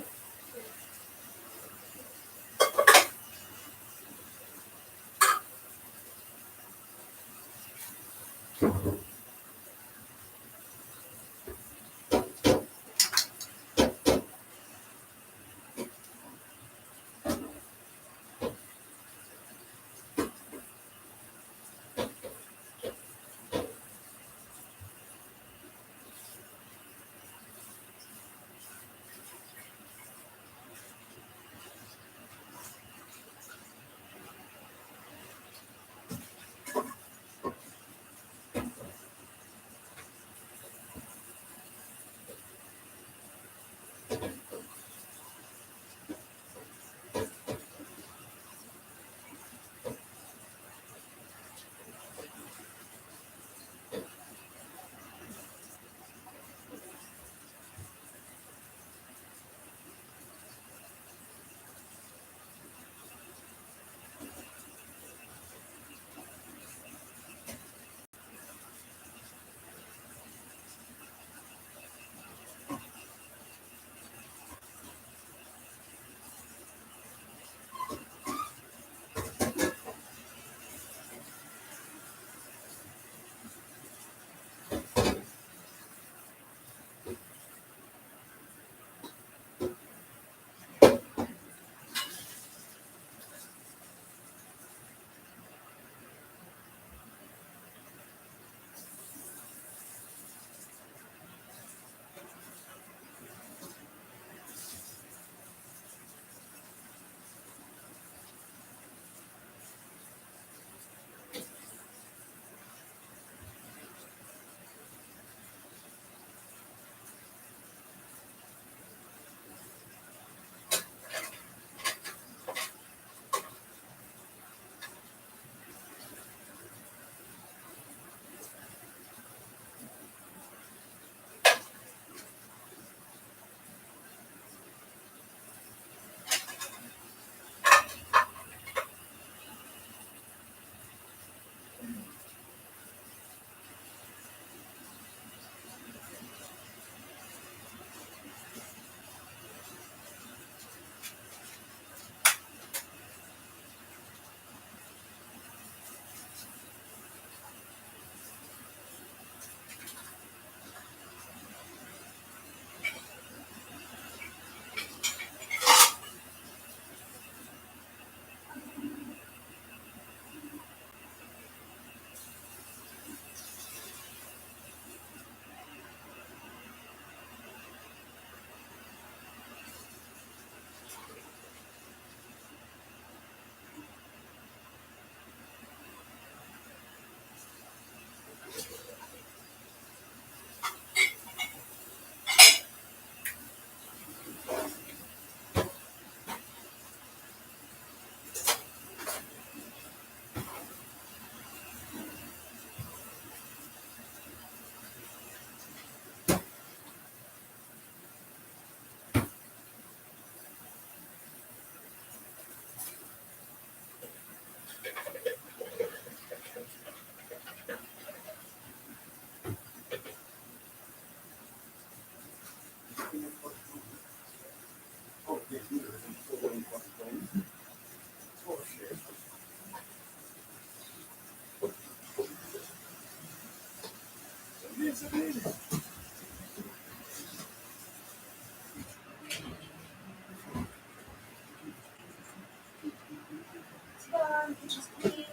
Kitchen's clean.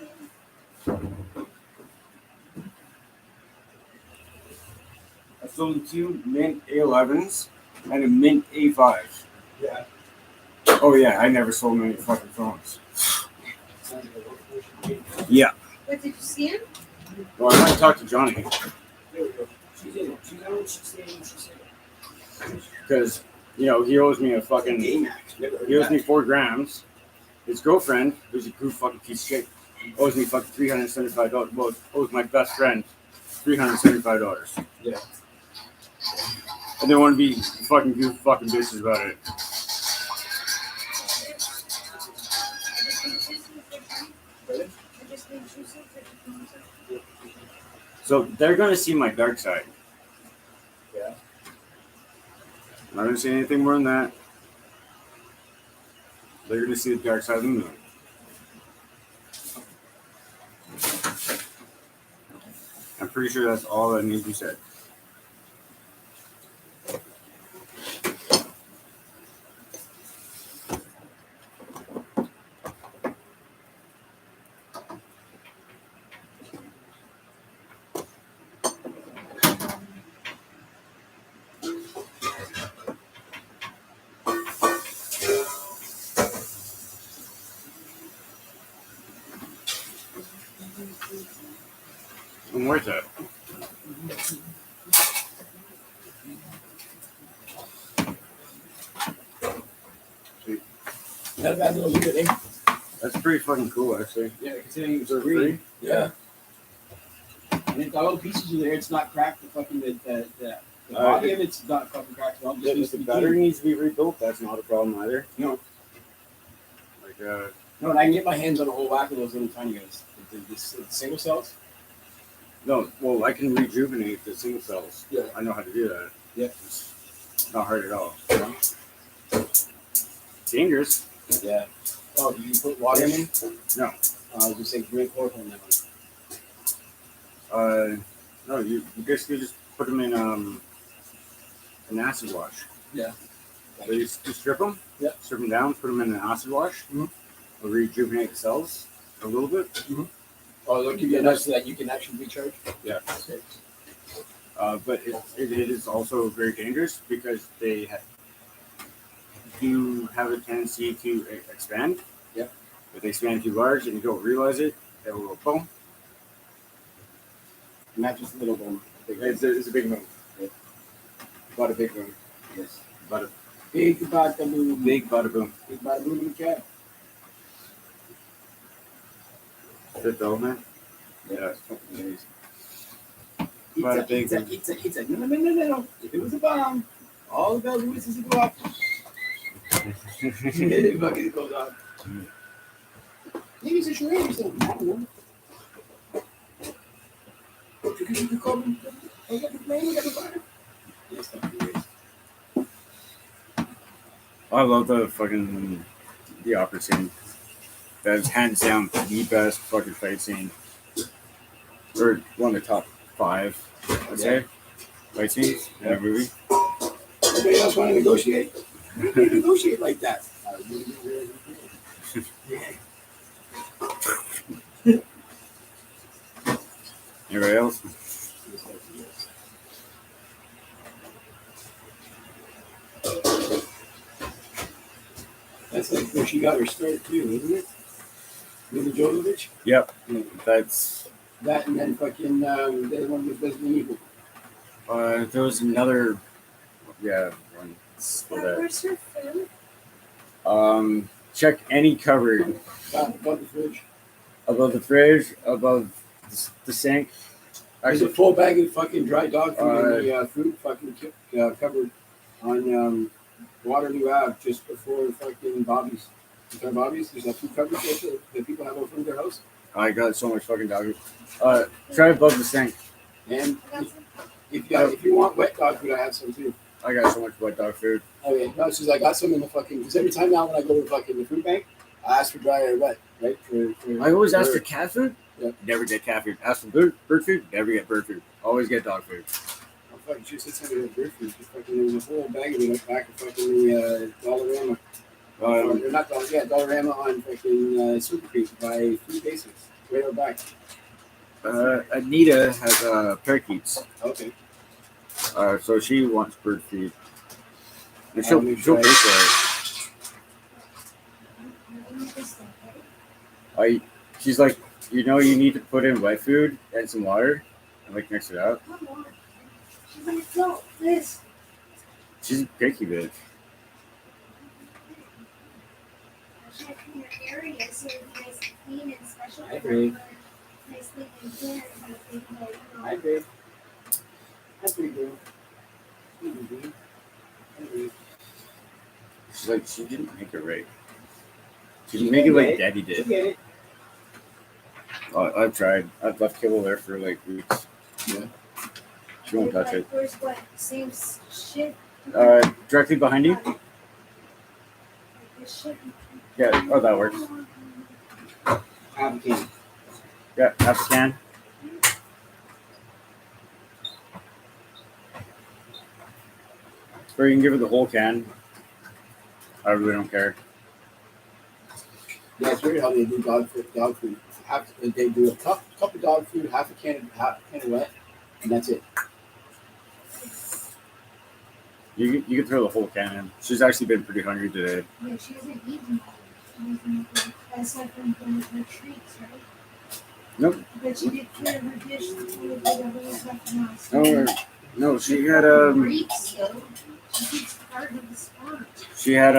I sold 2 mint A11s and a mint A5. Yeah. Oh yeah, I never sold many fucking phones. Yeah. What did you see him? Well, I might talk to Johnny There we go. She's in. She's on. She's saying. She's saying. because he owes me a fucking. Game-Ax. Never heard He of owes me that. 4 grams. His girlfriend, who's a goof fucking piece of shit, owes me fucking $375. Well, owes my best friend $375. Yeah. And they want to be fucking goof fucking bitches about it. Really? I just made juices that you can use. So they're gonna see my dark side. Yeah. I'm not gonna say anything more than that. They're gonna see the dark side of the moon. I'm pretty sure that's all that needs to be said. And where's that? Not a bad little unit, eh? That's pretty fucking cool, actually. Yeah, considering it's Is it free. free? Yeah. And it's got all the pieces in there. It's not cracked. The fucking the body of it's not fucking cracked. Well, just Yeah, needs if to the be battery cleaned. needs to be rebuilt, that's not a problem either. No. Like, No, and I can get my hands on a whole whack of those little tiny guys. The single cells. no, well, I can rejuvenate the single cells. Yeah. I know how to do that. Yeah. It's not hard at all. Dangerous. Yeah. Oh, do you put water in them? No. I was just saying drink water on that one. No, you basically just put them in an acid wash. Yeah. So you just strip them. Yeah. Strip them down. Put them in an acid wash. Mhm. It'll rejuvenate the cells a little bit. Oh, they'll give you enough so that you can actually recharge. Yeah. Okay. But it is also very dangerous because they do have a tendency to expand. Yep. If they expand too large and you don't realize it, it will go boom. Not just a little bone. It's a big move. Yeah. About a big move. Yes. About a Big bada boom. big bada boom. Big bada boom in the cat. Fifth element. Yeah, it's fucking amazing. Bada big boom. It's a no. If it was a bomb, all the bells and whistles would go off. It fucking goes off. Maybe it's a charade or something. I don't know. Because you could call them. I got the plane, I got the fire. Yes, fucking amazing. I love the opera scene. That's hands down the best fucking fight scene. Or one of the top 5, I'd say, fight scenes in a movie. Anybody else want to negotiate? We can negotiate like that. Anybody else? That's like where she got her start too, isn't it? Mila Jovovich. Yep. That's That and then fucking the other one was Resident Evil. there was another one for that. Where's her food? Check any cupboard Above the fridge. above the fridge, above the sink. There's a Actually, full bag of fucking dry dog food in the food fucking cupboard on Waterloo Ave just before fucking Bobby's. Is there Bobby's? There's a food cupboard that people have over in their house. I got so much fucking dog food. Try above the sink. And I got some. if you want wet dog food, I have some too. I got so much wet dog food. Okay, no, it's just I got some in the fucking. Because every time now when I go to fucking the food bank, I ask for dry or wet, right? I always ask for cat food. Yeah. Never get cat food. Ask for bird food. Never get bird food. Always get dog food. fucking she said something about bird food. Just fucking there was a whole bag of it up back of fucking the Dollarama. Or not Dollar, yeah, Dollarama on fucking Super Creek by Food Basics. Right out back. Anita has parakeets. Okay. So she wants bird feed. And I'll she'll pay for it. She's like, you need to put in wet food and some water and like mix it up. Come on. She's an adult. This. She's a picky bitch. Check your area so it's nice and clean and special. I agree. Nicely and clear. I agree. I agree. She's like, she didn't make it right. She didn't make it like Daddy You did. get it. I've tried. I've left kibble there for like weeks. Yeah. She won't touch it. Where's what? Same shit. Directly behind you? Like this shit. Yeah. Oh, that works. Have a can. Yeah, half a can. Or you can give her the whole can. I really don't care. Yeah, it's weird how they do dog food. They do a cup of dog food, half a can of wet, and that's it. You can throw the whole can in. She's actually been pretty hungry today. Yeah, she hasn't eaten anything aside from her treats, right? Nope. But she did clear her dish with whatever was left in the house. No, she had Treats, though. She eats part of the sponge. She had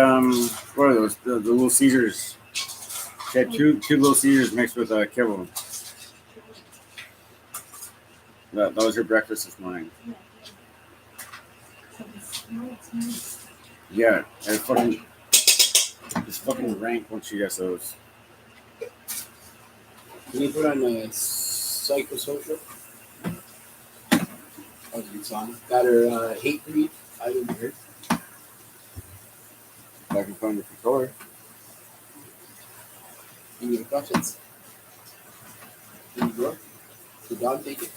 what are those? The Little Caesars. She had two Little Caesars mixed with kibble. That was her breakfast this morning. Yeah, and it's fucking rank once she gets those. Can you put on Psychosocial? That was a good song. Got her Hate Breed. I didn't hear. If I can find the controller. Can you touch it? Can you go? The dog take it?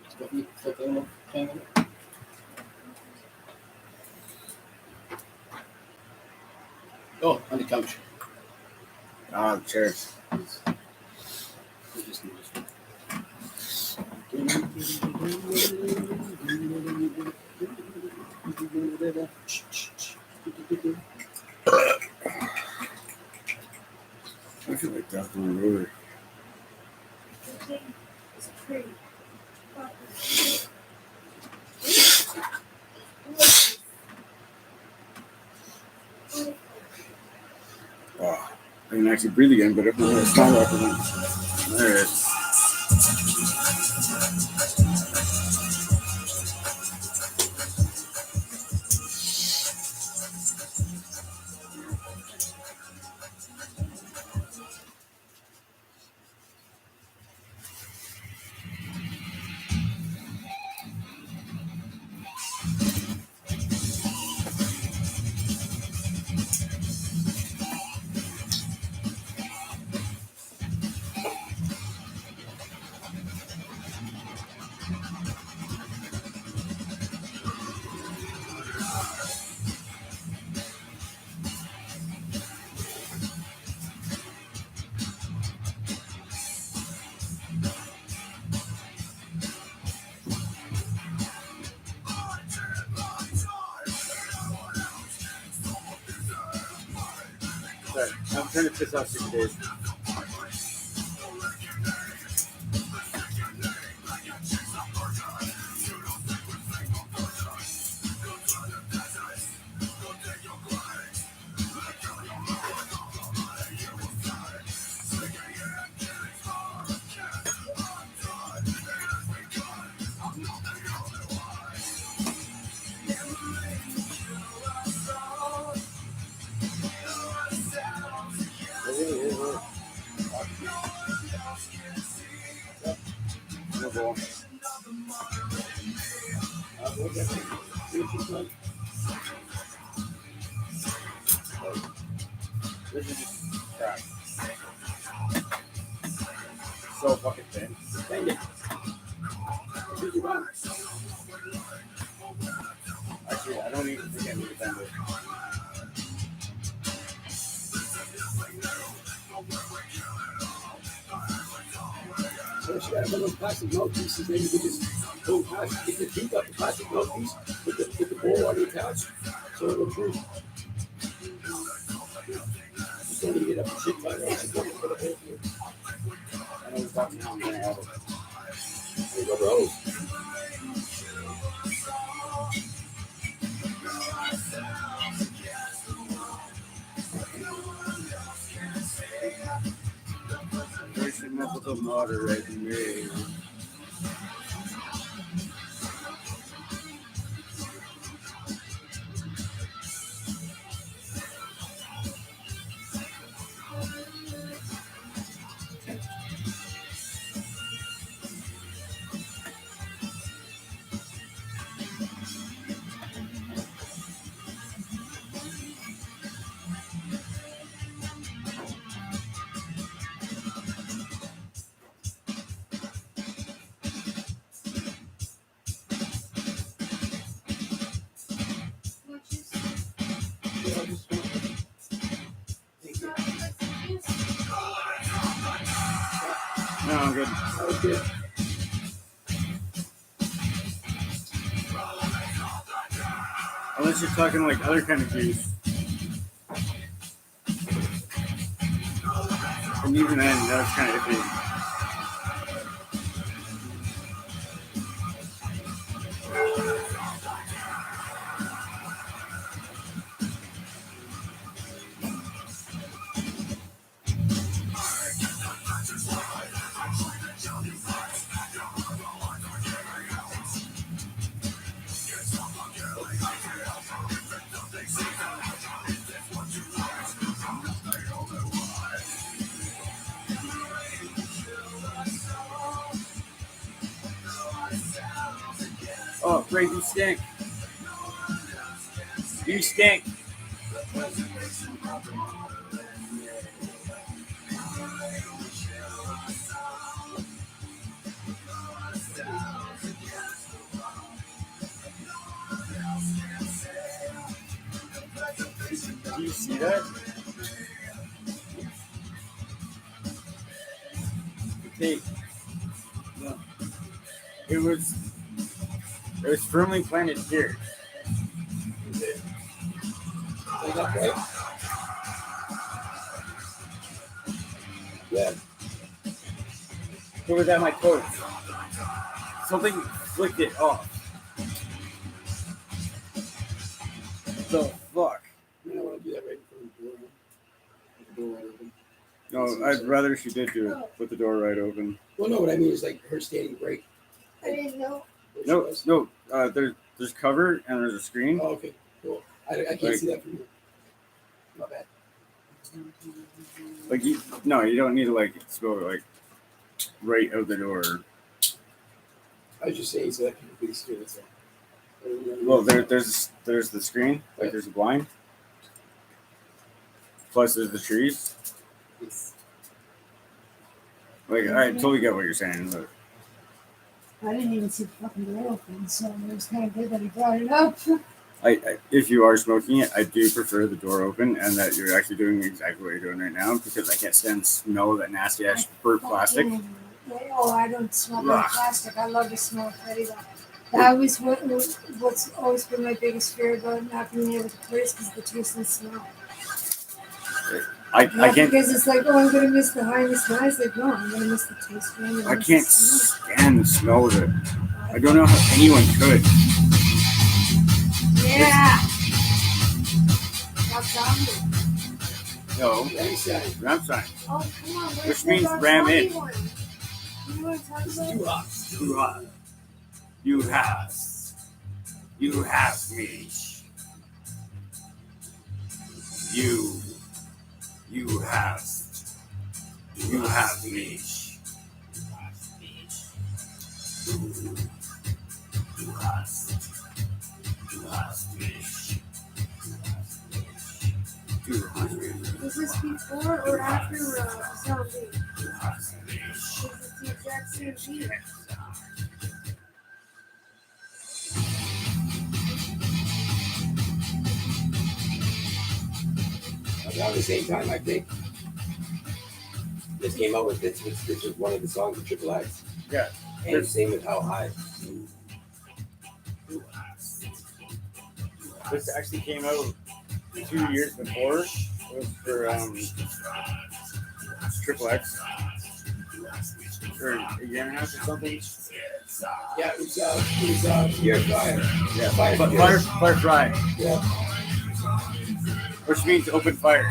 Step the animal hanging it? Oh, on the couch. Ah, chairs. We just need I feel like that's one ruler. It's pretty. Oh, I can actually breathe again, but if it's not like it. There it is. Sorry, I'm trying to piss off 6 days. No ball. This is just crap. So fucking thin. Dang it. So she got one of those plastic mouthpieces. Maybe we just go past, get the tooth up the plastic mouthpiece, put the bowl on the couch, so it'll prove. Just don't need to get up and shit by right. She's looking for the whole thing. I know it's about now. I'm gonna have it. There you go, bros. There's enough of the moderating me. No, I'm good. That was good. Unless you're talking like other kind of juice. And even then, that's kind of iffy. Oh, Brave, you stink. You stink. Do you see that? Okay. No. It was firmly planted here. Is that right? Yeah. It was at my toes. Something flicked it off. The fuck? I don't want to do that right in front of the door. With the door right open. No, I'd rather she did do it. Put the door right open. Well, no, what I mean is like her standing break. I didn't know. No. There's cover and there's a screen. Oh, okay, cool. I can't Like- see that from here. Not bad. Like you don't need to like go like right out the door. I was just saying so that people can see it. Well, there's the screen. Like there's a blind. Plus there's the trees. Like I totally get what you're saying. But I didn't even see the fucking door open, so it was kind of good that he brought it up. I if you are smoking it, I do prefer the door open and that you're actually doing exactly what you're doing right now because I can't stand the smell of that nasty ass burnt plastic. Oh, I don't smell Ugh. burnt plastic. I love to smell Freddy. That was what's always been my biggest fear about not being able to place because the taste and smell. I can't. Because it's like, oh, I'm gonna miss the high and the smell. It's like, no, I'm gonna miss the taste. I'm gonna I miss can't the smell. stand the smell of it. I don't know how anyone could. Yeah. Got zombie. No, Ramside. ramp sign. Oh, come on. Which means ram in. You want to talk about? Too hot. Too hot. You have me. You have me. Was this before or after zombie? Because it's the exact same beat. Around the same time, I think. This came out with this was one of the songs of Triple X. Yeah. And same with How High. This actually came out 2 years before. It was for Triple X. For a year and a half or something. Yeah, it was Fear Fire. Yeah, Fire. Fire Fry. Yeah. Which means open fire.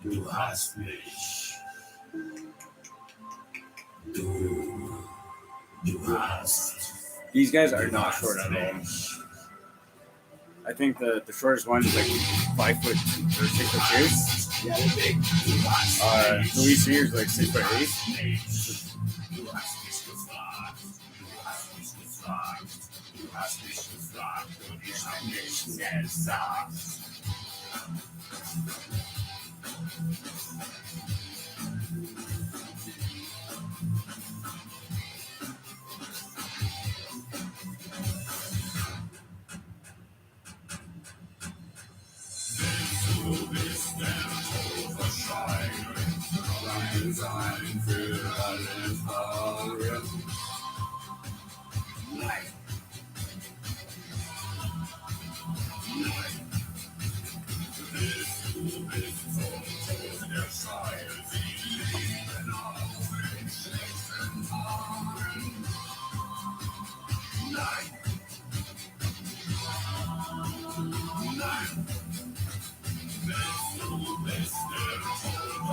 Du hast mich. Du hast. These guys are not short at all. I think the shortest one is like 5 foot or 6 foot 2. Yeah, they're big. Louis Sears is like 6 foot 8. Du hast mich gefragt. Du hast mich gefragt und ich hab nichts gesagt. Du bist der Todesschein, dein Sein für alle Tage. Nein. Du bist vom Tod der Schein, sie lieben auch in schlechten Tagen. Nein. Nein.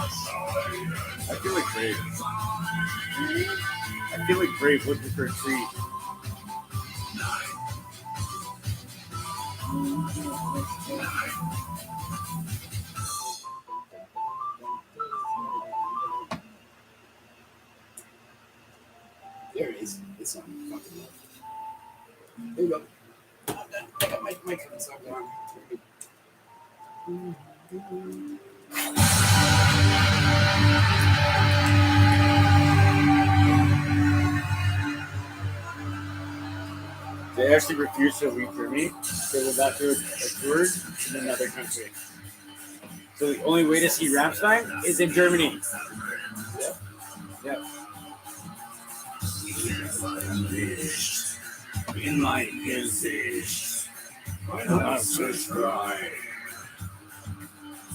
I feel like Brave. I feel like Brave looking for a treat. There it is. It's on fucking love. There you go. I got my song on. They actually refused to leave Germany. They were about to a tour in another country. So the only way to see Rammstein is in Germany. Yeah. In mein Gesicht, mein Hassgeschrei,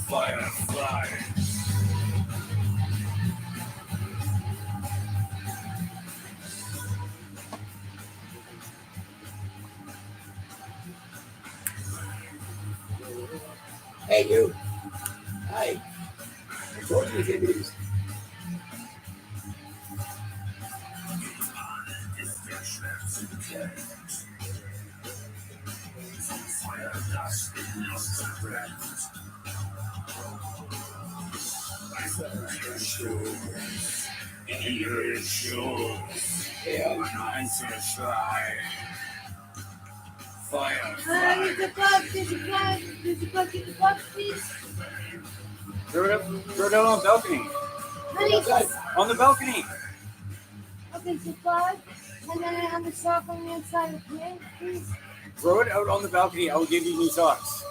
Firefly. Hey, you. Hi. I told you to give me these. There's a bug in the box, please. Throw it out on the balcony. Honey, On the balcony. okay, so bug, and then on the sock on the inside of the pan, please. Throw it out on the balcony. I will give you new socks.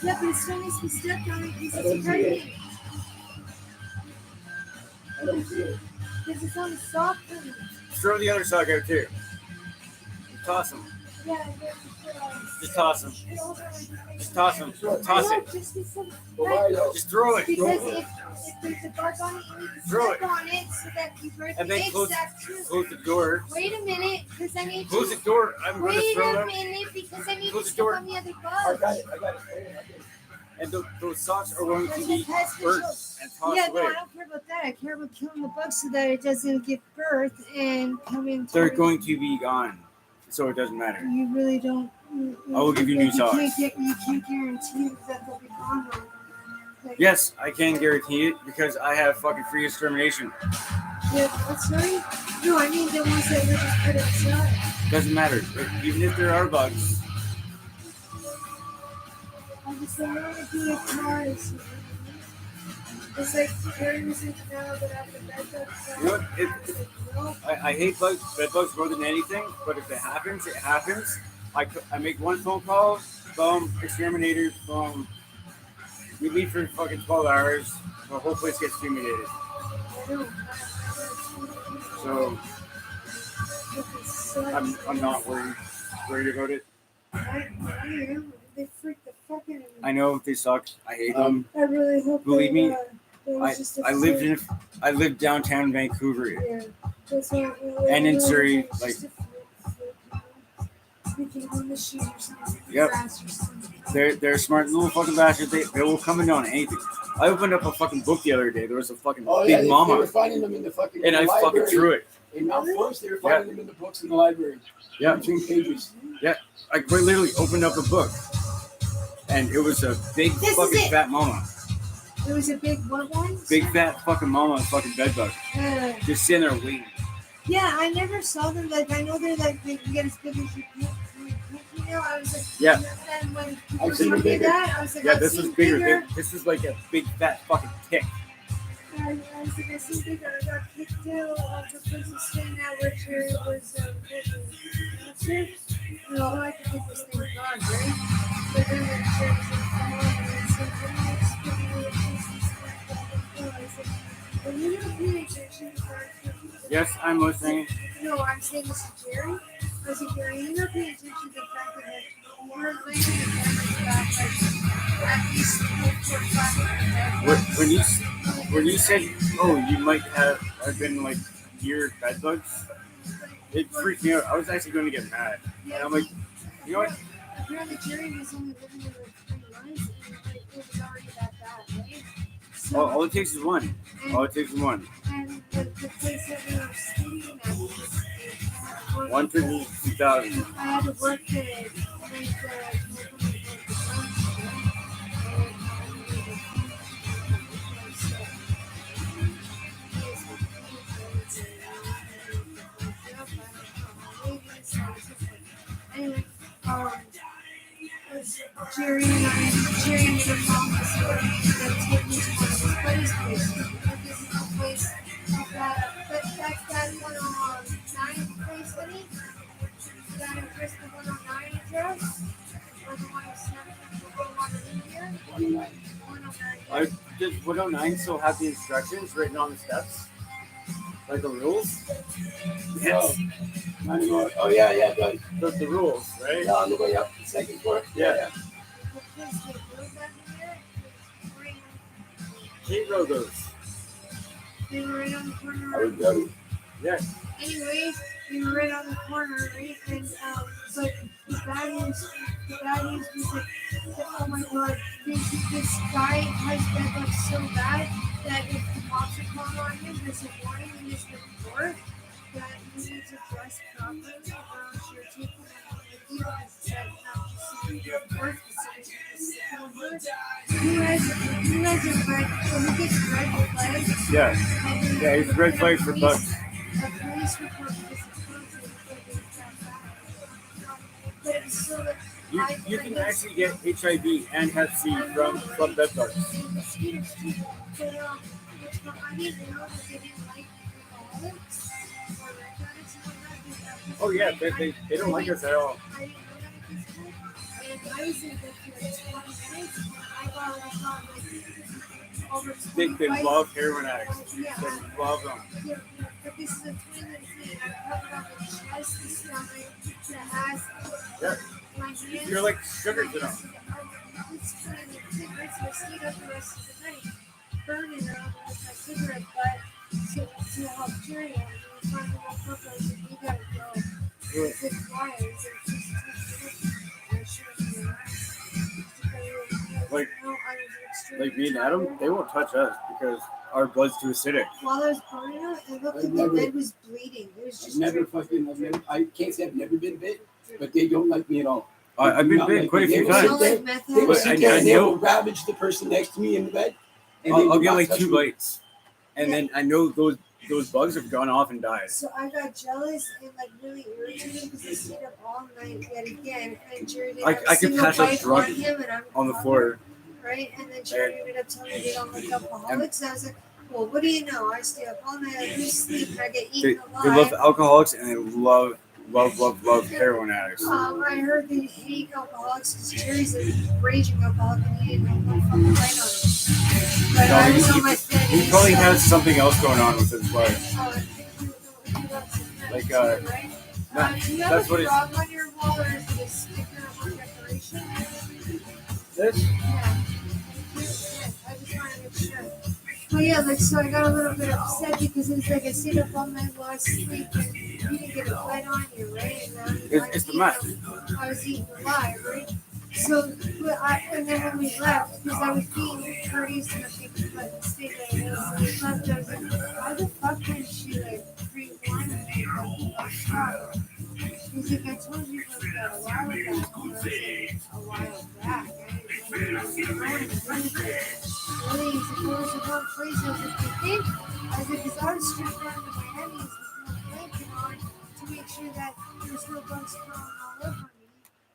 Yeah, but as soon as we stepped on it, this I don't is see it. pregnant. I don't see it. Because it's on the sock. Throw the other sock out too. Toss them. Yeah, Just toss them. Just toss them. Toss it. Just because, Why though? Just throw it. because if there's a bug on it, you need to Throw step it. on it so that you break And the then eggs. close the door. Wait a minute, because I need Close to. the door. I'm going to Wait throw it a out. minute, because I need Close to the step door. on the other I bug. got it. And those socks are going to That's be what pest burnt control. and tossed Yeah, away. no, I don't care about that. I care about killing the bug so that it doesn't give birth and come into. They're going to be gone, so it doesn't matter. You really don't. I will give you new socks. You can't guarantee that they'll be gone. Like, Yes, I can guarantee it because I have fucking free extermination. Yeah, that's right. No, I mean the ones that were just put outside. Doesn't matter. Even if there are bugs. I just don't want to be a cause. It's like carriers in now that have the bed bugs. You know what? I hate bed bugs more than anything, but if it happens, it happens. I make one phone call, boom, exterminator, boom. We leave for fucking 12 hours, the whole place gets fumigated. So I'm not worried about it. I am. They freak the fuck out of me. I know they suck. I hate them. I really hope. Believe me, I I lived downtown Vancouver, Yeah, that's why. and in Surrey, like. Yep. They're a smart little fucking bastards. They will come in on anything. I opened up a fucking book the other day. There was a fucking big They mama, were finding them in the fucking and I library. fucking threw it. In Mount Forest, they were finding them in the books in the library. Yeah. Between pages. Yeah. I quite literally opened up a book, and it was a big fucking fat mama. It was a big what one? Big fat fucking mama, fucking bedbug. Just sitting there waiting. Yeah, I never saw them. Like I know they're like they can get as big as you can. You know, I was like, Yeah. And when I've seen them bigger. that, I was like, Yeah, I've this seen was bigger. bigger. This is like a big fat fucking tick. I was like, I seen bigger. I got kicked out of the place of staying at where Jerry was living. No, I could think this thing gone, right? But then when Jerry was in the home and said, "Well, it's giving me a piece of stuff," I said, "Well, you don't pay attention to that." Yes, I'm listening. No, I'm saying this to Jerry. I was like, Jerry, you don't pay attention to the fact that you're laying the camera back like at least 4 or 5 minutes. When you said, oh, you might have been like near bed bugs, it freaked me out. I was actually going to get mad. And I'm like, you know what? Apparently Jerry was only living in like 3 months and it was already that bad, right? So, All it takes is one. All it takes is one. And the place that we were staying at was 1 to 2,000. I had to work the anyway, Jerry and the mom was that take me to one of his buddy's place. This is the place that one on 9th place, honey. That address, the 109 address, or the 107, the one in here. 109. Does 109 still have the instructions written on the steps? Like the rules? Yes. Oh, yeah, but The rules, right? yeah, on the way up, the second floor. Yeah. Kate wrote those. They were right on the I corner. would go. Yeah. Anyways, we were right on the corner, right? And but the bad news was like, oh my god, this guy has been like so bad that if the cops are calling on him, there's a warning in his report that you need to dress properly around your taking you know, your birth who has a red, who gets red flag? Yeah. Yeah, he's red flag for bugs. A police report because but it's still like You can actually get HIV and Hep C from bed bugs. mosquitoes too. But I didn't know that they didn't like alcoholics or red flags and whatnot. Oh yeah, they don't like us at all. I didn't know that at this point. And I was in bed for like 20 minutes. I got like over 20 They bites. love heroin addicts. Yeah. They love them. Yeah, but this is a 20-minute thing. I covered up the chest, the stomach, the ass, Yeah. my hands. You're like sugar to them. It's 20-minute thing, right? So I stayed up the rest of the night, burning it on with my cigarette butt to help Jerry out. And we finally woke up, I was like, we gotta go. It's like, why? I was like, just and I showed him the ass. Like, I was extremely me and Adam, tired. they won't touch us because our blood's too acidic. While I was burning out, I looked I've and the never- bed was bleeding. It was I've just never drip, fucking, drip, I've never, drip, I can't say I've never been bit, but they don't like me at all. I've been bit quite a few drip. You know, times. like meth They will house. sit there and they know- will ravage the person next to me in the bed. And they I'll will get not like touch 2 me. bites, and then I know those bugs have gone off and died. So I got jealous and like really irritated because I stayed up all night yet again. And Jerry didn't have a I could single pass out bite drunk on him, and I'm on the covered, floor. right? And then Jerry ended up telling me they don't like alcoholics. And I was like, well, what do you know? I stay up all night, I lose sleep, and I get They, eaten they love alive. alcoholics and they love heroin addicts. I heard they hate alcoholics because Jerry's a raging alcoholic and he didn't have one fucking bite on him. But No, I was on my bed. He probably has something else going on with his life. Like, do you have that's a what it's- frog on your wall or is it a sticker on decoration? This? Yeah. I just wanted to make sure. But yeah, like, so I got a little bit upset because it's like I stayed up all night while I was asleep and you didn't get a bite on you, right? And It's the meth. I was eating alive, right? So, and then when we left, because I was being courteous and everything, but stayed there, and when we left, I was like, why the fuck didn't she, like, pre-warn me? He's like, I told you like a while back. And I was like, a while back. I didn't know you were going to do it. Really? He's like, well, it's a wrong place. I was like, you think? I was like, because I was stripped down to my knees with no blanket on to make sure that there was no bugs crawling all over me.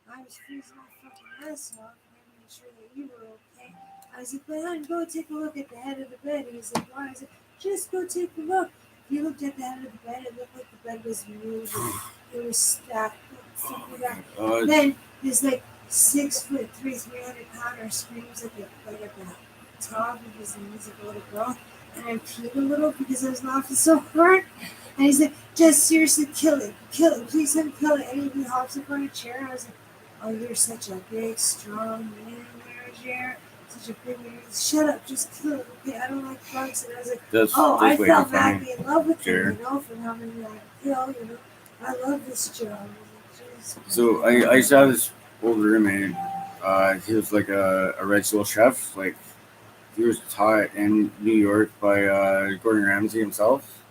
I was freezing my fucking ass off and I made sure that you were okay. I was like, but hon, go take a look at the head of the bed. He was like, why? I was like, just go take a look. He looked at the head of the bed. It looked like the bed was moving. It was stacked. Stuff like that. Then this like 6'3", 300-pounder screams at the top of his knees like a little girl. And I peed a little because I was laughing so hard. And he's like, just seriously kill it, please him kill it. And he hops up on a chair. And I was like, oh, you're such a big, strong man there, Jared. Such a big man. Shut up, just kill it. Okay, I don't like bugs. And I was like, I felt madly in love with him, you know, for having that kill, you know. I love this job. So I used to have this old roommate. He was like a red soul chef. Like he was taught in New York by Gordon Ramsay himself.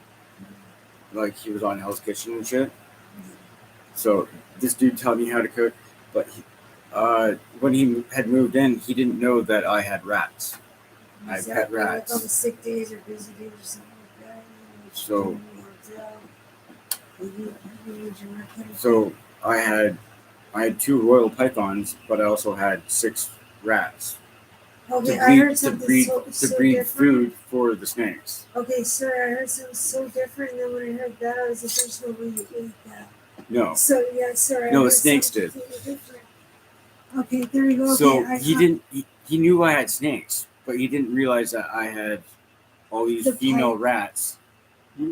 Like he was on Hell's Kitchen and shit. So this dude taught me how to cook, but when he had moved in, he didn't know that I had rats. I had pet rats. Like on the sick days or busy days or something like that. So I had 2 royal pythons, but I also had 6 rats. Okay, I heard something to breed different. food for the snakes. Okay, sir, I heard something so different, and then when I heard that, I was like, there's no way you ate that. No. So, yeah, sir. No, the snakes did. Okay, there you go. So Okay, he knew I had snakes, but he didn't realize that I had all these female rats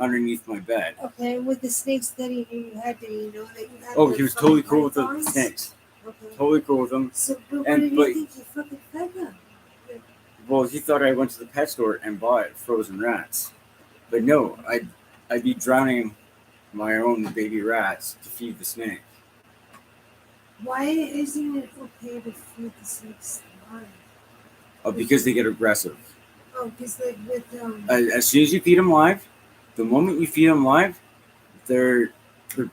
underneath my bed. Okay, with the snakes that he knew you had, did he know that you had? Oh, he was totally cool with the pythons? snakes. Okay. Totally cool with them. So, but what did you think you fucking fed them? Well, he thought I went to the pet store and bought frozen rats. But no, I'd be drowning my own baby rats to feed the snake. Why isn't it okay to feed the snakes live? Because they get aggressive. Oh, because like with As soon as you feed them live, the moment you feed them live, their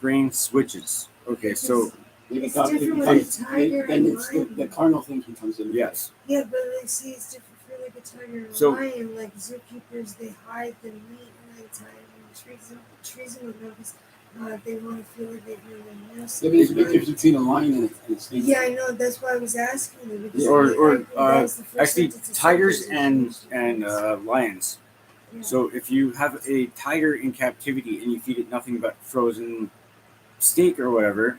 brain switches. Okay, so it's different with a tiger then and it's lion. the carnal thinking comes in. yes. Yeah, but like, see, it's different for like a tiger and a So- lion. Like zookeepers, they hide the meat in the time and trees them with them because they want to feel like they hear their nest. Yeah, but there's a big difference between a lion and a snake. Yeah, I know. That's why I was asking you. Because Actually, tigers and lions. Yeah. So if you have a tiger in captivity and you feed it nothing but frozen steak or whatever,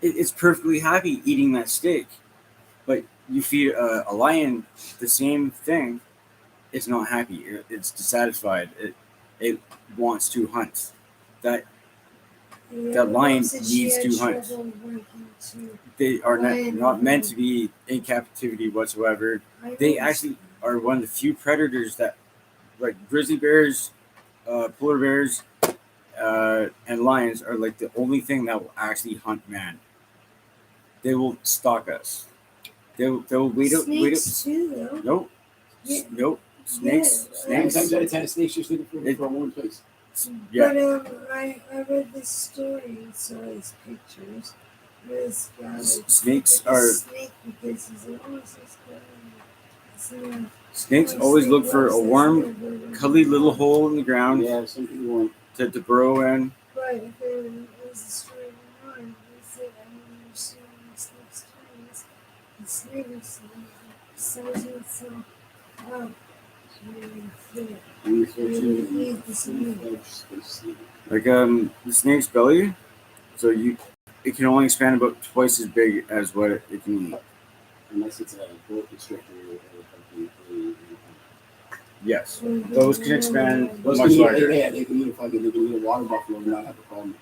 it's perfectly happy eating that steak. But you feed a lion the same thing, it's not happy. It's dissatisfied. It wants to hunt. That lion needs to hunt. They are not meant to be in captivity whatsoever. They actually are one of the few predators that, like grizzly bears, polar bears, and lions are like the only thing that will actually hunt man. They will stalk us. They'll wait up. Snakes too, though. Nope. Yeah. Nope. Snakes. Yeah. 9 Snakes. times out of 10, a snake's just looking for a warm place. Yeah. But I read this story and saw these pictures. This guy Snakes like, are. a snake because he's like, oh, it's this guy. Snakes always look for a warm, cuddly little hole in the ground Yeah, some people want. to burrow in. But if there was a story online, they said, I don't understand snake's tongues. The snake is sizing itself up. When you're 13, You eat the snake. Like the snake's belly, so it can only expand about twice as big as what it can eat. unless it's a boa constrictor or something. Yes, those can expand Those much can eat, larger. yeah, they can eat a water buffalo and not have a problem.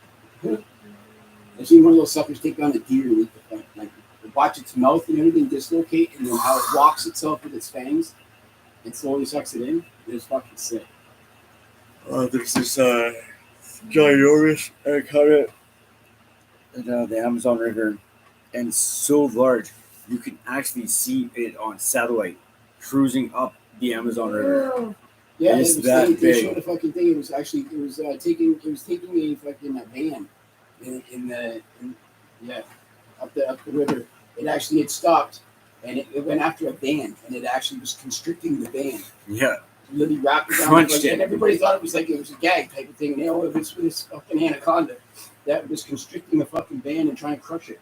I've seen one of those suckers take down a deer and eat like watch its mouth and everything dislocate, and then how it walks itself with its fangs and slowly sucks it in. It's fucking sick. There's this ginormous anaconda in the Amazon River, and it's so large you can actually see it on satellite cruising up the Amazon River. Oh, Yeah, It's it was, that they big. showed a fucking thing. It was taking a fucking van up the river. It actually had stopped and it went after a van and it actually was constricting the van. Yeah, Literally wrapped it down, Crunched and it. everybody thought it was a gag type of thing. No, it was this fucking anaconda that was constricting the fucking van and trying to crush it.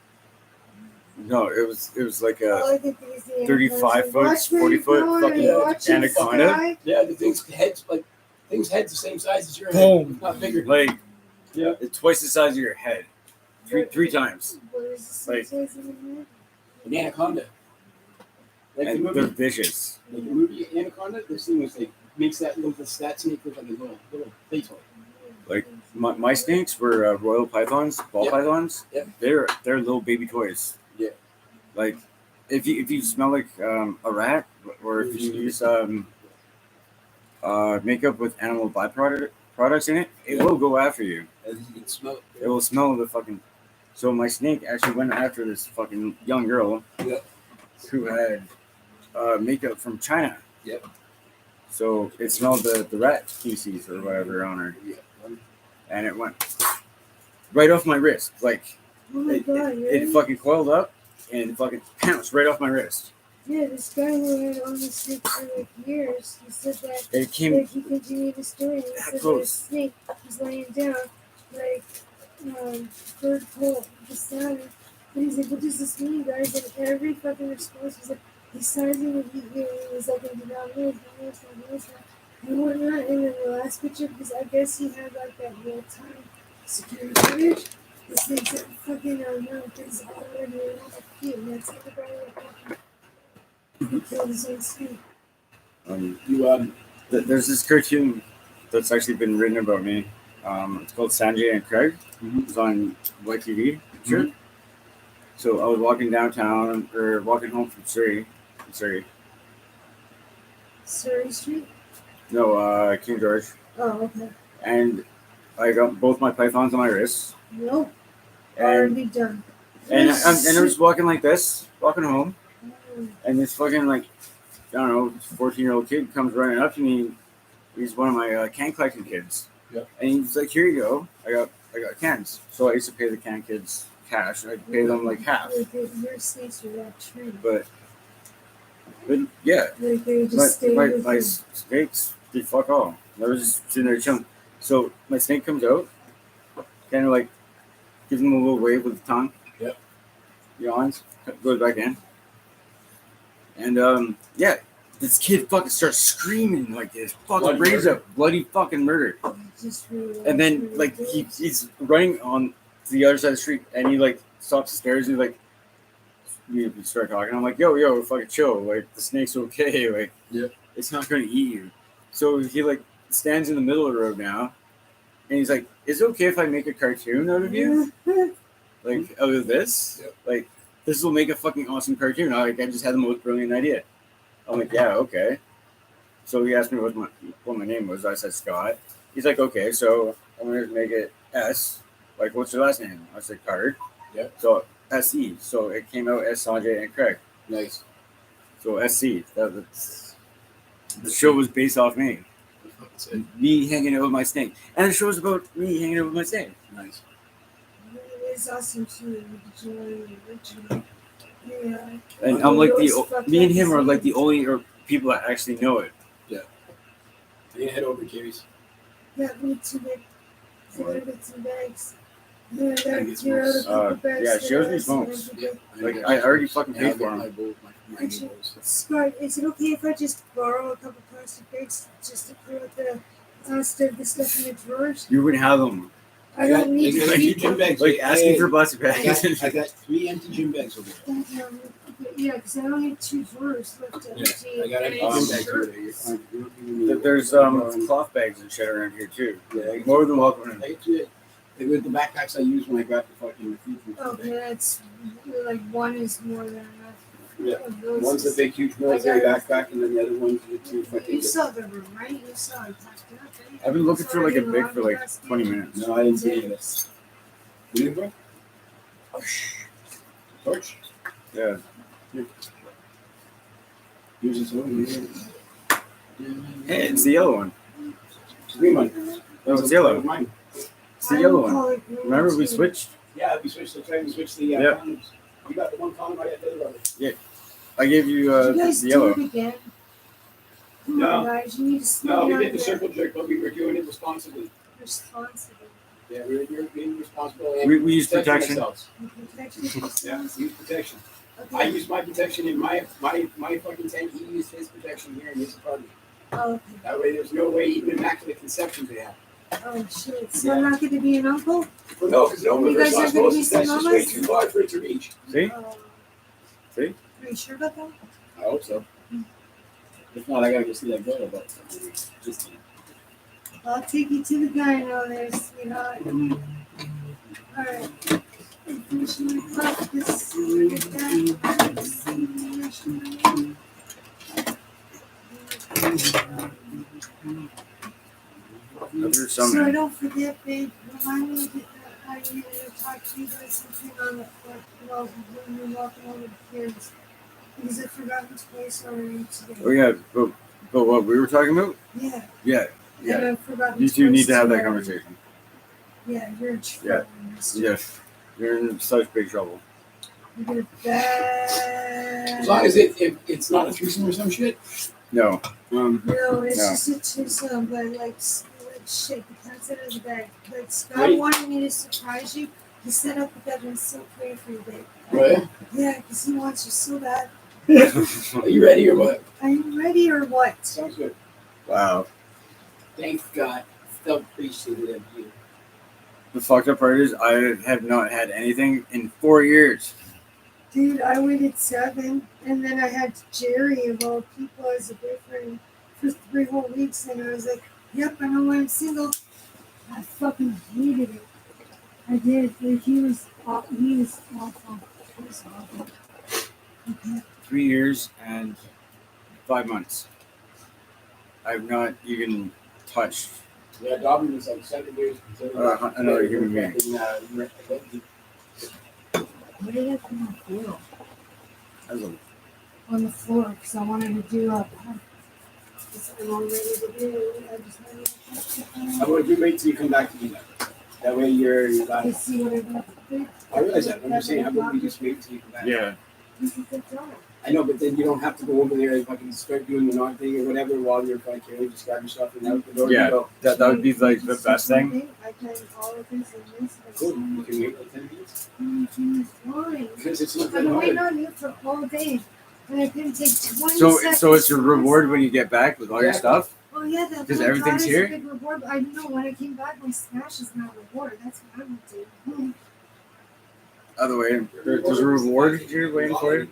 no, it was like all a I could think is the 35 foot, Watch where 40 you're foot going, fucking watch it anaconda. fly. Yeah, the thing's head's the same size as your Boom. head, if not bigger. Like Yeah. it's twice the size of your head, three times. What is the Like- size of the head? An anaconda. Like the And movie, they're vicious. like the movie Anaconda. This thing was makes that snake look like a little play toy. Like my snakes were royal pythons, ball Yep. pythons. Yep. They're little baby toys. Yeah. Like if you smell like a rat, or if you use makeup with animal products in it, it Yeah. will go after you. As you can smell it. It will smell the fucking. So my snake actually went after this fucking young girl Yep. who had makeup from China. Yep. So it smelled the rat feces or whatever on her, Yeah. and it went right off my wrist. Like Oh my it, god, it really? fucking coiled up and fucking pounced right off my wrist. Yeah, this guy who had on the snake for like years, he said that It came like he continued the story and he that said that a close. snake was laying down like third pole beside him. And he's like, what does this mean, guys? And every fucking response was like, he's sizing the heat here. He was like, and whatnot. And then the last picture, because I guess he had like that real time security footage. The snake's like fucking mouth is already around the feet. And that's like the guy that he killed his own snake. There's this cartoon that's actually been written about me. It's called Sanjay and Craig. It's on YTV. Sure. So I was walking downtown or walking home from Surrey. Surrey Street? No, King George. Oh, okay. And I got both my pythons on my wrists. Nope. And Already done. I was walking like this, walking home, Oh, and this fucking like, I don't know, 14-year-old kid comes running up to me. He's one of my can collecting kids. Yep. And he's like, "Here you go. I got cans." So I used to pay the can kids cash. I'd pay them like half. Like your snakes are that trained. But yeah, Like they just stay with my you. snakes did fuck all. I was just sitting there chilling. So my snake comes out, kind of like gives him a little wave with the tongue. Yep. Yawns, goes back in. And yeah, this kid fucking starts screaming like this, fucking Bloody raise murder. up, bloody fucking murder. Just really And then like he's running on to the other side of the street, and he like stops the stairs. And like we start talking. I'm like, yo, fucking chill. Like the snake's okay. Like Yeah. it's not gonna eat you. So he like stands in the middle of the road now, and he's like, "Is it okay if I make a cartoon out of you? Like out of this? Yep. Like this will make a fucking awesome cartoon." I just had the most brilliant idea. I'm like, "Yeah, okay." So he asked me what my name was. I said Scott. He's like, "Okay, so I'm gonna make it S. Like, what's your last name?" I said Carter. Yep. So SE. So it came out as Sanjay and Craig. Nice. So SC. That's the show was based off me. That's it. Me hanging out with my snake. And the show's about me hanging out with my snake. Nice. It is awesome too. Did you know the original? Yeah. And I'm like Those me and fucking him are like the snakes. only people that actually know it. You head over, Carries. Yeah, me too, Nick. So I get some bags. Yeah, I that get clear out a couple bags. yeah, for she owes me us, smokes. and Yeah. Like I already fucking And I'll paid for get my them. bowl, my Actually, bowls. Scott, is it okay if I just borrow a couple plastic bags just to clear out the stuff in the drawers? You wouldn't have them. I don't need I to got keep two gym them. bags. Like asking for plastic I bags. got 3 empty gym bags over there. Yeah, because I only have 2 drawers left to empty. I got empty Um, gym bags over there. You're fine. You don't even need There's cloth bags and shit around here too. Yeah, More than welcome. I get you. They were the backpacks I use when I grab the fucking food from the Okay, that's like one is more than enough. Yeah. Of those One's a is- big, huge military backpack, and then the other one's the 2 fucking. You saw the room, right? You saw it packed up, right? I've been looking for like a It's already big for like locked 20 in. minutes. No, I didn't see any of this. You didn't, bro? Torch? Yeah. Use this one. Hey, it's the yellow one. It's green one. No, it's yellow. Mine. It's the yellow I would call one. it green Remember we too. switched? Yeah, we switched the train. We switched the Yeah. condoms. You got the one condom, I got the other one. I gave you Did you guys the do yellow. it again? Come No. on, guys, you need to slow No, we down did the there. circle jerk, but we were doing it responsibly. Responsible. Yeah, we were being responsible. And We use protecting protection. ourselves. Protection Yeah, yourselves. use protection. I Okay. used my protection in my fucking tent. He used his protection here in his apartment. Oh, okay. That way, there's no way even immaculate conception could happen. Oh shit. So I'm not going to be an uncle? Well, no, because no one You guys of are us gonna knows be that's just way mamas? too far for it to reach. See? See? Are you sure about that? I hope so. If not, I gotta go see that girl about something. Just I'll take you to the gyno there, sweetheart. Alright. I'm finishing my cup. This get After So I summer. don't forget, babe, remind me that I needed to talk to you guys something on the when you're walking over the kids. Because I've forgotten twice already today. Oh yeah, but what we were talking about? Yeah. Yeah, And yeah. I've forgotten You two twice need to have that today. conversation. Yeah, you're in trouble. Yeah. mister. Yes. You're in such big trouble. You're in bad. as long as it's not a threesome or some shit. No. No, it's No. just a twosome, but like shit, the cat's out of the bag. Like Scott Wait. wanted me to surprise you. He set up the bedroom so clear for you, babe. Oh, yeah? Yeah, because he wants you so bad. Are you ready or what? Are you ready or what? Sounds good. Wow. Thank God. So appreciative of you. The fucked up part is I have not had anything in 4 years. Dude, I waited 7, and then I had Jerry of all people as a boyfriend for 3 whole weeks, and I was like, yep, I know why I'm single. I fucking hated it. I did. Like, he was awful. He was awful. Okay. 3 years and 5 months. I've not even touched. Yeah, Dobby was like 7 years. Another human being. What did I put on the floor? As a, On the floor, because I wanted to do a. I'm all ready to do. I just wanted to I'm going to wait till you come back to me now. That way you're back. to see what I got to do. I realize that. I'm just saying, how about we just wait till you come back? yeah. This is the job. I know, but then you don't have to go over there and fucking start doing the non thing or whatever while you're fucking carrying. Just grab yourself and out the door. Yeah. You go. That would be like the best thing. I can all of this and this. Cool. You can wait like 10 minutes. Fine. Because it's not I've that been waiting hard. on you for all day. And I couldn't take 20 So seconds. so it's a to reward myself. when you get back with all your Yeah. stuff. Oh yeah, that Because my everything's daughter's here? a big reward. But I know when I came back, my smash is not a reward. That's what I would do. Other way, there's a reward you're waiting for you.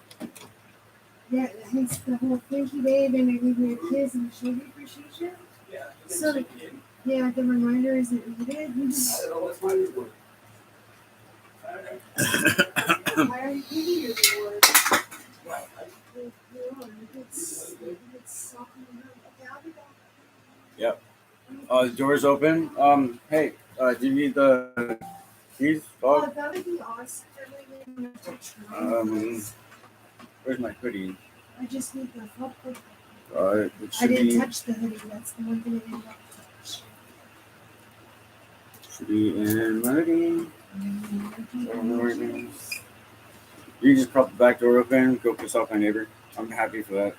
Yeah, hence the whole thank you, babe, and I gave you a kiss and showed you appreciation. Yeah. So- Yeah, the reminder isn't needed. I don't know what's my reward. Why are you giving your reward? It's something. Okay, I'll be back. The door's open. Hey, do you need the keys? Oh, Dog? that would be awesome. That way we don't have to try. Where's my hoodie? I just need the fuck. It I should didn't be, touch the hoodie. That's the one thing I didn't touch. should be in my hoodie. You just prop the back door open, go piss off my neighbor. I'm happy for that.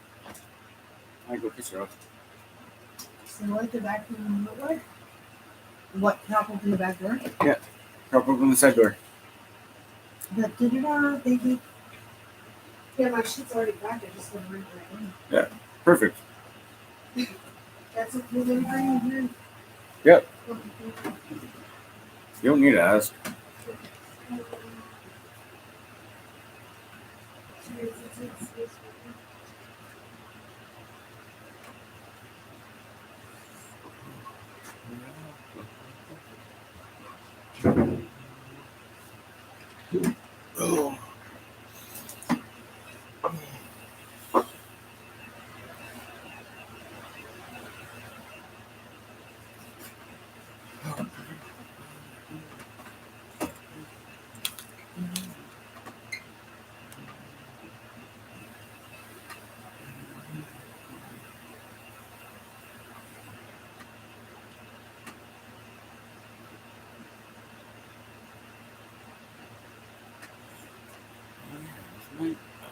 I go piss her off. So what the back room look like? What, prop open the back door? Prop open the side door. Da-da-da-da, thank you. Yeah, my shit's already back. I just want to run right in. Perfect. That's what we're going to bring in here. Yep. You don't need to ask. Oh.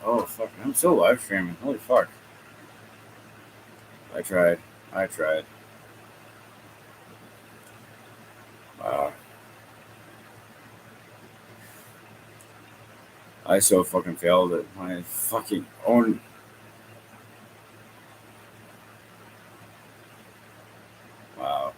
Oh, fuck. I'm still live streaming. Holy fuck. I tried. Wow. I so fucking failed at my fucking own. Wow.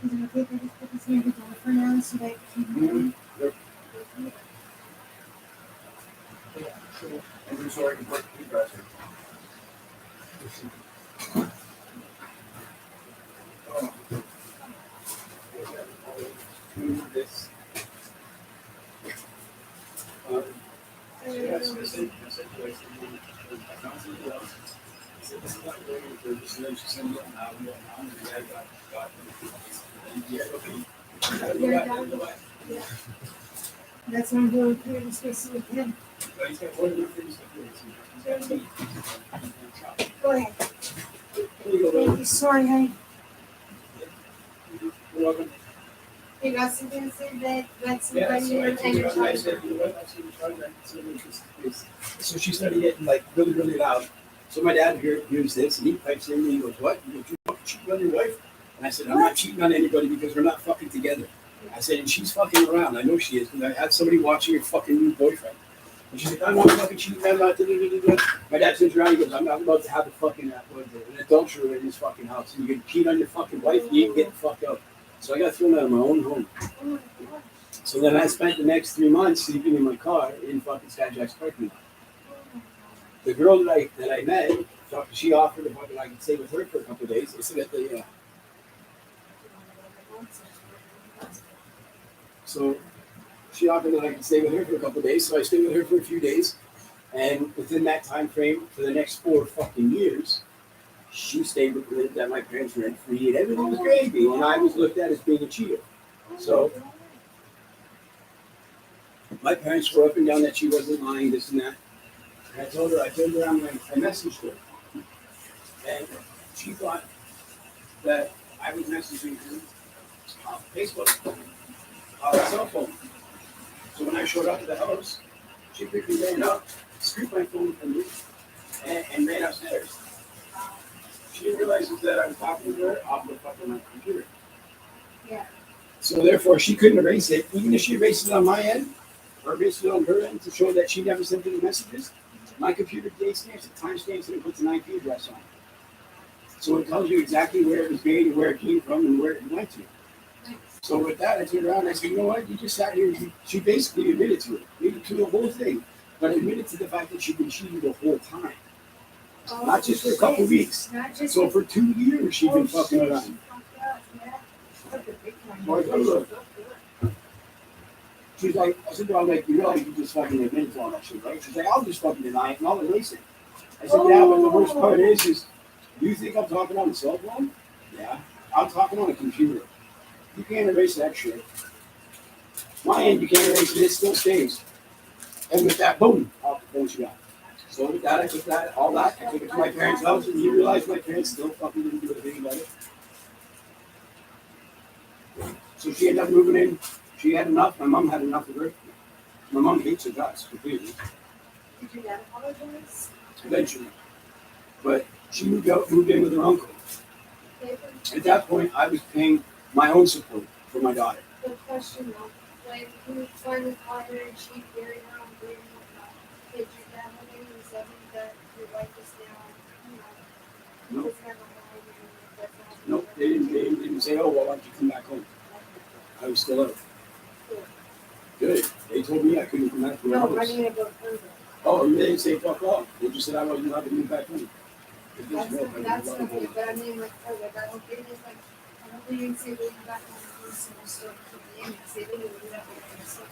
Is it okay if I just put this near the door for now so that you can And then so I can put the dresser. This. Yes, I said, I found something else. I said, this is not really for this, and then she sent me an album, and I got and yeah, okay. That's what I'm doing here in space with him. But he's got one of the things to do. Go ahead. Here you go, Thank you. Sorry, honey. You're welcome. You got something to say that that's Yeah, somebody so I and told you're her, I talking said, you know what, I said, try that, see what this is. So she started getting like really, really loud. So my dad hears this and he pipes in and he goes, what? You fucking cheating on your wife? And I said, I'm not cheating on anybody because we're not fucking together. I said, and she's fucking around. I know she is because I had somebody watching your fucking new boyfriend. And she's like, I'm not fucking cheating, I'm not. My dad turns around and he goes, I'm not about to have a fucking an adulterer in this fucking house. And you can cheat on your fucking wife, you ain't getting fucked up. So I got thrown out of my own home. So then I spent the next 3 months sleeping in my car in fucking Skyjack's parking lot. The girl that I met, she offered if I could stay with her for a couple of days. I said at the so she offered that I could stay with her for a couple of days. So I stayed with her for a few days, and within that time frame, for the next 4 fucking years, she stayed with me that my parents were rent free, and everything was gravy, and I was looked at as being a cheater. So my parents were up and down that she wasn't lying, this and that. And I told her I messaged her. And she thought that I was messaging her on Facebook, on her cell phone. So when I showed up at the house, she quickly ran up, scooped my phone from me, and ran upstairs. She didn't realize that I was talking to her off the fucking computer. Yeah. So therefore, she couldn't erase it, even if she erased it on my end, or erased it on her end to show that she never sent any messages. My computer date stamps it, time stamps it, and puts an IP address on it. So it tells you exactly where it was made and where it came from and where it went to. So with that, I turned around and I said, you know what? You just sat here. She basically admitted to it, admitted to the whole thing, but admitted to the fact that she'd been cheating the whole time. Not just for a couple weeks. So for 2 years, she'd been fucking around. So I told her, she's like, I said, well, like, you realize you just fucking admitted to all that shit, right? She's like, I'll just fucking deny it and I'll erase it. I said, yeah, but the worst part is you think I'm talking on a cell phone? Yeah. I'm talking on a computer. You can't erase that shit. My end, you can't erase it, it still stays. And with that, boom, off the phone she got. So with that, I took that, all that, I took it to my parents' house, and you realize my parents still fucking didn't do anything about it. So she ended up moving in. She had enough. My mom had enough of her. My mom hates her guts completely. Did your dad apologize? Eventually. But she moved in with her uncle. At that point, I was paying my own support for my daughter. Good question though. Like, you finally caught her and she buried her own baby. Did your dad have any resentment that your wife is now, Nope. doesn't have a home and that's not Nope, they didn't say, oh, well, why don't you come back home? I was still out. Good. They told me I couldn't come back to my No, house. running about hunger. Oh, they didn't say fuck off. They just said I wasn't allowed to move back home. If there's That's milk, I that's wasn't allowed to okay, go. but I mean, like, oh, like, I don't think it's like, I don't think you can say we'll be back on the first and we'll start from the end, say, they didn't do that, we're gonna start.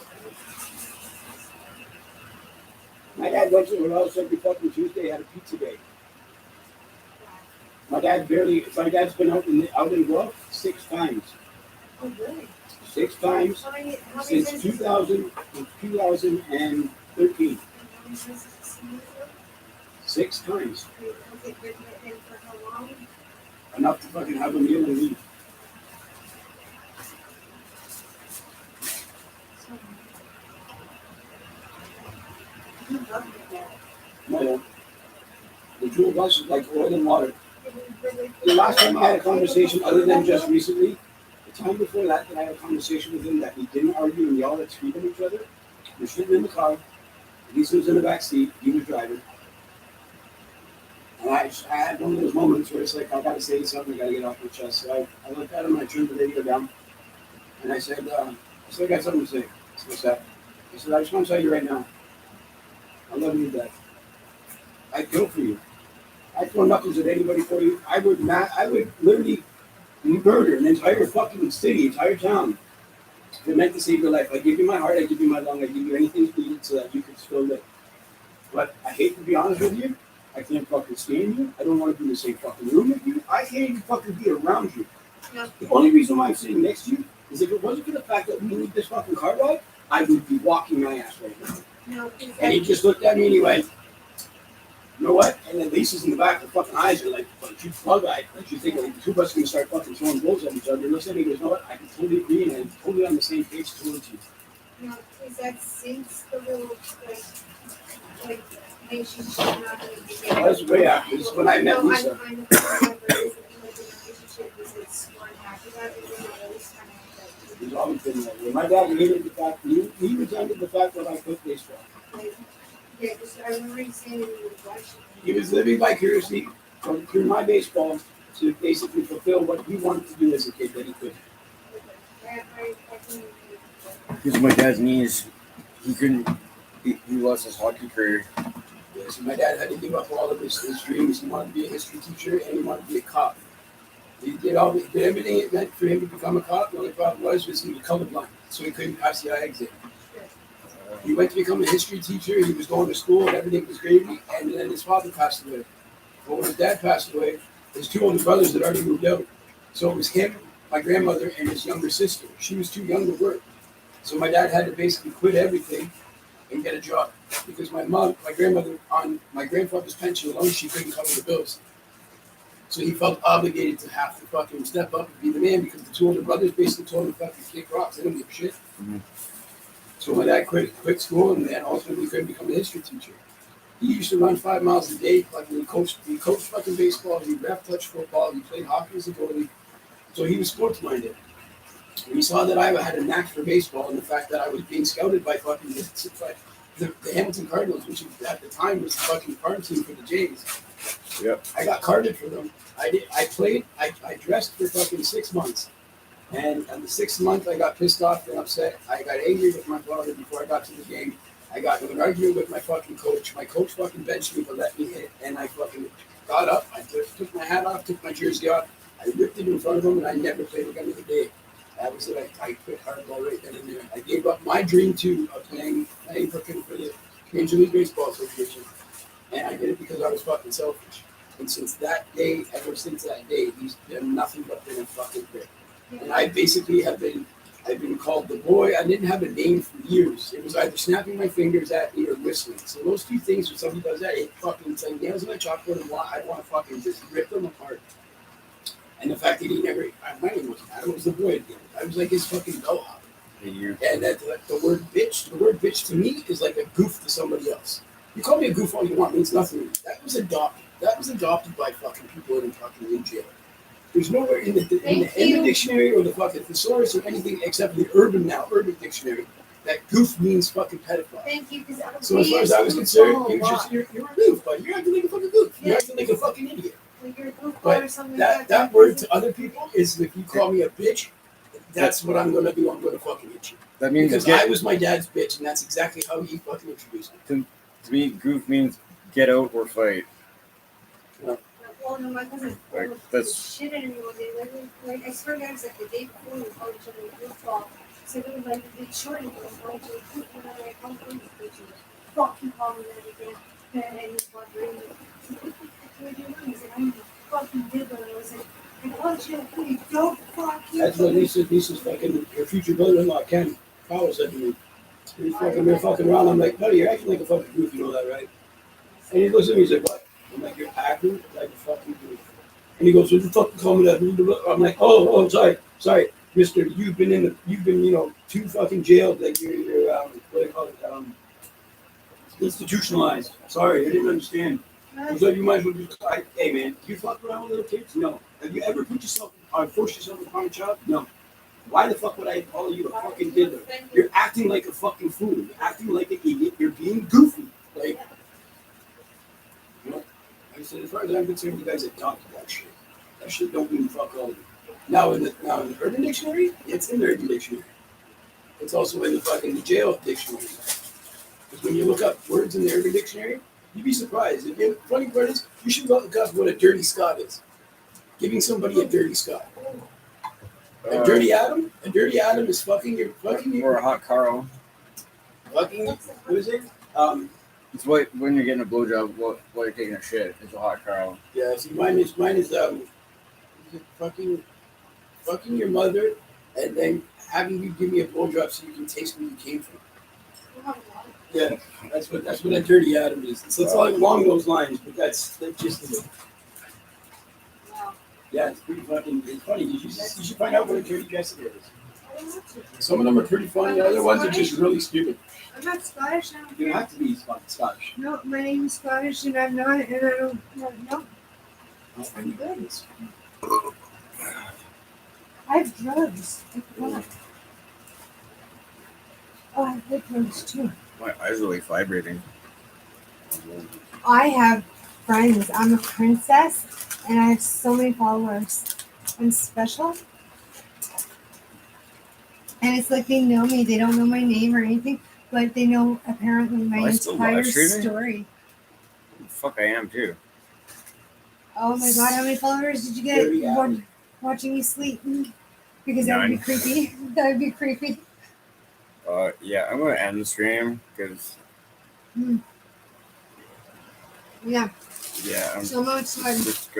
My dad went to when I was every fucking Tuesday, had a pizza day. My dad's been out in Guelph 6 times. Oh, really? 6 times How many since times 2013. how many times has it seen you? 6 times. Okay, but and for how long? Enough to fucking have a meal and leave. You love your dad. No, the two of us is like oil and water. But, like, The last time I had a conversation, other than just recently, the time before that I had a conversation with him that we didn't argue and yell at scream at each other. We're sitting in the car. Lisa was in the back seat. He was driving. And I had one of those moments where it's like, I got to say something. I got to get off my chest. So I looked at him. I turned the radio down. And I said, I got something to say. What's that? I said, I just want to tell you right now. I love you to death. I'd kill for you. I'd throw knuckles at anybody for you. I would literally murder an entire fucking city, entire town. If it meant to save your life, I give you my heart, I give you my lung, I give you anything needed so that you could still live. But I hate to be honest with you, I can't fucking stand you. I don't want to be in the same fucking room with you. I can't even fucking be around you. No. The only reason why I'm sitting next to you is if it wasn't for the fact that we need this fucking car ride, I would be walking my ass right now. No, And he just looked at me and he went, you know what? And then Lisa's in the back, her fucking eyes are like, you bug-eyed. Like you think like, the two of us are going to start fucking throwing blows at each other. And looks at me and goes, you know what? I can totally agree and I'm totally on the same page towards you. no, is that since the little, like, relationship not going to be there? That was way after. This is when I met No, Lisa. I know, but is it like the relationship, is it sworn after that, or is it always kind of like, He's always been that way. My dad hated the fact, he resented the fact that I quit baseball. like, yeah, because I remember you saying in your reflection. He was living vicariously through my baseball to basically fulfill what he wanted to do as a kid that he couldn't. I can. Because of my dad's knees, he couldn't. He lost his hockey career. Yeah, so my dad had to give up all of his dreams. He wanted to be a history teacher and he wanted to be a cop. He did everything it meant for him to become a cop. The only problem was he was colorblind, so he couldn't pass the eye exam. He went to become a history teacher. He was going to school and everything was gravy. And then his father passed away. But when his dad passed away, his 2 older brothers had already moved out. So it was him, my grandmother, and his younger sister. She was too young to work. So my dad had to basically quit everything and get a job. Because my grandmother, on my grandfather's pension alone, she couldn't cover the bills. So he felt obligated to have to fucking step up and be the man because the 2 older brothers basically told him to fucking kick rocks. They don't give a shit. Mm-hmm. So my dad quit school and then ultimately couldn't become a history teacher. He used to run 5 miles a day. Fucking he coached fucking baseball. He ref touch football. He played hockey as a goalie. So he was sports minded. And he saw that I had a knack for baseball and the fact that I was being scouted by fucking the Hamilton Cardinals, which at the time was the fucking farm team for the Jays. Yep. I got carded for them. I dressed for fucking 6 months. And on the 6th month, I got pissed off and upset. I got angry with my father before I got to the game. I got in an argument with my fucking coach. My coach fucking benched me to let me hit. And I fucking got up. I took my hat off, took my jersey off. I ripped it in front of him, and I never played again in the day. That was it. I quit hardball right then and there. I gave up my dream, too, of playing for the Major League Baseball Association. And I did it because I was fucking selfish. And since that day, ever since that day, he's been nothing but been a fucking prick. And I basically I've been called the boy. I didn't have a name for years. It was either snapping my fingers at me or whistling. So those 2 things, when somebody does that, it fucking, it's like nails in my chalkboard and I want to fucking just rip them apart. And the fact that he never, my name wasn't Adam, it was the boy again. I was like his fucking bellhop. And that the word bitch to me is like a goof to somebody else. You call me a goof all you want, it means nothing to me. That was adopted. That was adopted by fucking people in jail. There's nowhere in the Thank you. dictionary or the fucking thesaurus or anything except the urban dictionary that goof means fucking pedophile. Thank you, because So as far as I was concerned, you're a goof, but you're acting like a fucking goof. You're acting like a fucking idiot. Like you're a goofball But or something that word to other people is if you call me a bitch, that's what I'm gonna do. I'm gonna fucking hit you. That means Because I was my dad's bitch, and that's exactly how he fucking introduced me. to me, goof means get out or fight. Well, no, my cousin Like, that's shit at me one day. Like I swear to God, it was like the day before we called each other a goofball. So we were like a big short and we were calling each other goof, and I'm like, I'm going to bitch you. Fucking call me that again. And he's wondering, what are you doing? He's like, I'm a fucking diddler. And I was like, I called you a pretty dope fuck you. That's what Lisa's fucking her future brother-in-law Ken Powell said to me. We're fucking around. I'm like, buddy, you're acting like a fucking goof. You know that, right? And he looks at me. He's like, what? I'm like, you're acting like a fucking goof. And he goes, what the fuck call me that? I'm like, oh, sorry, Mister. You've been too fucking jailed. Like you're what do you call it? Institutionalized. Sorry, I didn't understand. So you might as well just like, hey man, you fuck around with little kids? No. Have you ever forced yourself upon a child? No. Why the fuck would I call you a fucking diddler? You're acting like a fucking fool. You're acting like an idiot. You're being goofy. Like, you know, like I said, as far as I'm concerned, you guys adopted that shit. That shit don't mean fuck all. Now in the Urban Dictionary, it's in the Urban Dictionary. It's also in the jail dictionary. Because when you look up words in the Urban Dictionary, you'd be surprised. The funny part is, you should look up what a dirty Scot is. Giving somebody a dirty Scot. A dirty Adam? A dirty Adam is fucking your. Or a hot Carl. Fucking, what is it? It's what when you're getting a blowjob while you're taking a shit. It's a hot Carl. Yeah, see, mine is fucking your mother and then having you give me a blowjob so you can taste where you came from. Yeah, that's what a dirty Adam is. So it's like along those lines, but that's just. Yeah, it's pretty fucking. It's funny. You should find out what a dirty Jessica is. Some of them are pretty funny. The other ones are just really stupid. I'm not Scottish. I don't You care. have to be Scottish. No, my name is Scottish, and I'm not, and I don't. No. Oh my goodness. I have drugs. I forgot. Oh, I have good drugs too. My eyes are like vibrating. I have friends. I'm a princess, and I have so many followers. I'm special. And it's like they know me. They don't know my name or anything, but they know apparently my I still entire live streaming? story. Fuck, I am too. Oh my god, how many followers did you Very get happy. watching me sleep? Because that would be None. creepy. That would be creepy. Yeah, I'm gonna end the stream because Yeah, yeah, I'm so much fun. just